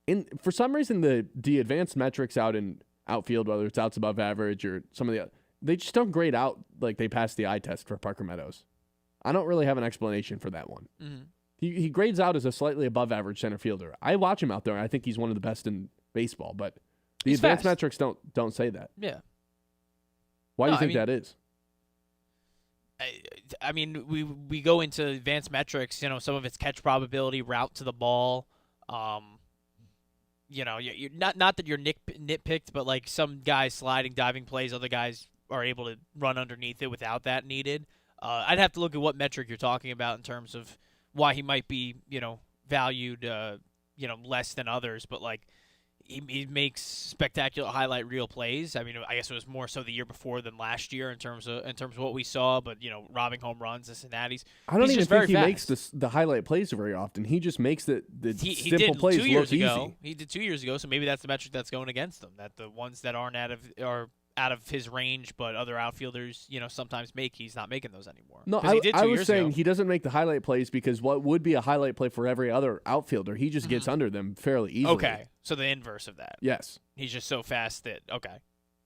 And for some reason, the advanced metrics out in outfield, whether it's outs above average or some of they just don't grade out like they passed the eye test for Parker Meadows. I don't really have an explanation for that one. Mm-hmm. He grades out as a slightly above average center fielder. I watch him out there, and I think he's one of the best in baseball, but the advanced metrics don't say that. Yeah. Why do you think that is? I mean, we go into advanced metrics. Some of it's catch probability, route to the ball. You're not that you're nitpicked, but like some guys sliding, diving plays, other guys are able to run underneath it without that needed. I'd have to look at what metric you're talking about in terms of why he might be, valued, less than others. But like, he makes spectacular highlight reel plays. I mean, I guess it was more so the year before than last year in terms of what we saw. But robbing home runs, this and that. I don't even think he makes the highlight plays very often. He just makes the simple plays look easy. He did 2 years ago, so maybe that's the metric that's going against him. That the ones that aren't out of his range, but other outfielders, sometimes he's not making those anymore. No, I was saying he doesn't make the highlight plays because what would be a highlight play for every other outfielder, he just gets under them fairly easily. Okay, so the inverse of that. Yes. He's just so fast that, okay.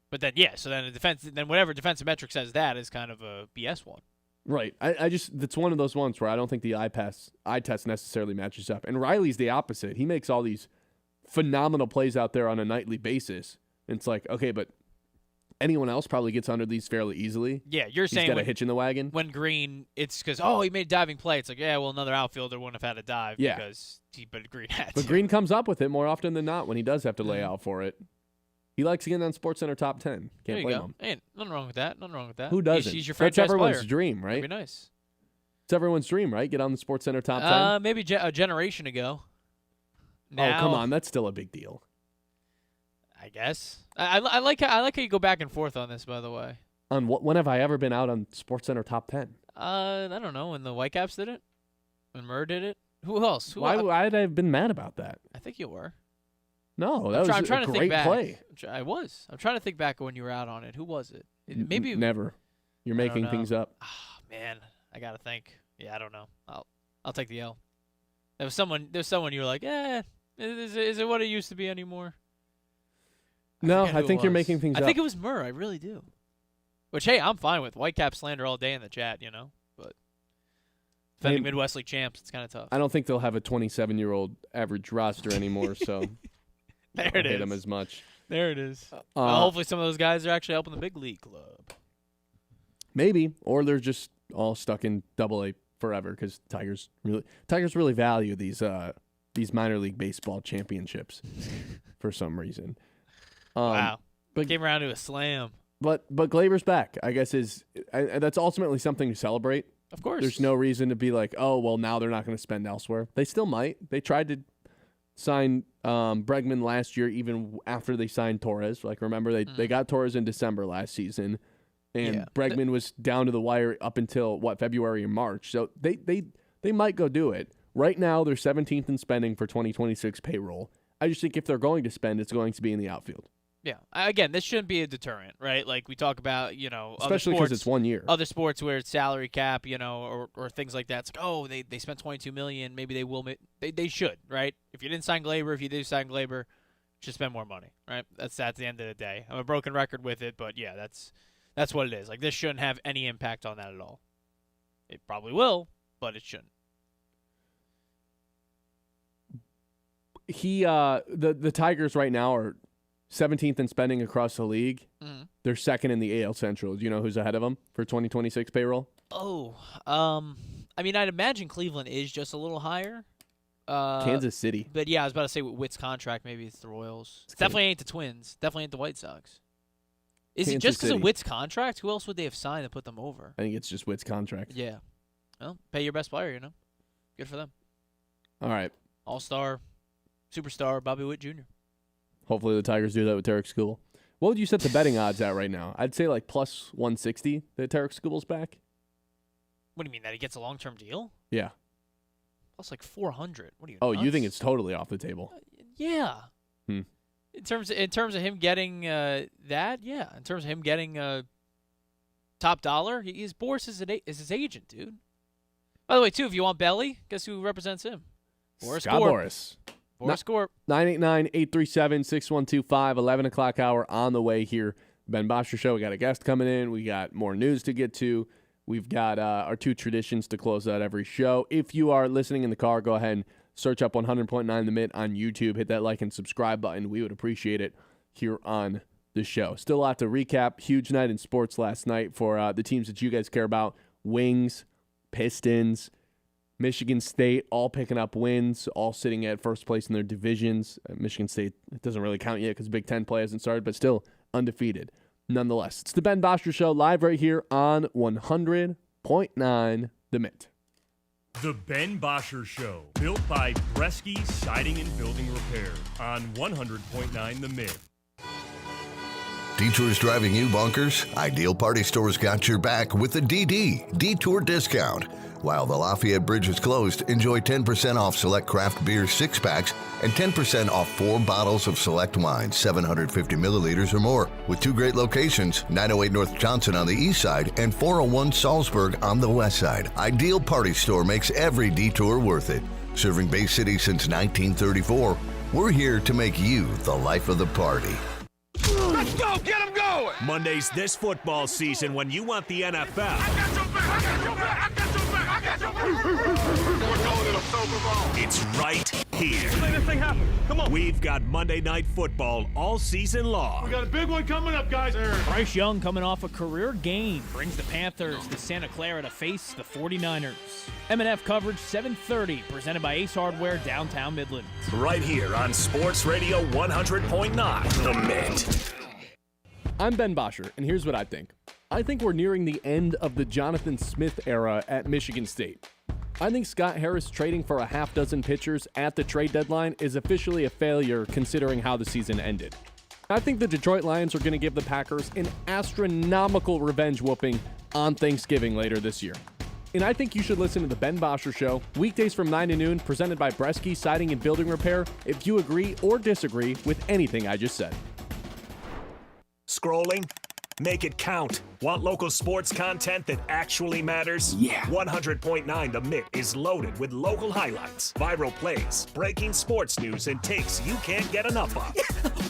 But then, so then whatever defensive metric says that is kind of a BS one. Right. I just, it's one of those ones where I don't think the eye test necessarily matches up. And Riley's the opposite. He makes all these phenomenal plays out there on a nightly basis. And it's like, okay, but anyone else probably gets under these fairly easily. Yeah, you're saying he's got a hitch in the wagon. When Green, it's because he made a diving play. It's like, another outfielder wouldn't have had a dive because Green had to. But Green comes up with it more often than not when he does have to lay out for it. He likes getting on SportsCenter top 10. Can't blame him. Ain't nothing wrong with that. Who doesn't? He's your franchise That's everyone's player. dream, right? That'd be nice. It's everyone's dream, right? Get on the SportsCenter top 10. Maybe a generation ago. Now, oh, come on, that's still a big deal. I guess. I like how you go back and forth on this. By the way, on what? When have I ever been out on SportsCenter top 10? I don't know. When the Whitecaps did it, when Murr did it. Who else? Why would I have been mad about that? I think you were. No, that was a great play. I was. I'm trying to think back when you were out on it. Who was it? Maybe never. You're making things up. Oh, man, I gotta think. Yeah, I don't know. I'll take the L. There's someone you were like, is it what it used to be anymore? No, I think you're making things up. I think it was Murr. I really do. Which, hey, I'm fine with. Whitecap slander all day in the chat, But defending Midwest League champs, it's kind of tough. I don't think they'll have a 27-year-old average roster anymore, so there I don't it hate is. them as much. There it is. Hopefully some of those guys are actually helping the big league club. Maybe, or they're just all stuck in AA forever because Tigers really value these minor league baseball championships for some reason. Wow. But came around to a slam. But Gleyber's back, I guess, that's ultimately something to celebrate. Of course. There's no reason to be like, oh, well, now they're not going to spend elsewhere. They still might. They tried to sign Bregman last year, even after they signed Torres. Like, remember, they got Torres in December last season, and Bregman was down to the wire up until, February and March. So they might go do it. Right now, they're 17th in spending for 2026 payroll. I just think if they're going to spend, it's going to be in the outfield. Yeah. Again, this shouldn't be a deterrent, right? Like we talk about, especially because it's 1 year. Other sports where it's salary cap, or things like that. It's like, they spent $22 million. Maybe they will. They should, right? If you didn't sign Gleyber, if you did sign Gleyber, just spend more money, right? That's at the end of the day. I'm a broken record with it, but yeah, that's what it is. Like this shouldn't have any impact on that at all. It probably will, but it shouldn't. The Tigers right now are 17th in spending across the league. Mm-hmm. They're second in the AL Central. Do you know who's ahead of them for 2026 payroll? Oh, I mean, I'd imagine Cleveland is just a little higher. Kansas City. But yeah, I was about to say with Witt's contract, maybe it's the Royals. Definitely ain't the Twins. Definitely ain't the White Sox. Is it Kansas just because City. of Witt's contract? Who else would they have signed to put them over? I think it's just Witt's contract. Yeah. Well, pay your best player, Good for them. All right. All-star, superstar, Bobby Witt Jr. Hopefully the Tigers do that with Tarek Skubal. What would you set the betting odds at right now? I'd say like plus 160 that Tarek Skubal's back. What do you mean, that he gets a long-term deal? Yeah. Plus like 400. What are you, Oh, nuts? you think it's totally off the table? Yeah. Hmm. In terms of him getting that, yeah. In terms of him getting top dollar, Boris is his agent, dude. By the way, too, if you want Belly, guess who represents him? Boris Scott Gorp. Boris. Boris Gorp. 989-837-6125, 11 o'clock hour on the way here. Ben Bosscher Show. We got a guest coming in. We got more news to get to. We've got our two traditions to close out every show. If you are listening in the car, go ahead and search up 100.9 The Mid on YouTube. Hit that like and subscribe button. We would appreciate it here on the show. Still a lot to recap. Huge night in sports last night for the teams that you guys care about. Wings, Pistons, Michigan State, all picking up wins, all sitting at first place in their divisions. Michigan State, it doesn't really count yet because Big Ten play hasn't started, but still undefeated. Nonetheless, it's the Ben Bosscher Show live right here on 100.9 The Mint. The Ben Bosscher Show, built by Bresky Siding and Building Repair on 100.9 The Mid. Detours driving you bonkers? Ideal Party Store's got your back with a Detour discount. While the Lafayette Bridge is closed, enjoy 10% off select craft beer 6-packs and 10% off 4 bottles of select wine, 750 milliliters or more, with 2 great locations, 908 North Johnson on the east side and 401 Salzburg on the west side. Ideal Party Store makes every detour worth it. Serving Bay City since 1934, we're here to make you the life of the party. Let's go! Get him going! Mondays this football season when you want the NFL. It's right here. Let this thing happen. Come on. We've got Monday Night Football all season long. We got a big one coming up, guys. Bryce Young, coming off a career game, brings the Panthers to Santa Clara to face the 49ers. M&F coverage 7:30, presented by Ace Hardware, downtown Midland. Right here on Sports Radio 100.9, The Mint. I'm Ben Bosscher, and here's what I think. I think we're nearing the end of the Jonathan Smith era at Michigan State. I think Scott Harris trading for a half dozen pitchers at the trade deadline is officially a failure considering how the season ended. I think the Detroit Lions are going to give the Packers an astronomical revenge whooping on Thanksgiving later this year. And I think you should listen to the Ben Bosscher Show, weekdays from 9 to noon, presented by Bresky Siding and Building Repair, if you agree or disagree with anything I just said. Scrolling? Make it count. Want local sports content that actually matters? Yeah. 100.9 The Mint is loaded with local highlights, viral plays, breaking sports news, and takes you can't get enough of.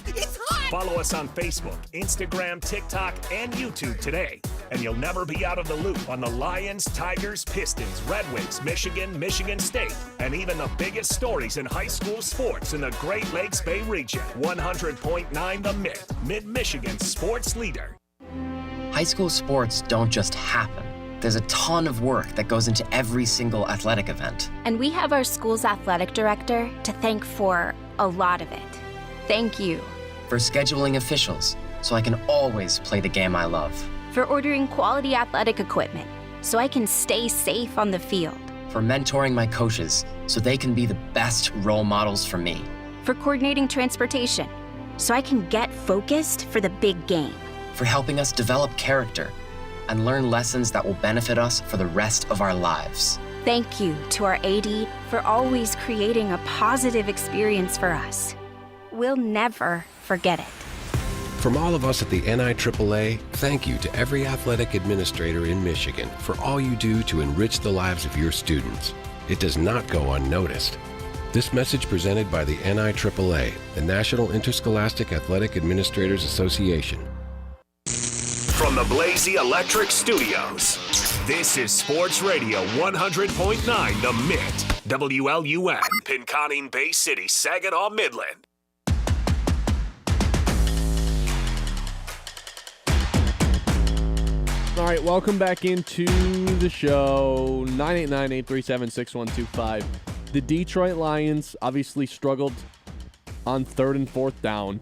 It's hot! Follow us on Facebook, Instagram, TikTok, and YouTube today, and you'll never be out of the loop on the Lions, Tigers, Pistons, Red Wings, Michigan State, and even the biggest stories in high school sports in the Great Lakes Bay region. 100.9 The Mint, Mid-Michigan's sports leader. High school sports don't just happen. There's a ton of work that goes into every single athletic event. And we have our school's athletic director to thank for a lot of it. Thank you. For scheduling officials, so I can always play the game I love. For ordering quality athletic equipment, so I can stay safe on the field. For mentoring my coaches, so they can be the best role models for me. For coordinating transportation, so I can get focused for the big game. For helping us develop character and learn lessons that will benefit us for the rest of our lives. Thank you to our AD for always creating a positive experience for us. We'll never forget it. From all of us at the NIAAA, thank you to every athletic administrator in Michigan for all you do to enrich the lives of your students. It does not go unnoticed. This message presented by the NIAAA, the National Interscholastic Athletic Administrators Association. From the Blazy Electric Studios, this is Sports Radio 100.9 The Mint, WLUN, Pinconning, Bay City, Saginaw, Midland. All right, welcome back into the show. 989-837-6125. The Detroit Lions obviously struggled on 3rd and 4th down.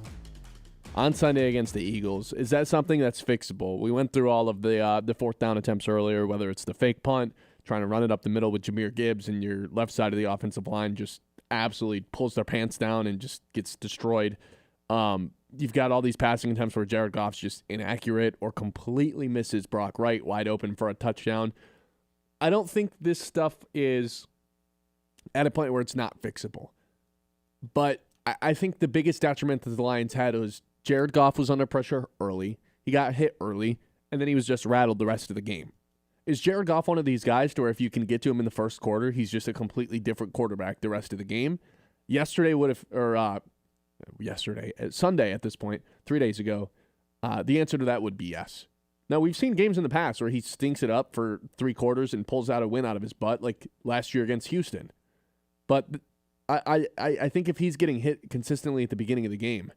on Sunday against the Eagles. Is that something that's fixable? We went through all of the fourth down attempts earlier, whether it's the fake punt, trying to run it up the middle with Jahmyr Gibbs, and your left side of the offensive line just absolutely pulls their pants down and just gets destroyed. You've got all these passing attempts where Jared Goff's just inaccurate or completely misses Brock Wright wide open for a touchdown. I don't think this stuff is at a point where it's not fixable. But I think the biggest detriment that the Lions had was Jared Goff was under pressure early. He got hit early, and then he was just rattled the rest of the game. Is Jared Goff one of these guys to where if you can get to him in the first quarter, he's just a completely different quarterback the rest of the game? Sunday at this point, 3 days ago, the answer to that would be yes. Now, we've seen games in the past where he stinks it up for 3 quarters and pulls out a win out of his butt, like last year against Houston. But I think if he's getting hit consistently at the beginning of the game,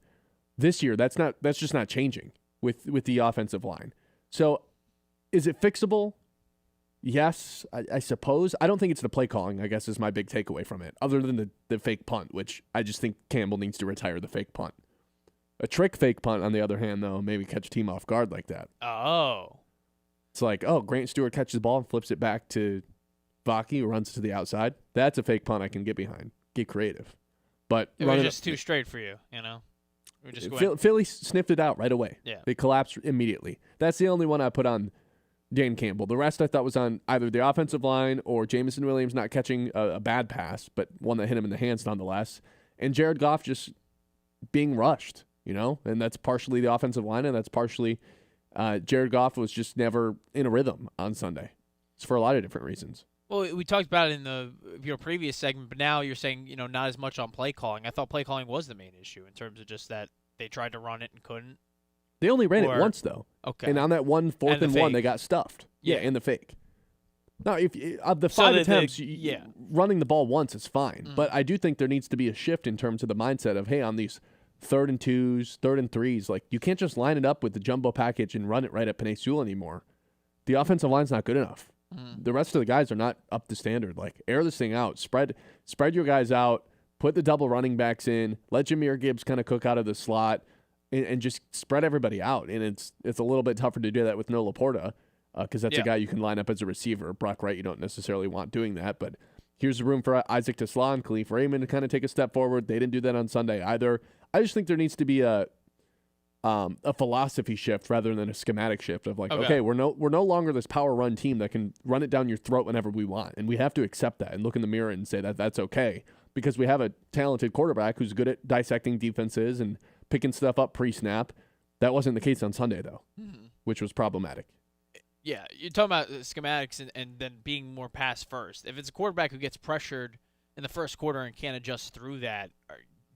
this year that's just not changing with the offensive line. So, is it fixable? Yes, I suppose. I don't think it's the play calling, I guess, is my big takeaway from it, other than the fake punt, which I just think Campbell needs to retire the fake punt. A trick fake punt, on the other hand, though, maybe catch a team off guard like that. Oh. It's like, Grant Stewart catches the ball and flips it back to Vaki, who runs to the outside. That's a fake punt I can get behind. Get creative. But it was just too straight for you, you know? Philly sniffed it out right away. Yeah. They collapsed immediately. That's the only one I put on Dan Campbell. The rest I thought was on either the offensive line or Jameson Williams not catching a bad pass, but one that hit him in the hands nonetheless. And Jared Goff just being rushed, you know? And that's partially the offensive line, and that's partially Jared Goff was just never in a rhythm on Sunday. It's for a lot of different reasons. Well, we talked about it in your previous segment, but now you're saying, not as much on play calling. I thought play calling was the main issue in terms of just that they tried to run it and couldn't. They only ran it once, though. Okay. And on that 4th and 1, they got stuffed. Yeah, and the fake. Now, if of the 5 attempts, running the ball once is fine. But I do think there needs to be a shift in terms of the mindset of, hey, on these 3rd and 2s, 3rd and 3s, like you can't just line it up with the jumbo package and run it right at Penei Sewell anymore. The offensive line's not good enough. The rest of the guys are not up to standard. Like, air this thing out. Spread your guys out. Put the double running backs in. Let Jahmyr Gibbs kind of cook out of the slot. And just spread everybody out. And it's a little bit tougher to do that with no Laporta because that's a guy you can line up as a receiver. Brock Wright, you don't necessarily want doing that. But here's the room for Isaac Tesla and Khalif Raymond to kind of take a step forward. They didn't do that on Sunday either. I just think there needs to be a philosophy shift rather than a schematic shift of like, okay, we're no longer this power run team that can run it down your throat whenever we want. And we have to accept that and look in the mirror and say that that's okay because we have a talented quarterback who's good at dissecting defenses and picking stuff up pre-snap. That wasn't the case on Sunday, though, which was problematic. Yeah, you're talking about schematics and then being more pass first. If it's a quarterback who gets pressured in the first quarter and can't adjust through that,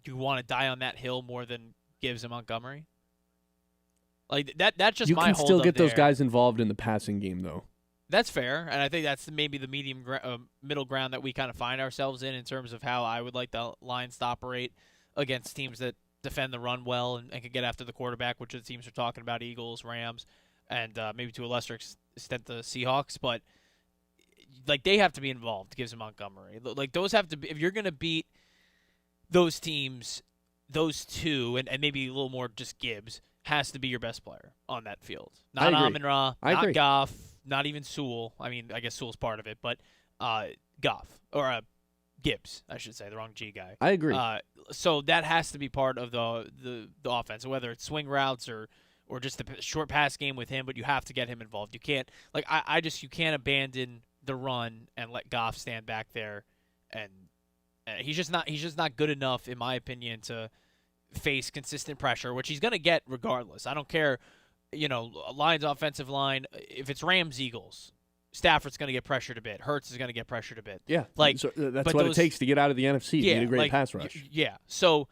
do you want to die on that hill more than Gibbs and Montgomery? Like that's just my hold up there. You can still get those guys involved in the passing game, though. That's fair, and I think that's maybe the middle ground that we kind of find ourselves in terms of how I would like the Lions to operate against teams that defend the run well and can get after the quarterback, which the teams are talking about, Eagles, Rams, and maybe to a lesser extent the Seahawks. But like they have to be involved, Gibbs and Montgomery. Like those have to be, if you're going to beat those teams, those two, and maybe a little more just Gibbs, has to be your best player on that field. Not Amon-Ra, not Goff, not even Sewell. I mean, I guess Sewell's part of it, but Goff or Gibbs, I should say, the wrong G guy. I agree. So that has to be part of the offense, whether it's swing routes or just a short pass game with him. But you have to get him involved. You can't you can't abandon the run and let Goff stand back there, and he's just not good enough, in my opinion, to face consistent pressure, which he's going to get regardless. I don't care, Lions offensive line. If it's Rams Eagles, Stafford's going to get pressured a bit. Hurts is going to get pressured a bit. Yeah, so that's what it takes to get out of the NFC. You need a great pass rush. So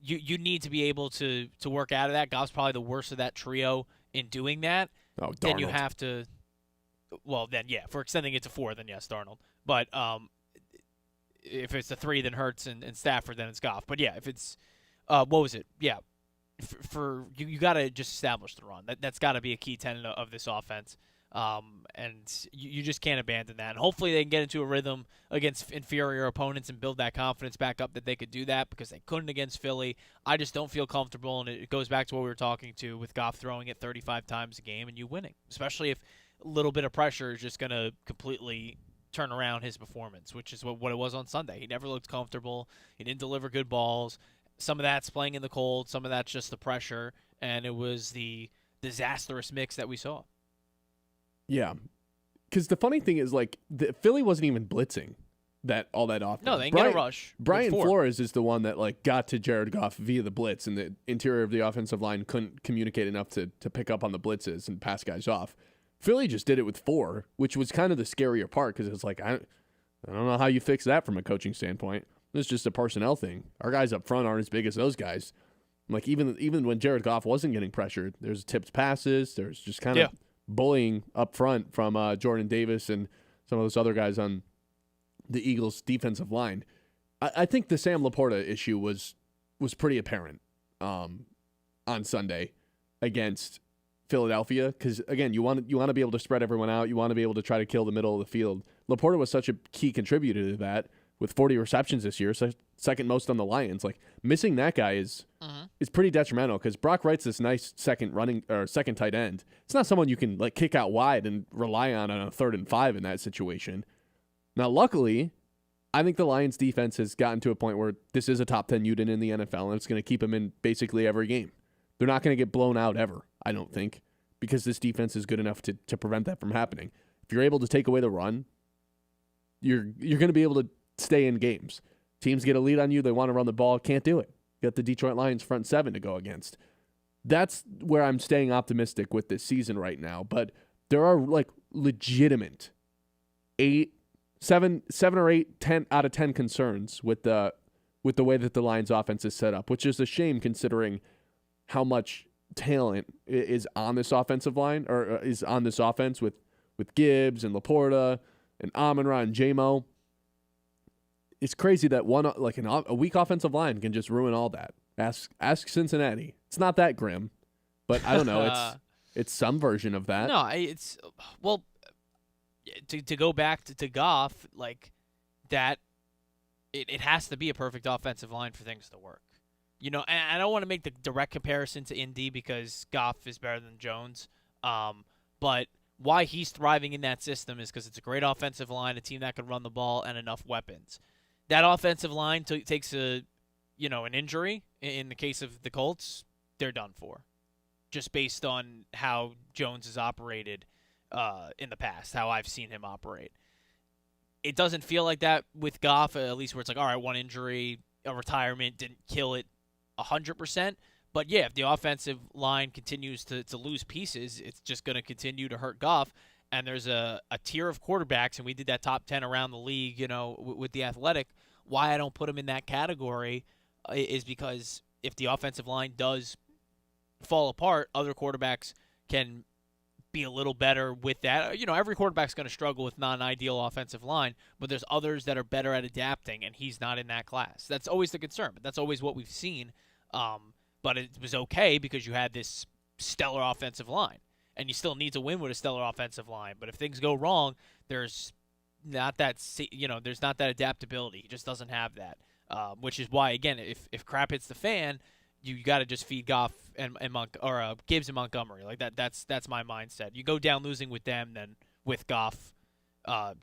you need to be able to work out of that. Goff's probably the worst of that trio in doing that. Oh, Darnold. Then you have to. Well, then for extending it to 4, then yes, Darnold. But if it's a 3, then Hurts and Stafford, then it's Goff. But if it's what was it? Yeah, for you got to just establish the run. That's got to be a key tenet of this offense. And you just can't abandon that. And hopefully they can get into a rhythm against inferior opponents and build that confidence back up that they could do that, because they couldn't against Philly. I just don't feel comfortable, and it goes back to what we were talking to with Goff throwing it 35 times a game and you winning, especially if a little bit of pressure is just going to completely turn around his performance, which is what it was on Sunday. He never looked comfortable. He didn't deliver good balls. Some of that's playing in the cold. Some of that's just the pressure, and it was the disastrous mix that we saw. Yeah, because the funny thing is, like, Philly wasn't even blitzing all that often. No, they didn't get a rush. Brian Flores is the one that, like, got to Jared Goff via the blitz, and the interior of the offensive line couldn't communicate enough to pick up on the blitzes and pass guys off. Philly just did it with 4, which was kind of the scarier part, because it's like, I don't know how you fix that from a coaching standpoint. It's just a personnel thing. Our guys up front aren't as big as those guys. Like, even when Jared Goff wasn't getting pressured, there's tipped passes, there's just kind of bullying up front from Jordan Davis and some of those other guys on the Eagles' defensive line. I think the Sam Laporta issue was pretty apparent on Sunday against Philadelphia, because, again, you want to be able to spread everyone out. You want to be able to try to kill the middle of the field. Laporta was such a key contributor to that with 40 receptions this year, so second most on the Lions. Like, missing that guy is pretty detrimental, because Brock Wright's this nice second tight end. It's not someone you can, like, kick out wide and rely on a 3rd and 5 in that situation. Now, luckily, I think the Lions defense has gotten to a point where this is a top 10 unit in the NFL, and it's going to keep them in basically every game. They're not going to get blown out ever, I don't think, because this defense is good enough to prevent that from happening. If you're able to take away the run, you're going to be able to stay in games. Teams get a lead on you, they want to run the ball, can't do it. You got the Detroit Lions front 7 to go against. That's where I'm staying optimistic with this season right now. But there are, like, legitimate 7 or 8, 10 out of 10 concerns with the way that the Lions offense is set up, which is a shame considering how much talent is on this offensive line, or is on this offense with Gibbs and Laporta and Amon-Ra and J-Mo. It's crazy that a weak offensive line can just ruin all that. Ask Cincinnati. It's not that grim, but I don't know. It's some version of that. No, it's to go back to Goff, like that. It has to be a perfect offensive line for things to work. You know, and I don't want to make the direct comparison to Indy because Goff is better than Jones. But why he's thriving in that system is because it's a great offensive line, a team that can run the ball, and enough weapons. That offensive line takes an injury. In the case of the Colts, they're done for, just based on how Jones has operated in the past, how I've seen him operate. It doesn't feel like that with Goff, at least where it's like, all right, one injury, a retirement didn't kill it 100%. But, yeah, if the offensive line continues to lose pieces, it's just going to continue to hurt Goff. And there's a tier of quarterbacks, and we did that top 10 around the league, with the Athletic. Why I don't put them in that category is because if the offensive line does fall apart, other quarterbacks can be a little better with that. Every quarterback's going to struggle with non-ideal offensive line, but there's others that are better at adapting, and he's not in that class. That's always the concern, but that's always what we've seen. But it was okay because you had this stellar offensive line, and you still need to win with a stellar offensive line. But if things go wrong, there's not that adaptability. He just doesn't have that, which is why, again, if crap hits the fan, you got to just feed Goff and Gibbs and Montgomery. Like that's my mindset. You go down losing with them than with Goff,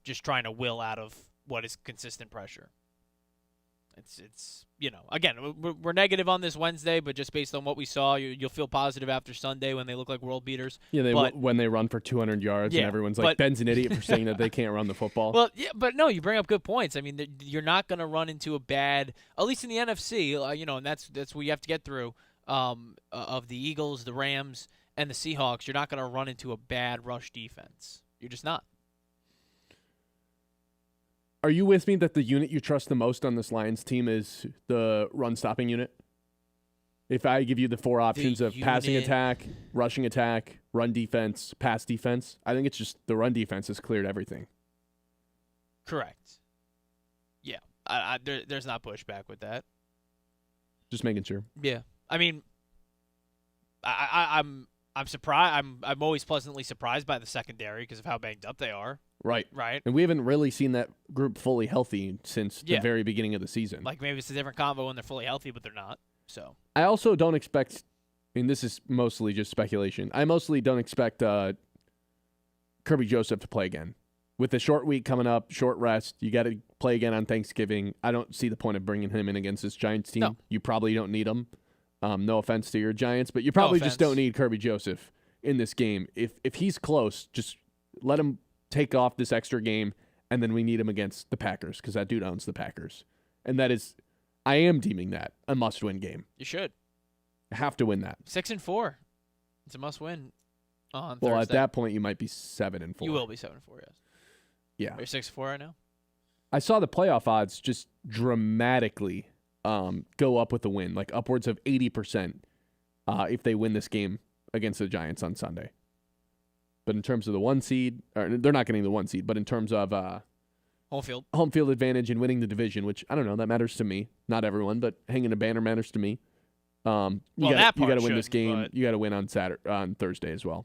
just trying to will out of what is consistent pressure. It's again, we're negative on this Wednesday, but just based on what we saw, you'll feel positive after Sunday when they look like world beaters. Yeah, when they run for 200 yards and everyone's like, Ben's an idiot for saying that they can't run the football. Well, yeah, but no, you bring up good points. I mean, you're not going to run into a bad, at least in the NFC, and that's what you have to get through, of the Eagles, the Rams, and the Seahawks. You're not going to run into a bad rush defense. You're just not. Are you with me that the unit you trust the most on this Lions team is the run-stopping unit? If I give you the 4 options of passing attack, rushing attack, run defense, pass defense, I think it's just the run defense has cleared everything. Correct. Yeah. There's not pushback with that. Just making sure. Yeah. I mean, I'm I'm surprised. I'm always pleasantly surprised by the secondary because of how banged up they are. Right. Right. And we haven't really seen that group fully healthy since the very beginning of the season. Like maybe it's a different combo when they're fully healthy, but they're not. So I also don't expect, and this is mostly just speculation, I mostly don't expect Kirby Joseph to play again. With the short week coming up, short rest, you got to play again on Thanksgiving. I don't see the point of bringing him in against this Giants team. No. You probably don't need him. No offense to your Giants, but you probably just don't need Kirby Joseph in this game. If he's close, just let him take off this extra game, and then we need him against the Packers because that dude owns the Packers. And that is, I am deeming that a must-win game. you should. Have to win that. 6-4. It's a must-win on Well, Thursday. at that point, you might be 7-4. You will be 7-4. Yes. Yeah. Are you 6-4 right now? I saw the playoff odds just dramatically go up with the win, like upwards of 80% if they win this game against the Giants on Sunday. But in terms of the 1 seed, or they're not getting the 1 seed, but in terms of home field advantage and winning the division, which I don't know, that matters to me. Not everyone, but hanging a banner matters to me. You got to win this game. You got to win on Thursday as well.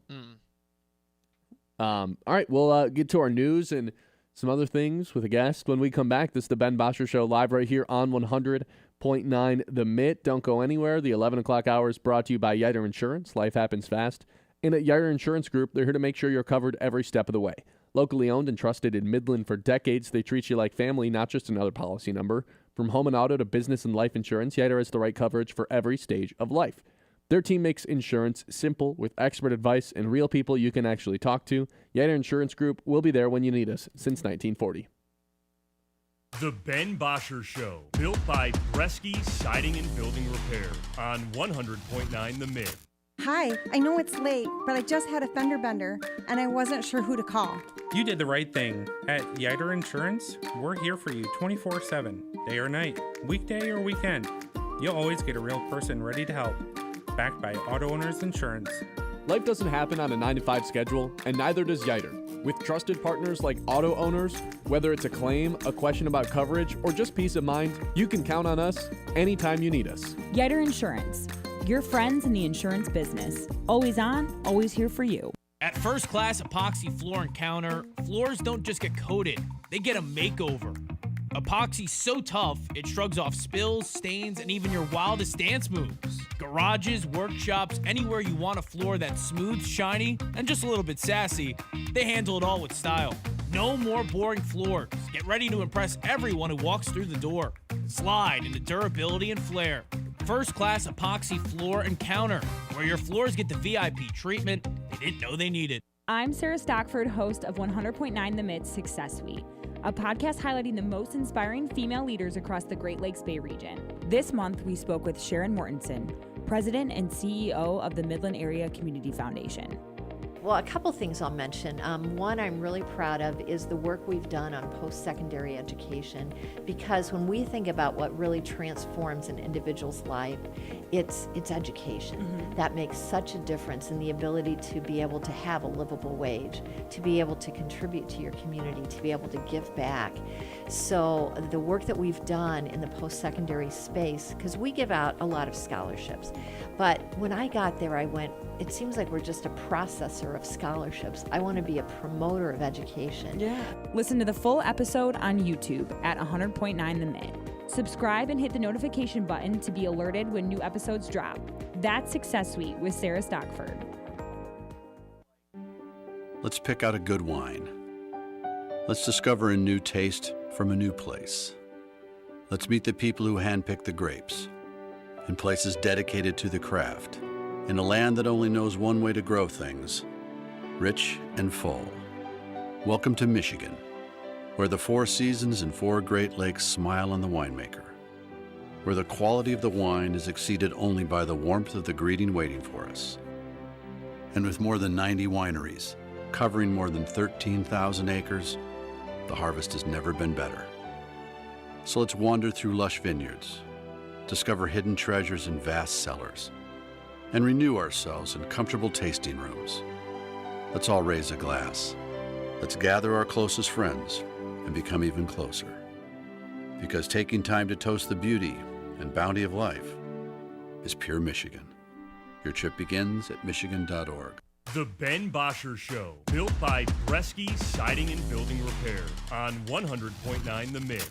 All right, we'll get to our news and some other things with a guest when we come back. This is the Ben Bosscher Show live right here on 100.9 The Mitt. Don't go anywhere. The 11 o'clock hour is brought to you by Yiter Insurance. Life happens fast. And at Yiter Insurance Group, they're here to make sure you're covered every step of the way. Locally owned and trusted in Midland for decades, they treat you like family, not just another policy number. From home and auto to business and life insurance, Yiter has the right coverage for every stage of life. Their team makes insurance simple with expert advice and real people you can actually talk to. Yiter Insurance Group will be there when you need us since 1940. The Ben Bosscher Show, built by Bresky Siding and Building Repair on 100.9 The Mitt. Hi, I know it's late, but I just had a fender bender, and I wasn't sure who to call. You did the right thing. At Yiter Insurance, we're here for you 24/7, day or night, weekday or weekend. You'll always get a real person ready to help. Backed by Auto Owners Insurance. Life doesn't happen on a 9-to-5 schedule, and neither does Yiter. With trusted partners like Auto Owners, whether it's a claim, a question about coverage, or just peace of mind, you can count on us anytime you need us. Yiter Insurance. Your friends in the insurance business. Always on, always here for you. At First Class Epoxy Floor and Counter, floors don't just get coated, they get a makeover. Epoxy's so tough, it shrugs off spills, stains, and even your wildest dance moves. Garages, workshops, anywhere you want a floor that's smooth, shiny, and just a little bit sassy, they handle it all with style. No more boring floors. Get ready to impress everyone who walks through the door. Slide into durability and flair. First Class Epoxy Floor and Counter, where your floors get the VIP treatment they didn't know they needed. I'm Sarah Stockford, host of 100.9 The Mitt Success Suite, a podcast highlighting the most inspiring female leaders across the Great Lakes Bay region. This month, we spoke with Sharon Mortensen, President and CEO of the Midland Area Community Foundation. Well, a couple things I'll mention. One I'm really proud of is the work we've done on post-secondary education, because when we think about what really transforms an individual's life, it's education. That makes such a difference in the ability to be able to have a livable wage, to be able to contribute to your community, to be able to give back. So the work that we've done in the post-secondary space, because we give out a lot of scholarships, but when I got there, I went, it seems like we're just a processor of scholarships. I want to be a promoter of education. Yeah. Listen to the full episode on YouTube at 100.9 The Mitt. Subscribe and hit the notification button to be alerted when new episodes drop. That's Success Suite with Sarah Stockford. Let's pick out a good wine. Let's discover a new taste from a new place. Let's meet the people who handpick the grapes in places dedicated to the craft, in a land that only knows one way to grow things, rich and full. Welcome to Michigan, where the 4 seasons and 4 Great Lakes smile on the winemaker, where the quality of the wine is exceeded only by the warmth of the greeting waiting for us. And with more than 90 wineries, covering more than 13,000 acres, the harvest has never been better. So let's wander through lush vineyards, discover hidden treasures in vast cellars, and renew ourselves in comfortable tasting rooms. Let's all raise a glass. Let's gather our closest friends and become even closer. Because taking time to toast the beauty and bounty of life is pure Michigan. Your trip begins at michigan.org. The Ben Bosscher Show, built by Bresky Siding and Building Repair on 100.9 The Mid.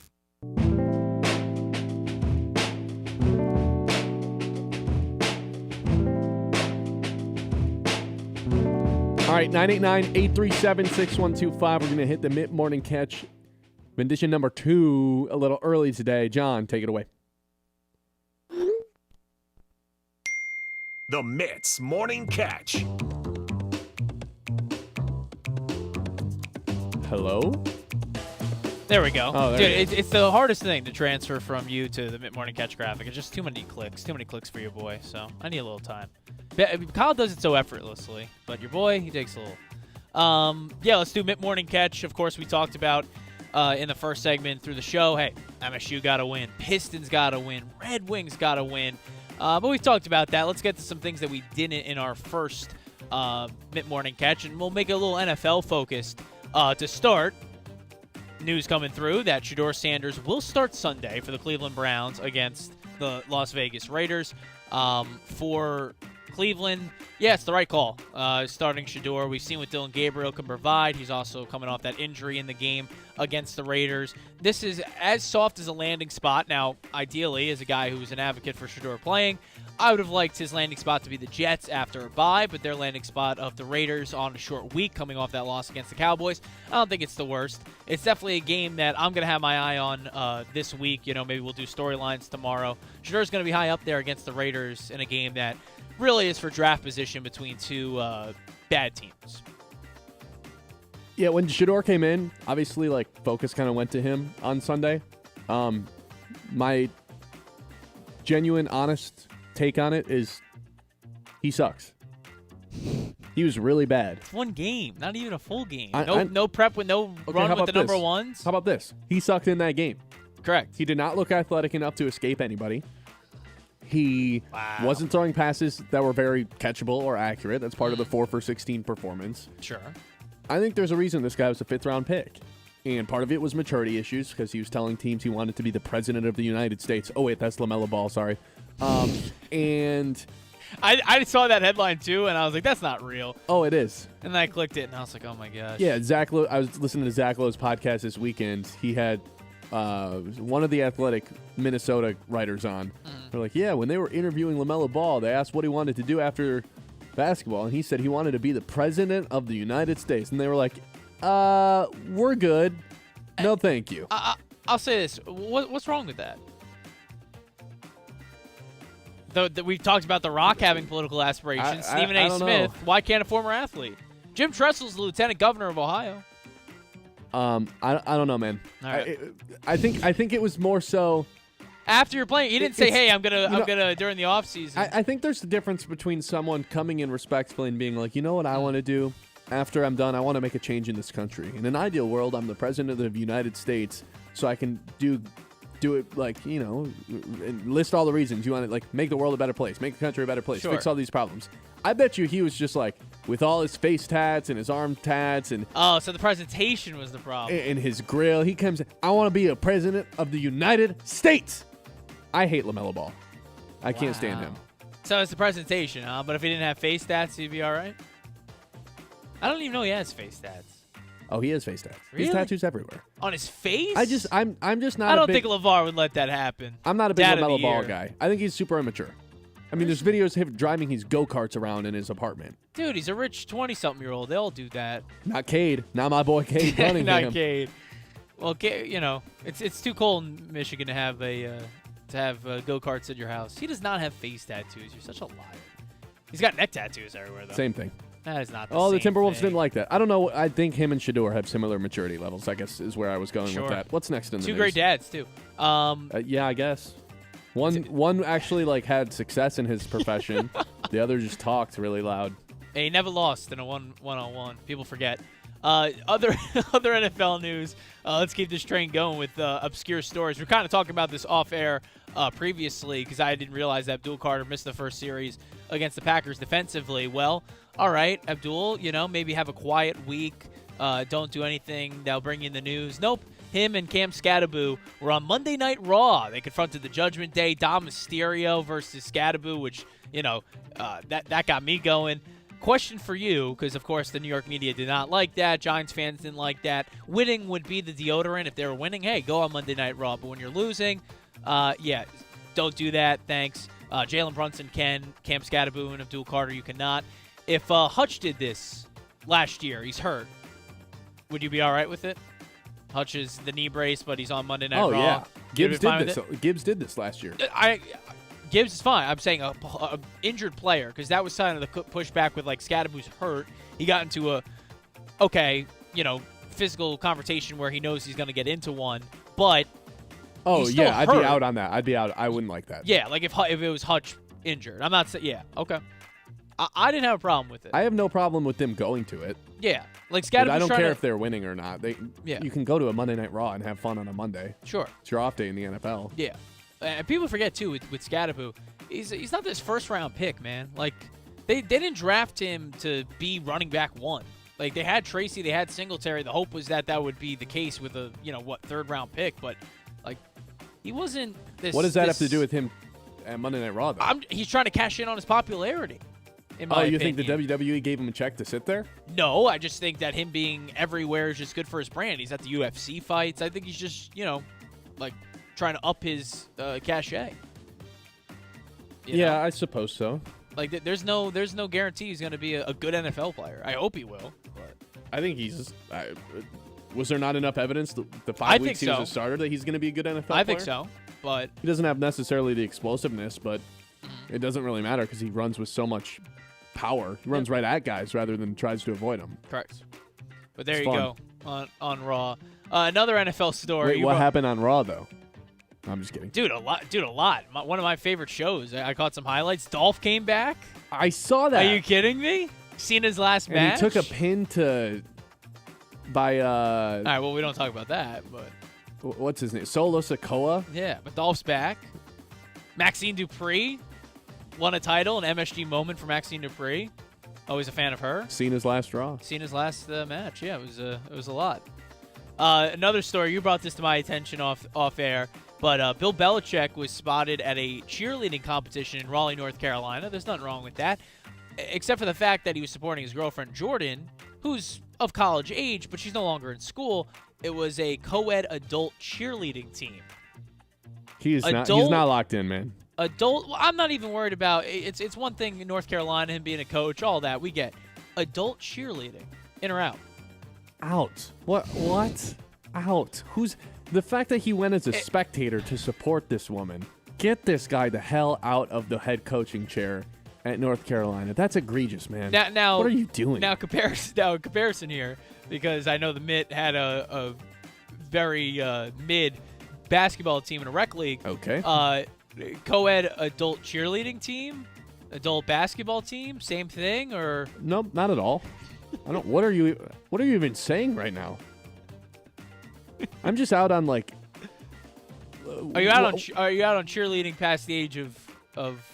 All right, 989-837-6125. We're going to hit the mid-morning catch. Rendition number 2 a little early today. John, take it away. The Mits Morning Catch. Hello? There we go. Oh, there Dude, it is. it's the hardest thing to transfer from you to the mid-morning catch graphic. It's just too many clicks for your boy, so I need a little time. Kyle does it so effortlessly, but your boy, he takes a little. Yeah, let's do mid-morning catch. Of course, we talked about in the first segment through the show, hey, MSU got to win. Pistons got to win. Red Wings got to win. But we've talked about that. Let's get to some things that we didn't in our first mid-morning catch, and we'll make it a little NFL-focused. To start, news coming through that Shedeur Sanders will start Sunday for the Cleveland Browns against the Las Vegas Raiders. For Cleveland, yeah, it's the right call. Starting Shedeur, we've seen what Dylan Gabriel can provide. He's also coming off that injury in the game against the Raiders. This is as soft as a landing spot. Now, ideally, as a guy who's an advocate for Shedeur playing, I would have liked his landing spot to be the Jets after a bye, but their landing spot of the Raiders on a short week coming off that loss against the Cowboys, I don't think it's the worst. It's definitely a game that I'm going to have my eye on this week. You know, maybe we'll do storylines tomorrow. Shedeur's going to be high up there against the Raiders in a game that really is for draft position between two bad teams. Yeah, when Shedeur came in, obviously, like, focus kind of went to him on Sunday. My genuine, honest take on it is he sucks. He was really bad. It's one game, not even a full game. No prep with no run with the number ones. How about this? He sucked in that game. Correct. He did not look athletic enough to escape anybody. He wasn't throwing passes that were very catchable or accurate. That's part of the 4 for 16 performance. Sure. I think there's a reason this guy was a 5th-round pick. And part of it was maturity issues because he was telling teams he wanted to be the president of the United States. Oh, wait, that's LaMelo Ball, sorry. And I saw that headline, too, and I was like, that's not real. Oh, it is. And then I clicked it, and I was like, oh, my gosh. Yeah, Zach Lowe, I was listening to Zach Lowe's podcast this weekend. He had one of the Athletic Minnesota writers on. They're like, yeah, when they were interviewing LaMelo Ball, they asked what he wanted to do after basketball, and he said he wanted to be the president of the United States. And they were like, we're good. No, thank you. I'll say this. What's wrong with that? We've talked about The Rock having political aspirations. Stephen A. Smith, why can't a former athlete? Jim Tressel's the lieutenant governor of Ohio. I don't know, man. All right. I think it was more so after you're playing. He didn't say, "Hey, I'm gonna during the offseason." I think there's a difference between someone coming in respectfully and being like, you know what I want to do after I'm done. I want to make a change in this country. In an ideal world, I'm the president of the United States, so I can do it like, you know, and list all the reasons you want to, like, make the world a better place, make the country a better place, fix all these problems. I bet you he was just like, with all his face tats and his arm tats and so the presentation was the problem. And his grill, he comes in, I want to be a president of the United States. I hate LaMelo Ball. I can't stand him. So it's the presentation, huh? But if he didn't have face stats, he'd be all right. I don't even know he has face stats. Oh, he has face tats. Really? He's tattoos everywhere. On his face? I'm just not. I don't think LeVar would let that happen. I'm not a big LaMelo Ball guy. I think he's super immature. I mean, there's videos of him driving his go-karts around in his apartment. Dude, he's a rich 20-something-year-old. They all do that. Not Cade. Not my boy Cade running Not him. Cade. Well, you know, it's too cold in Michigan to have go-karts in your house. He does not have face tattoos. You're such a liar. He's got neck tattoos everywhere, though. Same thing. That is not the the same Timberwolves thing. didn't like that. I don't know. I think him and Shedeur have similar maturity levels, I guess, is where I was going with that. What's next in the news? Two great dads, too. Yeah, I guess. One actually, like, had success in his profession. The other just talked really loud. He never lost in a one-on-one. People forget. Other NFL news. Let's keep this train going with obscure stories. We're kind of talking about this off-air previously because I didn't realize that Abdul Carter missed the first series against the Packers defensively. Well, all right, Abdul, you know, maybe have a quiet week. Don't do anything that'll bring you in the news. Nope. him and Cam Scadaboo were on Monday Night Raw. They confronted the Judgment Day, Dom Mysterio versus Scadaboo, which, that got me going. Question for you, because, of course, the New York media did not like that. Giants fans didn't like that. Winning would be the deodorant. If they were winning, hey, go on Monday Night Raw. But when you're losing, don't do that. Thanks. Jalen Brunson can. Cam Scadaboo and Abdul Carter, you cannot. If Hutch did this last year, he's hurt, would you be all right with it? Hutch is the knee brace, but he's on Monday Night Raw. Oh, yeah. Gibbs did this last year. Gibbs is fine. I'm saying a injured player, because that was kind of the pushback with, like, Scadaboo's hurt. He got into physical confrontation where he knows he's going to get into one, but Oh, he's still I'd hurt. be out on that. I'd be out. I wouldn't like that. Yeah, like if it was Hutch injured. I'm not saying, okay. I didn't have a problem with it. I have no problem with them going to it. Yeah, like But Scadaboo's I don't trying care to, if they're winning or not. You can go to a Monday Night Raw and have fun on a Monday. Sure. It's your off day in the NFL. Yeah, and people forget too with Scadaboo, he's not this first round pick, man. Like they didn't draft him to be running back one. Like they had Tracy, they had Singletary. The hope was that would be the case with a third round pick, but like he wasn't this. What does that have to do with him at Monday Night Raw, though? He's trying to cash in on his popularity. In my you opinion. think the WWE gave him a check to sit there? No, I just think that him being everywhere is just good for his brand. He's at the UFC fights. I think he's just, trying to up his cachet. I suppose so. Like, there's no guarantee he's going to be a good NFL player. I hope he will. But I think he's. Was there not enough evidence the 5 weeks he was a starter that he's going to be a good NFL player? I think so, but he doesn't have necessarily the explosiveness, but it doesn't really matter because he runs with so much power. He runs right at guys rather than tries to avoid them. Correct. But there It's you fun. go on Raw. Another NFL story. Wait, what happened on Raw though? I'm just kidding. Dude, a lot. One of my favorite shows. I caught some highlights. Dolph came back. I saw that. Are you kidding me? Cena's last And match. he took a pin by All right, well, we don't talk about that, but what's his name? Solo Sikoa. yeah, but Dolph's back. Maxine Dupree won a title, an MSG moment for Maxine Dupree. Always a fan of her. Cena's last Raw. Cena's last match. Yeah, it was a lot. Another story. You brought this to my attention off air, but Bill Belichick was spotted at a cheerleading competition in Raleigh, North Carolina. There's nothing wrong with that, except for the fact that he was supporting his girlfriend Jordan, who's of college age, but she's no longer in school. It was a co-ed adult cheerleading team. He's not locked in, man. Adult. Well, I'm not even worried about. It's one thing in North Carolina, him being a coach, all that we get. Adult cheerleading, in or out? Out. What? Out. Who's the fact that he went as a spectator to support this woman? Get this guy the hell out of the head coaching chair at North Carolina. That's egregious, man. Now, what are you doing? Now, comparison here, because I know the Mitt had a very mid basketball team in a rec league. Okay. Co-ed adult cheerleading team, adult basketball team, same thing, or nope, not at all. I don't. What are you even saying right now? I'm just out on like. Are you out on cheerleading past the age of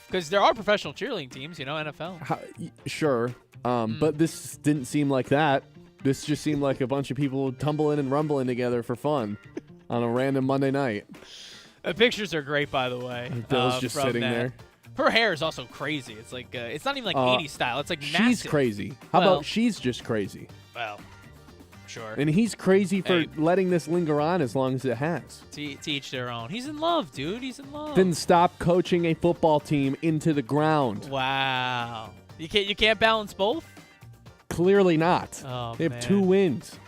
because there are professional cheerleading teams, NFL. Sure, but this didn't seem like that. This just seemed like a bunch of people tumbling and rumbling together for fun on a random Monday night. The pictures are great, by the way. Bill's just sitting there. Her hair is also crazy. It's like it's not even like 80s style. It's like massive. She's crazy. How about she's just crazy? Well, sure. And he's crazy for letting this linger on as long as it has. To each their own. He's in love, dude. He's in love. Then stop coaching a football team into the ground. Wow. You can't balance both? Clearly not. Oh, they have man. 2 wins.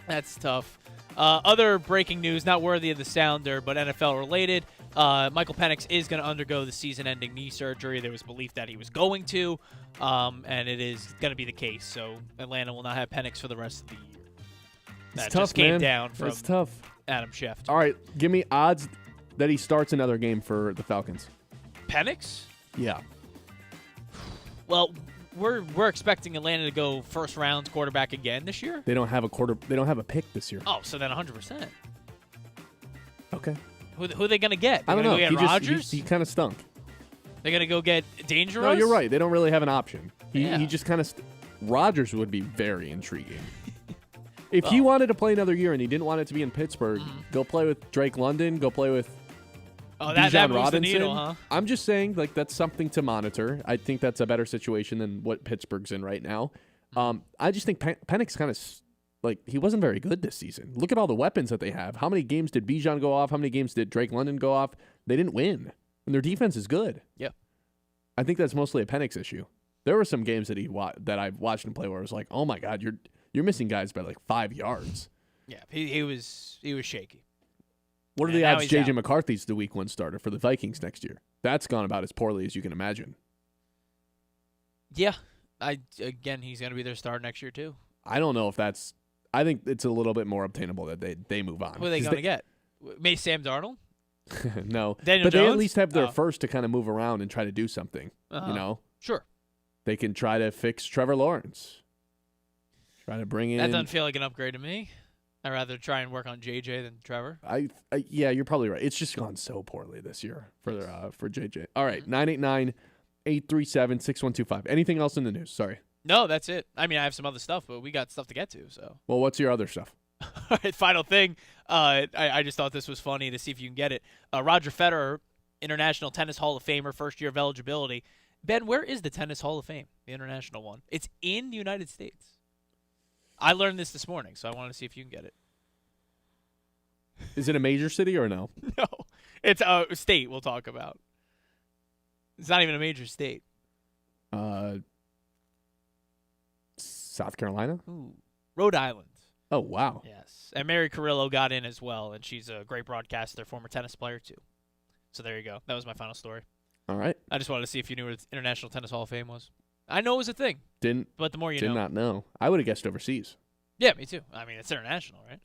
That's tough. Other breaking news, not worthy of the sounder, but NFL related. Michael Penix is going to undergo the season-ending knee surgery. There was belief that he was going to, and it is going to be the case. So Atlanta will not have Penix for the rest of the year. That It's tough, just came man. down from It's tough. Adam Schefter. All right, give me odds that he starts another game for the Falcons. Penix? Yeah. Well, we're expecting Atlanta to go first round quarterback again this year. They don't have a pick this year. Oh, so then 100%. Okay. Who are they going to get? I don't know. Go get Rodgers? He kind of stunk. They're going to go get Dangerous? No, you're right. They don't really have an option. Yeah. He just kind of Rodgers would be very intriguing. If he wanted to play another year and he didn't want it to be in Pittsburgh, go play with Drake London, go play with that Bijan moves Robinson. the needle, huh? I'm just saying, like, that's something to monitor. I think that's a better situation than what Pittsburgh's in right now. I just think Penix kind of, like, he wasn't very good this season. Look at all the weapons that they have. How many games did Bijan go off? How many games did Drake London go off? They didn't win. And their defense is good. Yep. I think that's mostly a Penix issue. There were some games that I've watched him play where I was like, oh, my God, you're missing guys by, like, 5 yards. Yeah, he was shaky. What are the odds J.J. McCarthy's the week 1 starter for the Vikings next year? That's gone about as poorly as you can imagine. Yeah. He's going to be their starter next year, too. I don't know if that's – I think it's a little bit more obtainable that they move on. Who are they going to get? Maybe Sam Darnold? No. Daniel but Jones? They at least have their first to kind of move around and try to do something, you know? Sure. They can try to fix Trevor Lawrence. Try to bring in – That doesn't feel like an upgrade to me. I'd rather try and work on JJ than Trevor. Yeah, you're probably right. It's just gone so poorly this year for JJ. All right, 989-837-6125. Anything else in the news? Sorry. No, that's it. I mean, I have some other stuff, but we got stuff to get to. So. Well, what's your other stuff? All right, final thing. I just thought this was funny to see if you can get it. Roger Federer, International Tennis Hall of Famer, first year of eligibility. Ben, where is the Tennis Hall of Fame, the international one? It's in the United States. I learned this morning, so I want to see if you can get it. Is it a major city or no? No. It's a state we'll talk about. It's not even a major state. South Carolina? Ooh. Rhode Island. Oh, wow. Yes. And Mary Carrillo got in as well, and she's a great broadcaster, former tennis player, too. So there you go. That was my final story. All right. I just wanted to see if you knew what the International Tennis Hall of Fame was. I know it was a thing. But the more you know. Did not know. I would have guessed overseas. Yeah, me too. I mean, it's international, right?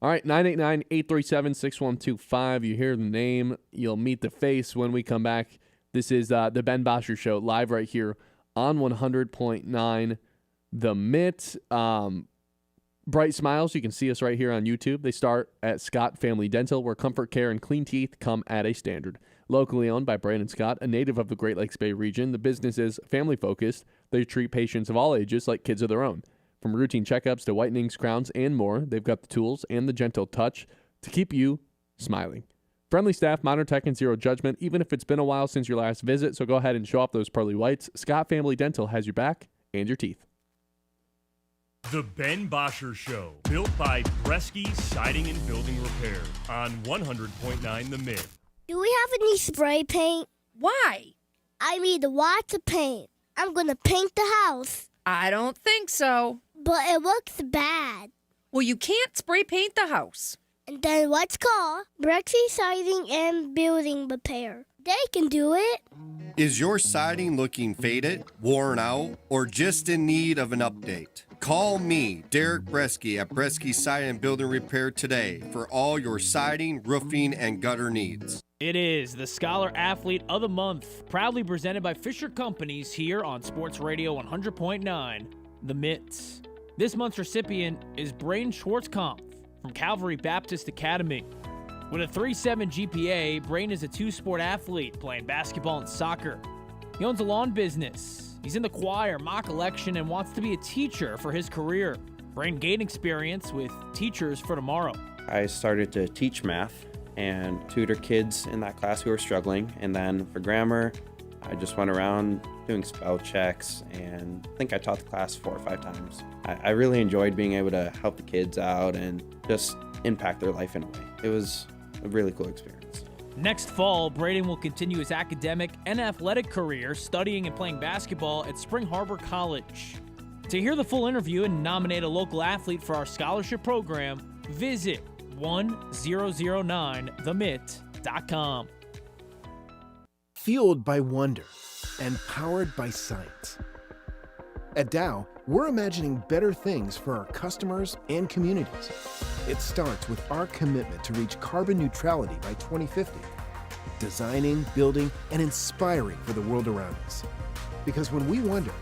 All right, 989-837-6125. You hear the name. You'll meet the face when we come back. This is the Ben Bosscher Show, live right here on 100.9 The Mitt. Bright Smiles, you can see us right here on YouTube. They start at Scott Family Dental, where comfort care and clean teeth come at a standard. Locally owned by Brandon Scott, a native of the Great Lakes Bay region, the business is family-focused. They treat patients of all ages like kids of their own. From routine checkups to whitenings, crowns, and more, they've got the tools and the gentle touch to keep you smiling. Friendly staff, modern tech, and zero judgment, even if it's been a while since your last visit, so go ahead and show off those pearly whites. Scott Family Dental has your back and your teeth. The Ben Bosscher Show, built by Bresky Siding and Building Repair on 100.9 The Mid. Do we have any spray paint? Why? I need lots of paint. I'm going to paint the house. I don't think so. But it looks bad. Well, you can't spray paint the house. And then let's call Brexy Siding and Building Repair. They can do it. Is your siding looking faded, worn out, or just in need of an update? Call me, Derek Bresky, at Bresky Siding and Building Repair today for all your siding, roofing, and gutter needs. It is the Scholar Athlete of the Month, proudly presented by Fisher Companies here on Sports Radio 100.9, The Mitts. This month's recipient is Braden Schwartzkampf from Calvary Baptist Academy. With a 3.7 GPA, Braden is a two-sport athlete playing basketball and soccer. He owns a lawn business. He's in the choir, mock election, and wants to be a teacher for his career. Braden gained experience with Teachers for Tomorrow. I started to teach math and tutor kids in that class who were struggling. And then for grammar, I just went around doing spell checks, and I think I taught the class 4 or 5 times. I really enjoyed being able to help the kids out and just impact their life in a way. It was a really cool experience. Next fall, Braden will continue his academic and athletic career studying and playing basketball at Spring Harbor College. To hear the full interview and nominate a local athlete for our scholarship program, visit 1009themitt.com. Fueled by wonder and powered by science. At Dow, we're imagining better things for our customers and communities. It starts with our commitment to reach carbon neutrality by 2050, designing, building, and inspiring for the world around us. Because when we wonder,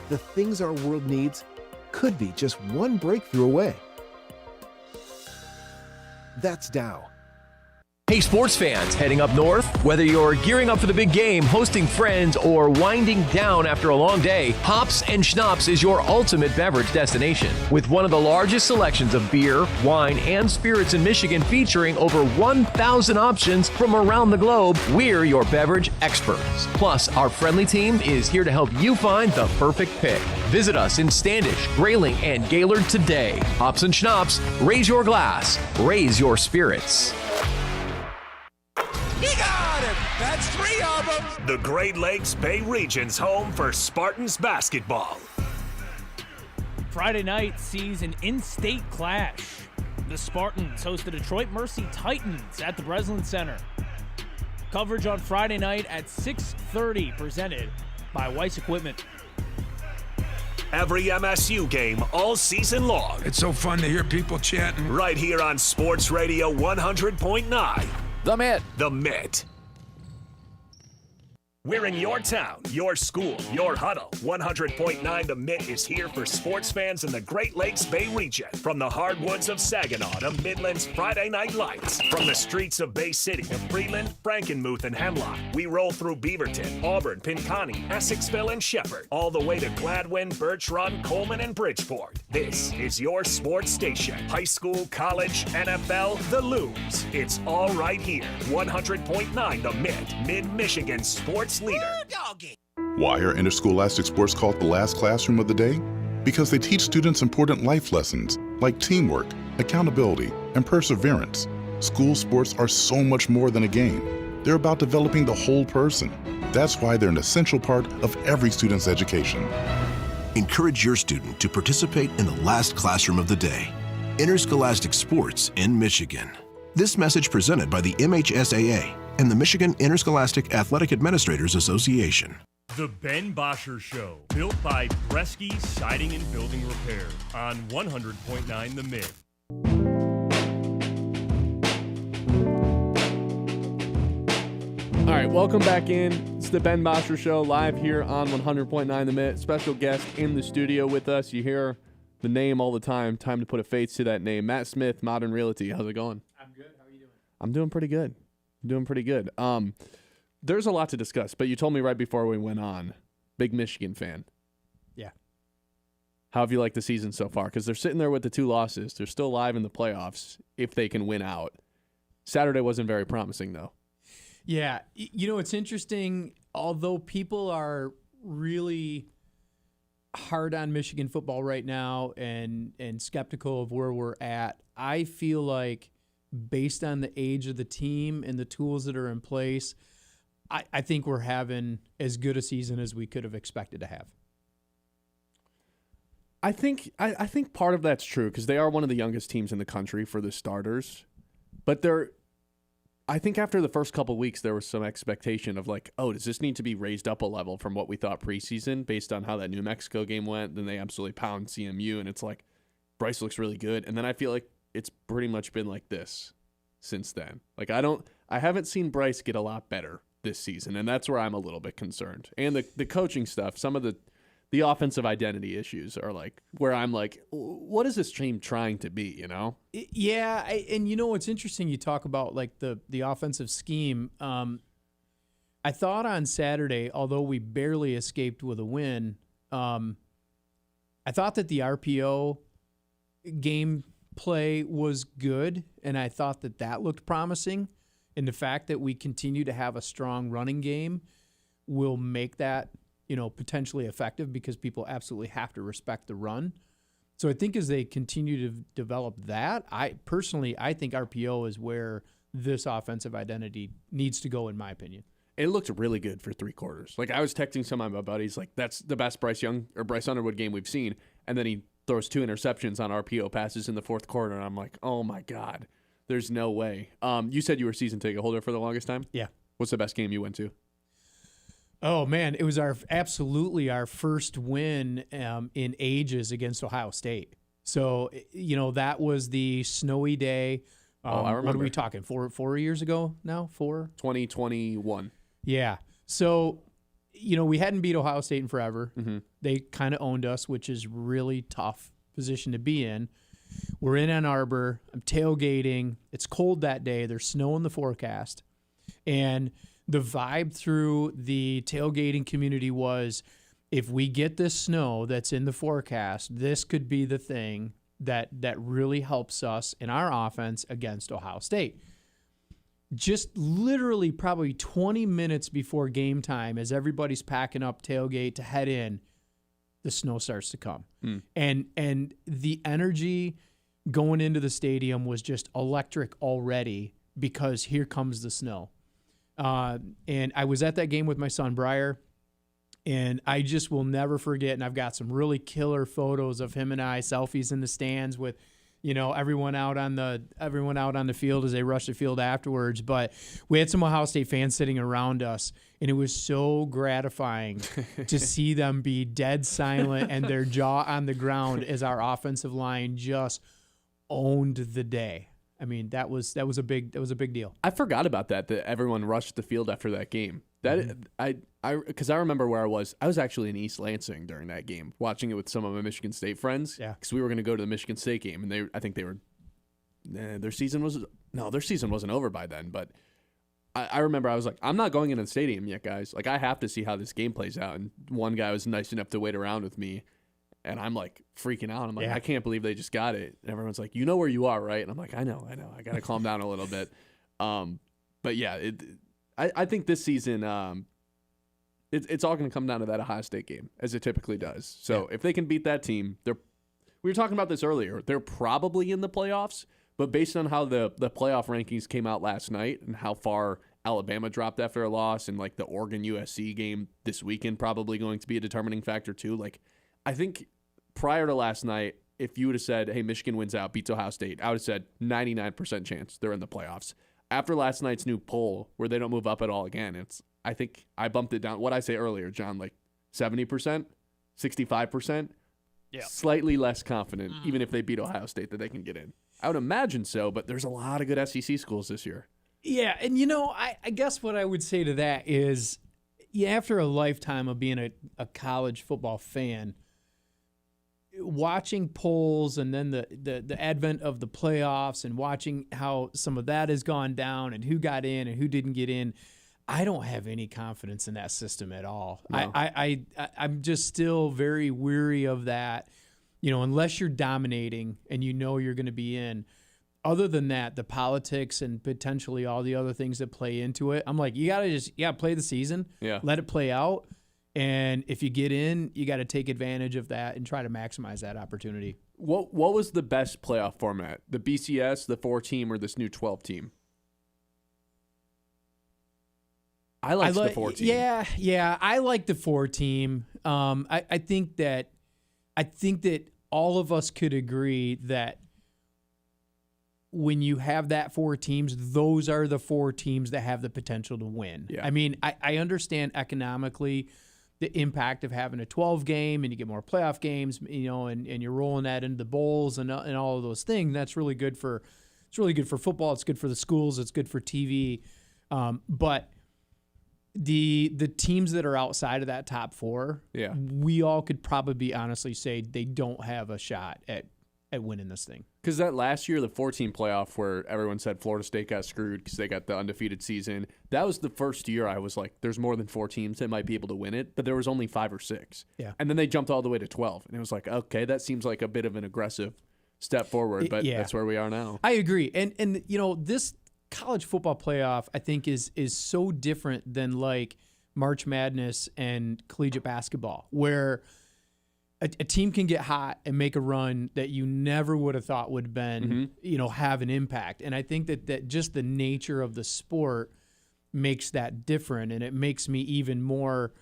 the things our world needs could be just one breakthrough away. That's Dow. Hey, sports fans heading up north? Whether you're gearing up for the big game, hosting friends, or winding down after a long day, Hops and Schnapps is your ultimate beverage destination. With one of the largest selections of beer, wine, and spirits in Michigan featuring over 1,000 options from around the globe, we're your beverage experts. Plus, our friendly team is here to help you find the perfect pick. Visit us in Standish, Grayling, and Gaylord today. Hops and Schnapps, raise your glass, raise your spirits. He got him! That's 3 of them! The Great Lakes Bay Region's home for Spartans basketball. Friday night sees an in-state clash. The Spartans host the Detroit Mercy Titans at the Breslin Center. Coverage on Friday night at 6:30, presented by Weiss Equipment. Every MSU game all season long. It's so fun to hear people chanting. Right here on Sports Radio 100.9. The Mitt. The Mitt. We're in your town, your school, your huddle. 100.9 The Mitt is here for sports fans in the Great Lakes Bay region. From the hardwoods of Saginaw to Midland's Friday Night Lights. From the streets of Bay City to Freeland, Frankenmuth, and Hemlock. We roll through Beaverton, Auburn, Pinconning, Essexville, and Shepherd. All the way to Gladwin, Birch Run, Coleman, and Bridgeport. This is your sports station. High school, college, NFL, the Looms. It's all right here. 100.9 The Mitt, Mid-Michigan sports leader. Why are interscholastic sports called the last classroom of the day? Because they teach students important life lessons like teamwork, accountability, and perseverance. School sports are so much more than a game. They're about developing the whole person. That's why they're an essential part of every student's education. Encourage your student to participate in the last classroom of the day. Interscholastic sports in Michigan. This message presented by the MHSAA and the Michigan Interscholastic Athletic Administrators Association. The Ben Bosscher Show, built by Bresky Siding and Building Repair on 100.9 The Mid. All right, welcome back in. It's the Ben Bosscher Show, live here on 100.9 The Mid. Special guest in the studio with us. You hear the name all the time. Time to put a face to that name. Matt Smith, Modern Realty. How's it going? I'm good. How are you doing? I'm doing pretty good. There's a lot to discuss, but you told me right before we went on, big Michigan fan. Yeah. How have you liked the season so far? Because they're sitting there with the 2 losses. They're still alive in the playoffs if they can win out. Saturday wasn't very promising, though. Yeah. It's interesting. Although people are really hard on Michigan football right now and skeptical of where we're at, I feel like based on the age of the team and the tools that are in place, I think we're having as good a season as we could have expected to have. I think part of that's true because they are one of the youngest teams in the country for the starters. But I think after the first couple weeks, there was some expectation of like, oh, does this need to be raised up a level from what we thought preseason based on how that New Mexico game went? Then they absolutely pound CMU, and it's like, Bryce looks really good. And then I feel like it's pretty much been like this since then. Like I haven't seen Bryce get a lot better this season, and that's where I'm a little bit concerned. And the coaching stuff, some of the offensive identity issues are like where I'm like, what is this team trying to be, you know? Yeah, and it's interesting you talk about like the offensive scheme. I thought on Saturday, although we barely escaped with a win, I thought that the RPO game play was good, and I thought that looked promising. And the fact that we continue to have a strong running game will make that, potentially effective because people absolutely have to respect the run. So I think as they continue to develop that, I think RPO is where this offensive identity needs to go, in my opinion. It looked really good for 3 quarters. Like I was texting some of my buddies, like that's the best Bryce Underwood game we've seen. And then he throws 2 interceptions on RPO passes in the 4th quarter, and I'm like, oh my God, there's no way. You said you were a season ticket holder for the longest time? Yeah. What's the best game you went to? Oh man, it was absolutely our first win in ages against Ohio State. So that was the snowy day. I remember. What are we talking? 4 years ago now? 4? 2021. Yeah. So we hadn't beat Ohio State in forever. Mm-hmm. They kind of owned us, which is really tough position to be in. We're in Ann Arbor. I'm tailgating. It's cold that day. There's snow in the forecast. And the vibe through the tailgating community was, if we get this snow that's in the forecast, this could be the thing that really helps us in our offense against Ohio State. Just literally probably 20 minutes before game time, as everybody's packing up tailgate to head in, the snow starts to come. And the energy going into the stadium was just electric already, because here comes the snow. And I was at that game with my son, Briar, and I just will never forget, and I've got some really killer photos of him and I, selfies in the stands with, everyone out on the field as they rushed the field afterwards. But we had some Ohio State fans sitting around us, and it was so gratifying to see them be dead silent and their jaw on the ground as our offensive line just owned the day. I mean, that was a big deal. I forgot about that everyone rushed the field after that game. Because I remember where I was. I was actually in East Lansing during that game, watching it with some of my Michigan State friends. Yeah, because we were going to go to the Michigan State game, and I think their season wasn't over by then. But I remember I was like, I'm not going into the stadium yet, guys. Like, I have to see how this game plays out. And one guy was nice enough to wait around with me, and I'm like freaking out. I'm like, I can't believe they just got it. And everyone's like, you know where you are, right? And I'm like, I know. I got to calm down a little bit. But yeah, I think this season, it's all going to come down to that Ohio State game, as it typically does. So if they can beat that team, we were talking about this earlier, they're probably in the playoffs, but based on how the playoff rankings came out last night and how far Alabama dropped after a loss, and like the Oregon USC game this weekend probably going to be a determining factor too. Like, I think prior to last night, if you would have said, hey, Michigan wins out, beats Ohio State, I would have said 99% chance they're in the playoffs. After last night's new poll, where they don't move up at all again, I think I bumped it down. What I say earlier, John, like 70%, 65%, slightly less confident, even if they beat Ohio State, that they can get in. I would imagine so, but there's a lot of good SEC schools this year. Yeah, and I guess what I would say to that is, after a lifetime of being a college football fan, watching polls and then the advent of the playoffs and watching how some of that has gone down and who got in and who didn't get in, I don't have any confidence in that system at all. No. I'm just still very weary of that, unless you're dominating and you're going to be in. Other than that, the politics and potentially all the other things that play into it, I'm like, you got to play the season, let it play out. And if you get in, you got to take advantage of that and try to maximize that opportunity. What was the best playoff format? The BCS, the 4-team, or this new 12-team? I like the 4-team. Yeah, I like the 4-team. I think that all of us could agree that when you have that 4 teams, those are the 4 teams that have the potential to win. Yeah. I mean, I understand economically the impact of having a 12 game and you get more playoff games, and you're rolling that into the bowls and all of those things. That's really good for football. It's good for the schools. It's good for TV. But the teams that are outside of that top 4, we all could probably honestly say they don't have a shot at winning this thing. Because that last year, the 14 playoff where everyone said Florida State got screwed because they got the undefeated season, that was the first year I was like, there's more than 4 teams that might be able to win it, but there was only 5 or 6. Yeah. And then they jumped all the way to 12. And it was like, okay, that seems like a bit of an aggressive step forward, but that's where we are now. I agree. And this college football playoff, I think, is so different than like March Madness and collegiate basketball, where a team can get hot and make a run that you never would have thought would have been, have an impact. And I think that just the nature of the sport makes that different, and it makes me even more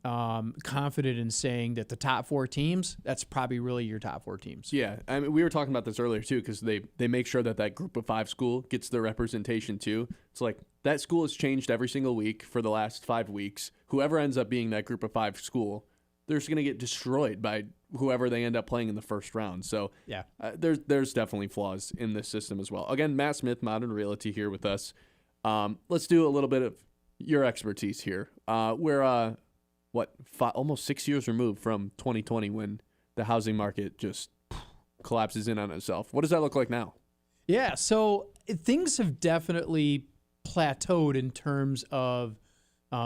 confident in saying that the top 4 teams, that's probably really your top 4 teams. Yeah, I mean, we were talking about this earlier too, because they make sure that group of 5 school gets their representation too. It's like that school has changed every single week for the last 5 weeks. Whoever ends up being that group of 5 school, they're just going to get destroyed by whoever they end up playing in the first round. So there's definitely flaws in this system as well. Again, Matt Smith, Modern Realty, here with us. Let's do a little bit of your expertise here. We're almost 6 years removed from 2020, when the housing market just collapses in on itself. What does that look like now? Yeah, so things have definitely plateaued in terms of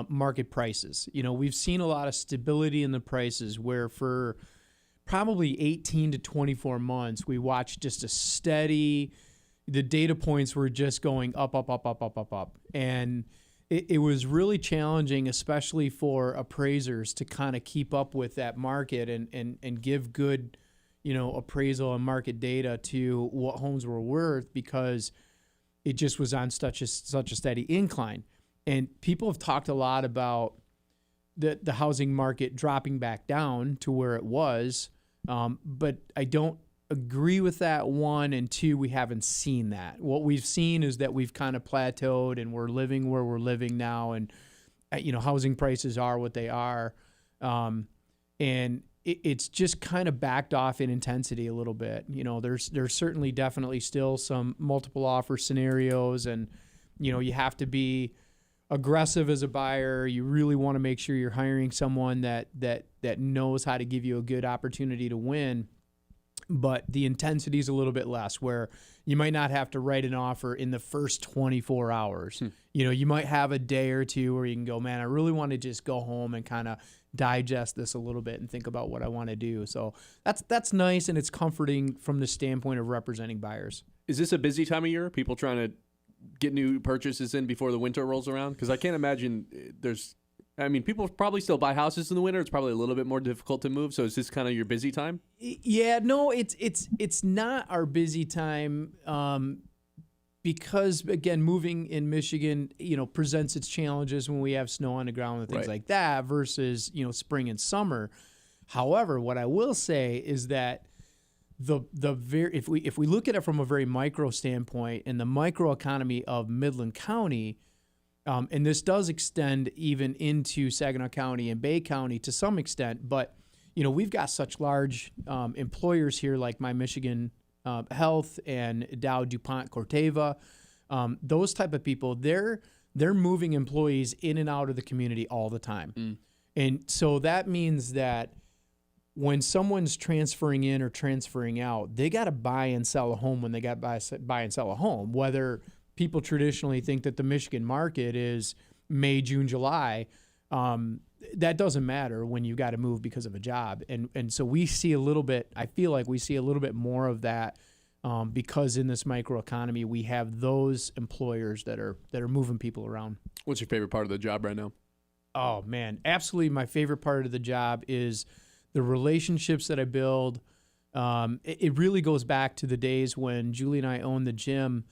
market prices. We've seen a lot of stability in the prices where for probably 18 to 24 months, we watched just a steady, the data points were just going up, up, up, up, up, up, up. And it was really challenging, especially for appraisers to kind of keep up with that market and give good, appraisal and market data to what homes were worth, because it just was on such a steady incline. And people have talked a lot about the housing market dropping back down to where it was. But I don't agree with that, one, and two, we haven't seen that. What we've seen is that we've kind of plateaued and we're living where we're living now, and housing prices are what they are, and it's just kind of backed off in intensity a little bit. There's certainly definitely still some multiple offer scenarios, and you have to be aggressive as a buyer. You really want to make sure you're hiring someone that knows how to give you a good opportunity to win. But the intensity is a little bit less, where you might not have to write an offer in the first 24 hours. You might have a day or two where you can go, man, I really want to just go home and kind of digest this a little bit and think about what I want to do. So that's nice, and it's comforting from the standpoint of representing buyers. Is this a busy time of year? People trying to get new purchases in before the winter rolls around? Because I can't imagine people probably still buy houses in the winter. It's probably a little bit more difficult to move. So is this kind of your busy time? Yeah, no, it's not our busy time, because again, moving in Michigan, presents its challenges when we have snow on the ground and things like that versus, spring and summer. However, what I will say is that if we look at it from a very micro standpoint, in the microeconomy of Midland County, and this does extend even into Saginaw County and Bay County to some extent, but we've got such large employers here like My Michigan Health and Dow, DuPont, Corteva. Those type of people, they're moving employees in and out of the community all the time. And so that means that when someone's transferring in or transferring out, they got to buy and sell a home when they got to buy and sell a home. Whether people traditionally think that the Michigan market is May, June, July, that doesn't matter when you got to move because of a job. And so we see a little bit, I feel like we see a little bit more of that because in this microeconomy, we have those employers that are moving people around. What's your favorite part of the job right now? Oh, man, absolutely. My favorite part of the job is the relationships that I build. It really goes back to the days when Julie and I owned the gym.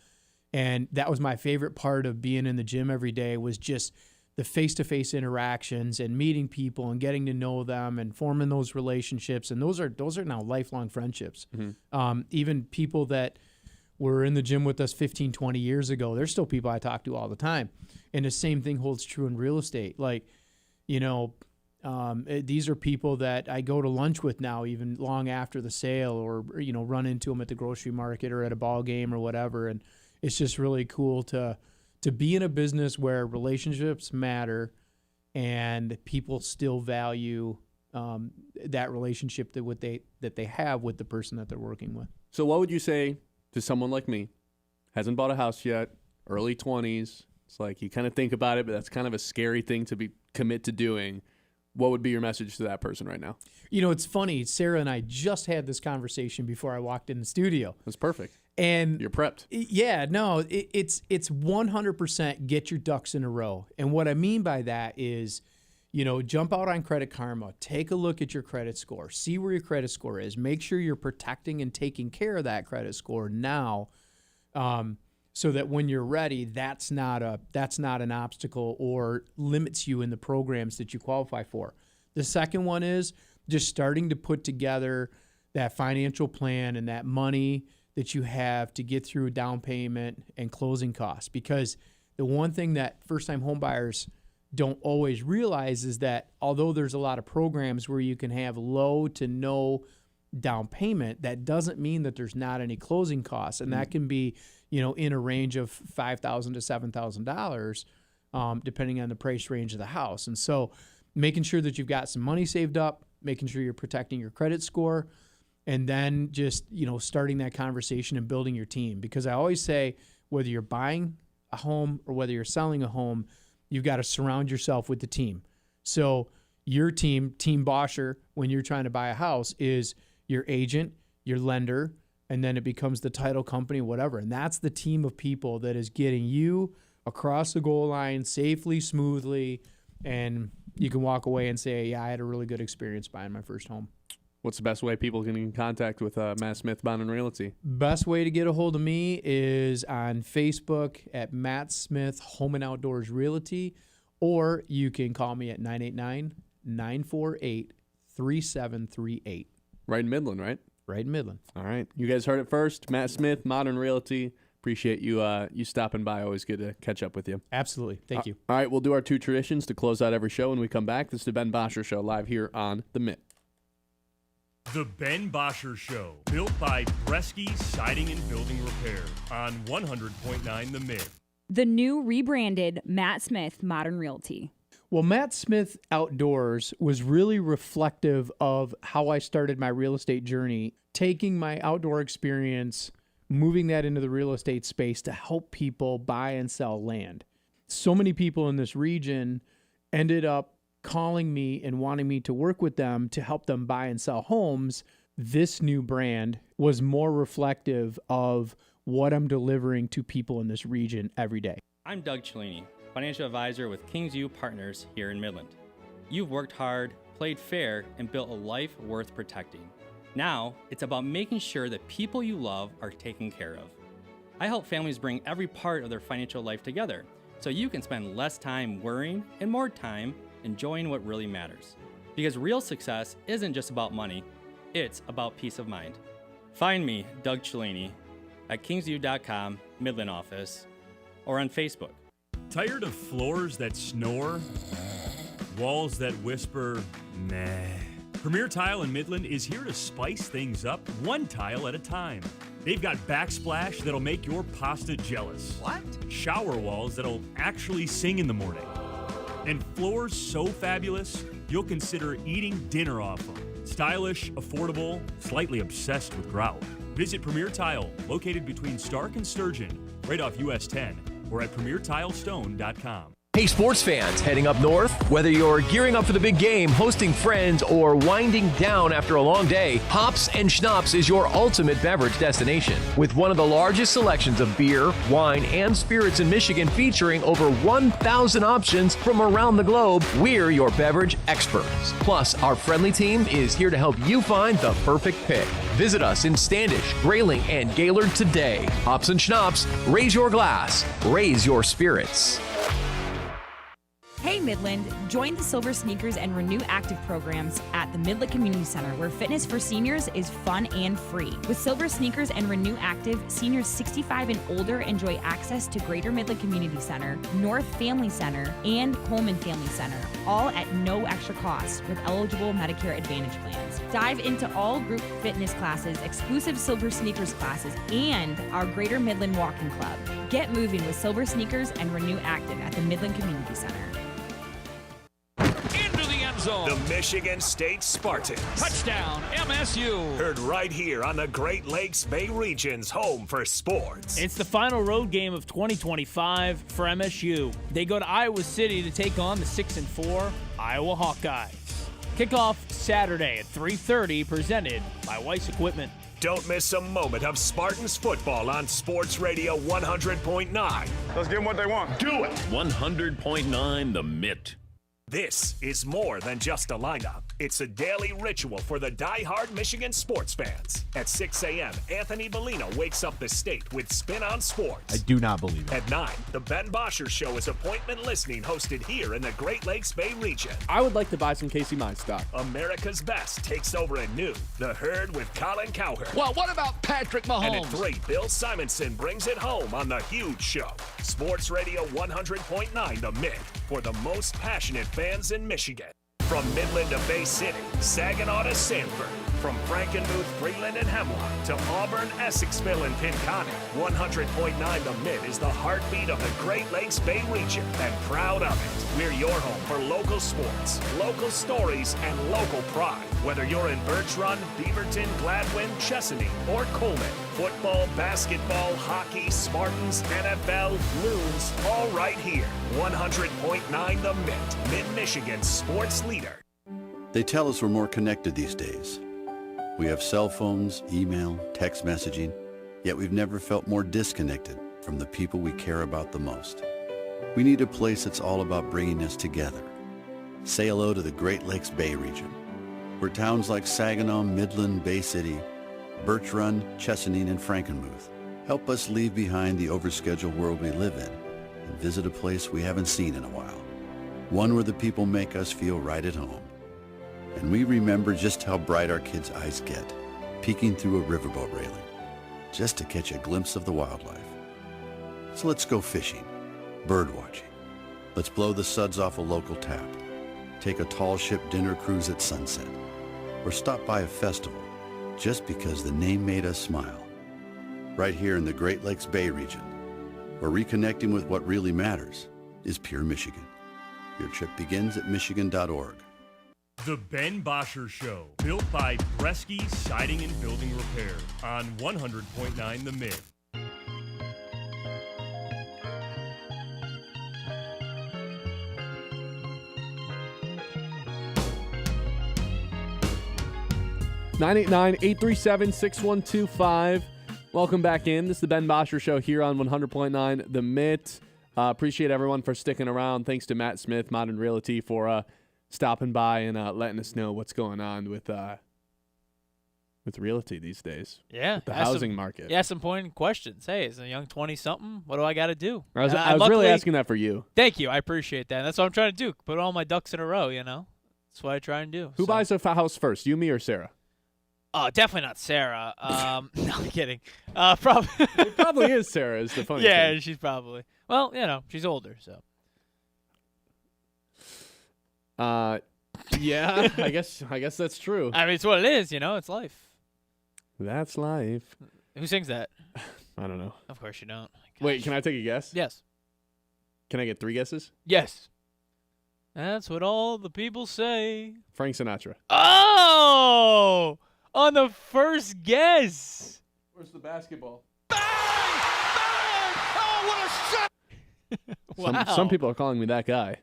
And that was my favorite part of being in the gym every day, was just the face-to-face interactions and meeting people and getting to know them and forming those relationships. And those are now lifelong friendships. Even people that were in the gym with us 15, 20 years ago, they're still people I talk to all the time. And the same thing holds true in real estate. Like, these are people that I go to lunch with now, even long after the sale, or, run into them at the grocery market or at a ball game or whatever. And it's just really cool to be in a business where relationships matter and people still value that relationship that they have with the person that they're working with. So what would you say to someone like me, hasn't bought a house yet, early 20s? It's like you kind of think about it, but that's kind of a scary thing to commit to doing. What would be your message to that person right now? It's funny. Sarah and I just had this conversation before I walked in the studio. That's perfect. And you're prepped. Yeah, no, it's 100% get your ducks in a row. And what I mean by that is, jump out on Credit Karma, take a look at your credit score, see where your credit score is, make sure you're protecting and taking care of that credit score now, so that when you're ready, that's not an obstacle or limits you in the programs that you qualify for. The second one is just starting to put together that financial plan and that money that you have to get through down payment and closing costs. Because the one thing that first-time home buyers don't always realize is that although there's a lot of programs where you can have low to no down payment, that doesn't mean that there's not any closing costs. And that can be, in a range of $5,000 to $7,000, depending on the price range of the house. And so making sure that you've got some money saved up, making sure you're protecting your credit score, and then just, starting that conversation and building your team. Because I always say, whether you're buying a home or whether you're selling a home, you've got to surround yourself with the team. So your team, Team Bosscher, when you're trying to buy a house, is your agent, your lender, and then it becomes the title company, whatever. And that's the team of people that is getting you across the goal line safely, smoothly, and you can walk away and say, yeah, I had a really good experience buying my first home. What's the best way people can get in contact with Matt Smith Bond and Realty? Best way to get a hold of me is on Facebook at Matt Smith Home and Outdoors Realty, or you can call me at 989-948-3738. Right in Midland, right? Right in Midland. All right. You guys heard it first. Matt Smith, Modern Realty. Appreciate you you stopping by. Always good to catch up with you. Absolutely. Thank you. All right. We'll do our 2 traditions to close out every show when we come back. This is the Ben Bosscher Show live here on The Mitt. The Ben Bosscher Show, built by Bresky Siding and Building Repair on 100.9 The Mid. The new rebranded Matt Smith Modern Realty. Well, Matt Smith Outdoors was really reflective of how I started my real estate journey, taking my outdoor experience, moving that into the real estate space to help people buy and sell land. So many people in this region ended up calling me and wanting me to work with them to help them buy and sell homes. This new brand was more reflective of what I'm delivering to people in this region every day. I'm Doug Cellini, financial advisor with KingsU Partners here in Midland. You've worked hard, played fair, and built a life worth protecting. Now, it's about making sure that people you love are taken care of. I help families bring every part of their financial life together so you can spend less time worrying and more time enjoying what really matters. Because real success isn't just about money, it's about peace of mind. Find me, Doug Cellini, at kingsu.com, Midland office, or on Facebook. Tired of floors that snore? Walls that whisper, meh? Premier Tile in Midland is here to spice things up one tile at a time. They've got backsplash that'll make your pasta jealous. What? Shower walls that'll actually sing in the morning. And floors so fabulous, you'll consider eating dinner off them. Stylish, affordable, slightly obsessed with grout. Visit Premier Tile, located between Stark and Sturgeon, right off US 10, or at PremierTileStone.com. Hey, sports fans, heading up north? Whether you're gearing up for the big game, hosting friends, or winding down after a long day, Hops and Schnapps is your ultimate beverage destination. With one of the largest selections of beer, wine, and spirits in Michigan, featuring over 1,000 options from around the globe, we're your beverage experts. Plus, our friendly team is here to help you find the perfect pick. Visit us in Standish, Grayling, and Gaylord today. Hops and Schnapps, raise your glass, raise your spirits. Hey Midland, join the Silver Sneakers and Renew Active programs at the Midland Community Center, where fitness for seniors is fun and free. With Silver Sneakers and Renew Active, seniors 65 and older enjoy access to Greater Midland Community Center, North Family Center, and Coleman Family Center, all at no extra cost with eligible Medicare Advantage plans. Dive into all group fitness classes, exclusive Silver Sneakers classes, and our Greater Midland Walking Club. Get moving with Silver Sneakers and Renew Active at the Midland Community Center. The Michigan State Spartans. Touchdown, MSU. Heard right here on the Great Lakes Bay Region's home for sports. It's the final road game of 2025 for MSU. They go to Iowa City to take on the 6-4 Iowa Hawkeyes. Kickoff Saturday at 3:30, presented by Weiss Equipment. Don't miss a moment of Spartans football on Sports Radio 100.9. Let's give them what they want. Do it. 100.9 The Mitt. This is more than just a lineup. It's a daily ritual for the die-hard Michigan sports fans. At 6 a.m., Anthony Bellino wakes up the state with Spin on Sports. I do not believe it. At 9, the Ben Bosscher Show is appointment listening, hosted here in the Great Lakes Bay region. I would like to buy some Casey Mine stock. America's Best takes over at noon. The Herd with Colin Cowherd. Well, what about Patrick Mahomes? And at 3, Bill Simonson brings it home on The Huge Show. Sports Radio 100.9 The Mid, for the most passionate fans in Michigan. From Midland to Bay City, Saginaw to Sanford, From Frankenmuth, Freeland, and Hemlock to Auburn, Essexville, and Pinconning, 100.9 The Mid is the heartbeat of the Great Lakes Bay region and proud of it. We're your home for local sports, local stories, and local pride. Whether you're in Birch Run, Beaverton, Gladwin, Chesaning, or Coleman, football, basketball, hockey, Spartans, NFL, Loons, all right here. 100.9 The Mid, Mid-Michigan's sports leader. They tell us we're more connected these days. We have cell phones, email, text messaging, yet we've never felt more disconnected from the people we care about the most. We need a place that's all about bringing us together. Say hello to the Great Lakes Bay region, where towns like Saginaw, Midland, Bay City, Birch Run, Chesaning, and Frankenmuth help us leave behind the overscheduled world we live in and visit a place we haven't seen in a while, one where the people make us feel right at home. And we remember just how bright our kids' eyes get, peeking through a riverboat railing, just to catch a glimpse of the wildlife. So let's go fishing, bird watching. Let's blow the suds off a local tap, take a tall ship dinner cruise at sunset, or stop by a festival just because the name made us smile. Right here in the Great Lakes Bay region, where reconnecting with what really matters is pure Michigan. Your trip begins at michigan.org. The Ben Bosscher Show, built by Bresky Siding and Building Repair on 100.9 The Mid. (989-837-6125). Welcome back in. This is the Ben Bosscher Show here on 100.9 The Mitt. Appreciate everyone for sticking around. Thanks to Matt Smith, Modern Realty, for stopping by and letting us know what's going on with realty these days. Yeah. With the housing market. Yeah, some pointed questions. Hey, as a young 20-something, what do I got to do? I was really asking that for you. Thank you. I appreciate that. That's what I'm trying to do. Put all my ducks in a row, you know? That's what I try and do. Who buys a house first, you, me, or Sarah? Oh, definitely not Sarah. No, I'm kidding. Probably. It probably is Sarah, is the funny thing. Yeah, she's probably. Well, you know, she's older, so. Yeah, I guess that's true. I mean, it's what it is, you know? It's life. That's life. Who sings that? I don't know. Of course you don't. Wait, can I take a guess? Yes. Can I get 3 guesses? Yes. That's what all the people say. Frank Sinatra. Oh! On the first guess. Where's the basketball? Bang! Bang! Oh, what a shot! Wow. Some people are calling me that guy.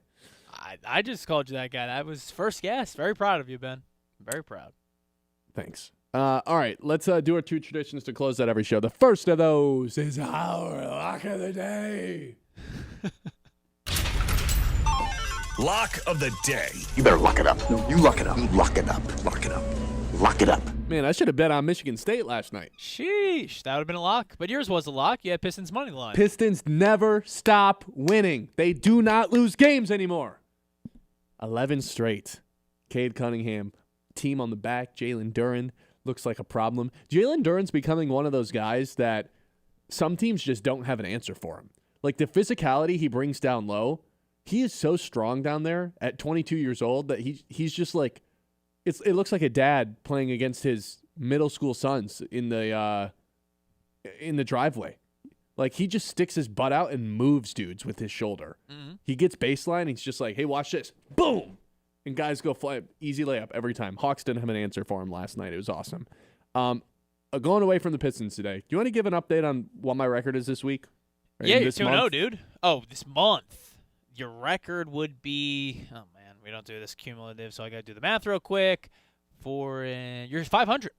I just called you that guy. That was first guess. Very proud of you, Ben. Very proud. Thanks. All right, let's do our 2 traditions to close out every show. The first of those is our lock of the day. Lock of the day. You better lock it up. No, you lock it up. Lock it up. Lock it up. Lock it up. Man, I should have bet on Michigan State last night. Sheesh. That would have been a lock. But yours was a lock. You had Pistons money line. Pistons never stop winning. They do not lose games anymore. 11 straight. Cade Cunningham, team on the back. Jalen Duren looks like a problem. Jalen Duren's becoming one of those guys that some teams just don't have an answer for him. Like the physicality he brings down low, he is so strong down there at 22 years old that he's just like, it looks like a dad playing against his middle school sons in the driveway. Like, he just sticks his butt out and moves dudes with his shoulder. Mm-hmm. He gets baseline, he's just like, hey, watch this. Boom! And guys go fly. Easy layup every time. Hawks didn't have an answer for him last night. It was awesome. Going away from the Pistons today, do you want to give an update on what my record is this week? Yeah, you're 2-0, dude. Oh, this month. Your record would be, oh, man, we don't do this cumulative, so I got to do the math real quick. You're 500.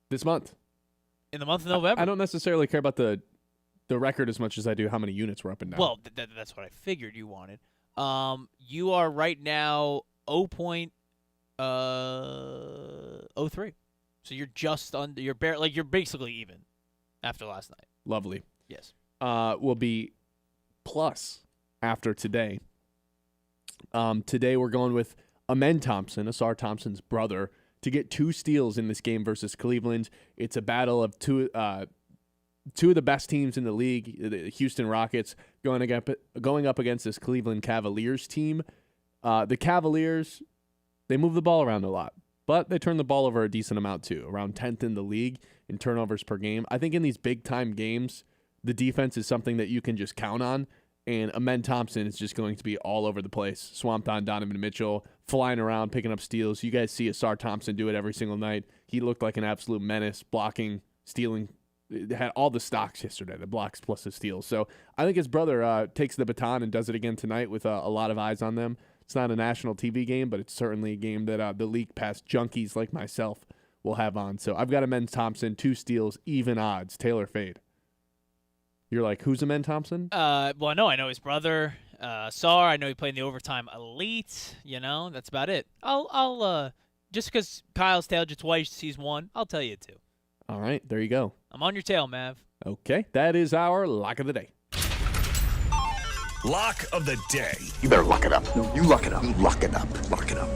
This month. In the month of November. I don't necessarily care about the record as much as I do how many units we're up and down. Well, that's what I figured you wanted. You are right now 0.03. So you're just under. You're basically even after last night. Lovely. Yes. Will be plus after today. Today we're going with Amen Thompson, Asar Thompson's brother, to get 2 steals in this game versus Cleveland. It's a battle of two of the best teams in the league, the Houston Rockets, going up against this Cleveland Cavaliers team. The Cavaliers, they move the ball around a lot. but they turn the ball over a decent amount too, around 10th in the league in turnovers per game. I think in these big-time games, the defense is something that you can just count on, and Amen Thompson is just going to be all over the place, swamped on Donovan Mitchell, flying around, picking up steals. You guys see Asar Thompson do it every single night. He looked like an absolute menace, blocking, stealing. It had all the stocks yesterday, the blocks plus the steals. So I think his brother takes the baton and does it again tonight with a lot of eyes on them. It's not a national TV game, but it's certainly a game that the League Pass junkies like myself will have on. So I've got Amen Thompson, 2 steals, even odds. Taylor fade. You're like, who's Amen Thompson? Well, no, I know his brother, Sar. I know he played in the overtime elite. That's about it. I'll just because Kyle's tailed you twice, he's won, I'll tell you 2. All right, there you go. I'm on your tail, Mav. Okay, that is our lock of the day. Lock of the day. You better lock it up. No, you lock it up. You lock it up. Lock it up.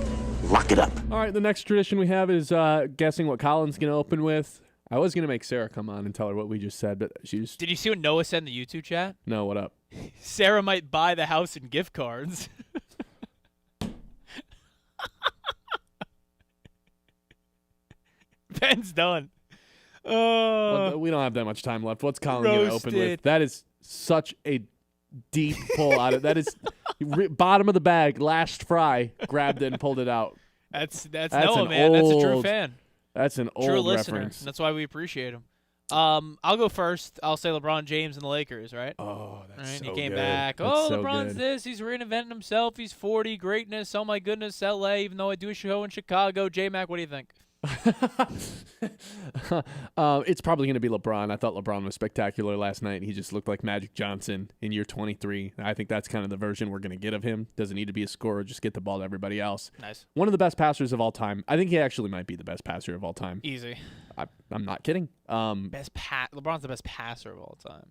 Lock it up. All right, the next tradition we have is guessing what Colin's going to open with. I was going to make Sarah come on and tell her what we just said, but she's... Did you see what Noah said in the YouTube chat? No, what up? Sarah might buy the house in gift cards. Ben's done. Well, we don't have that much time left. What's Colin going to open with? That is such a deep pull out of that is bottom of the bag, last fry, grabbed it and pulled it out. That's Noah, man. That's a true fan. That's an true old listener. reference. That's why we appreciate him. I'll go first. I'll say LeBron James and the Lakers, right? Oh, that's right, so he came good. back. That's so LeBron's good. this. He's reinventing himself. He's 40. Greatness. Oh, my goodness. L.A., even though I do a show in Chicago. J-Mac, what do you think? It's probably going to be LeBron. I thought LeBron was spectacular last night. He just looked like Magic Johnson in year 23. I think that's kind of the version we're going to get of him. Doesn't need to be a scorer. Just get the ball to everybody else. Nice. One of the best passers of all time. I think he actually might be the best passer of all time. Easy. I'm not kidding. LeBron's the best passer of all time.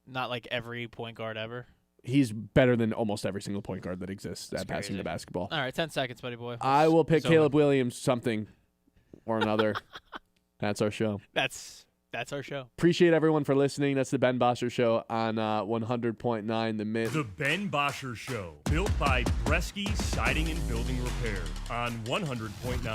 Not like every point guard ever. He's better than almost every single point guard that exists at passing crazy. the basketball. All right, 10 seconds, buddy boy. I will pick So- Caleb Williams something or another. That's our show. That's our show. Appreciate everyone for listening. That's the Ben Bosscher Show on 100.9 The Myth. The Ben Bosscher Show, built by Bresky Siding and Building Repair on 100.9 The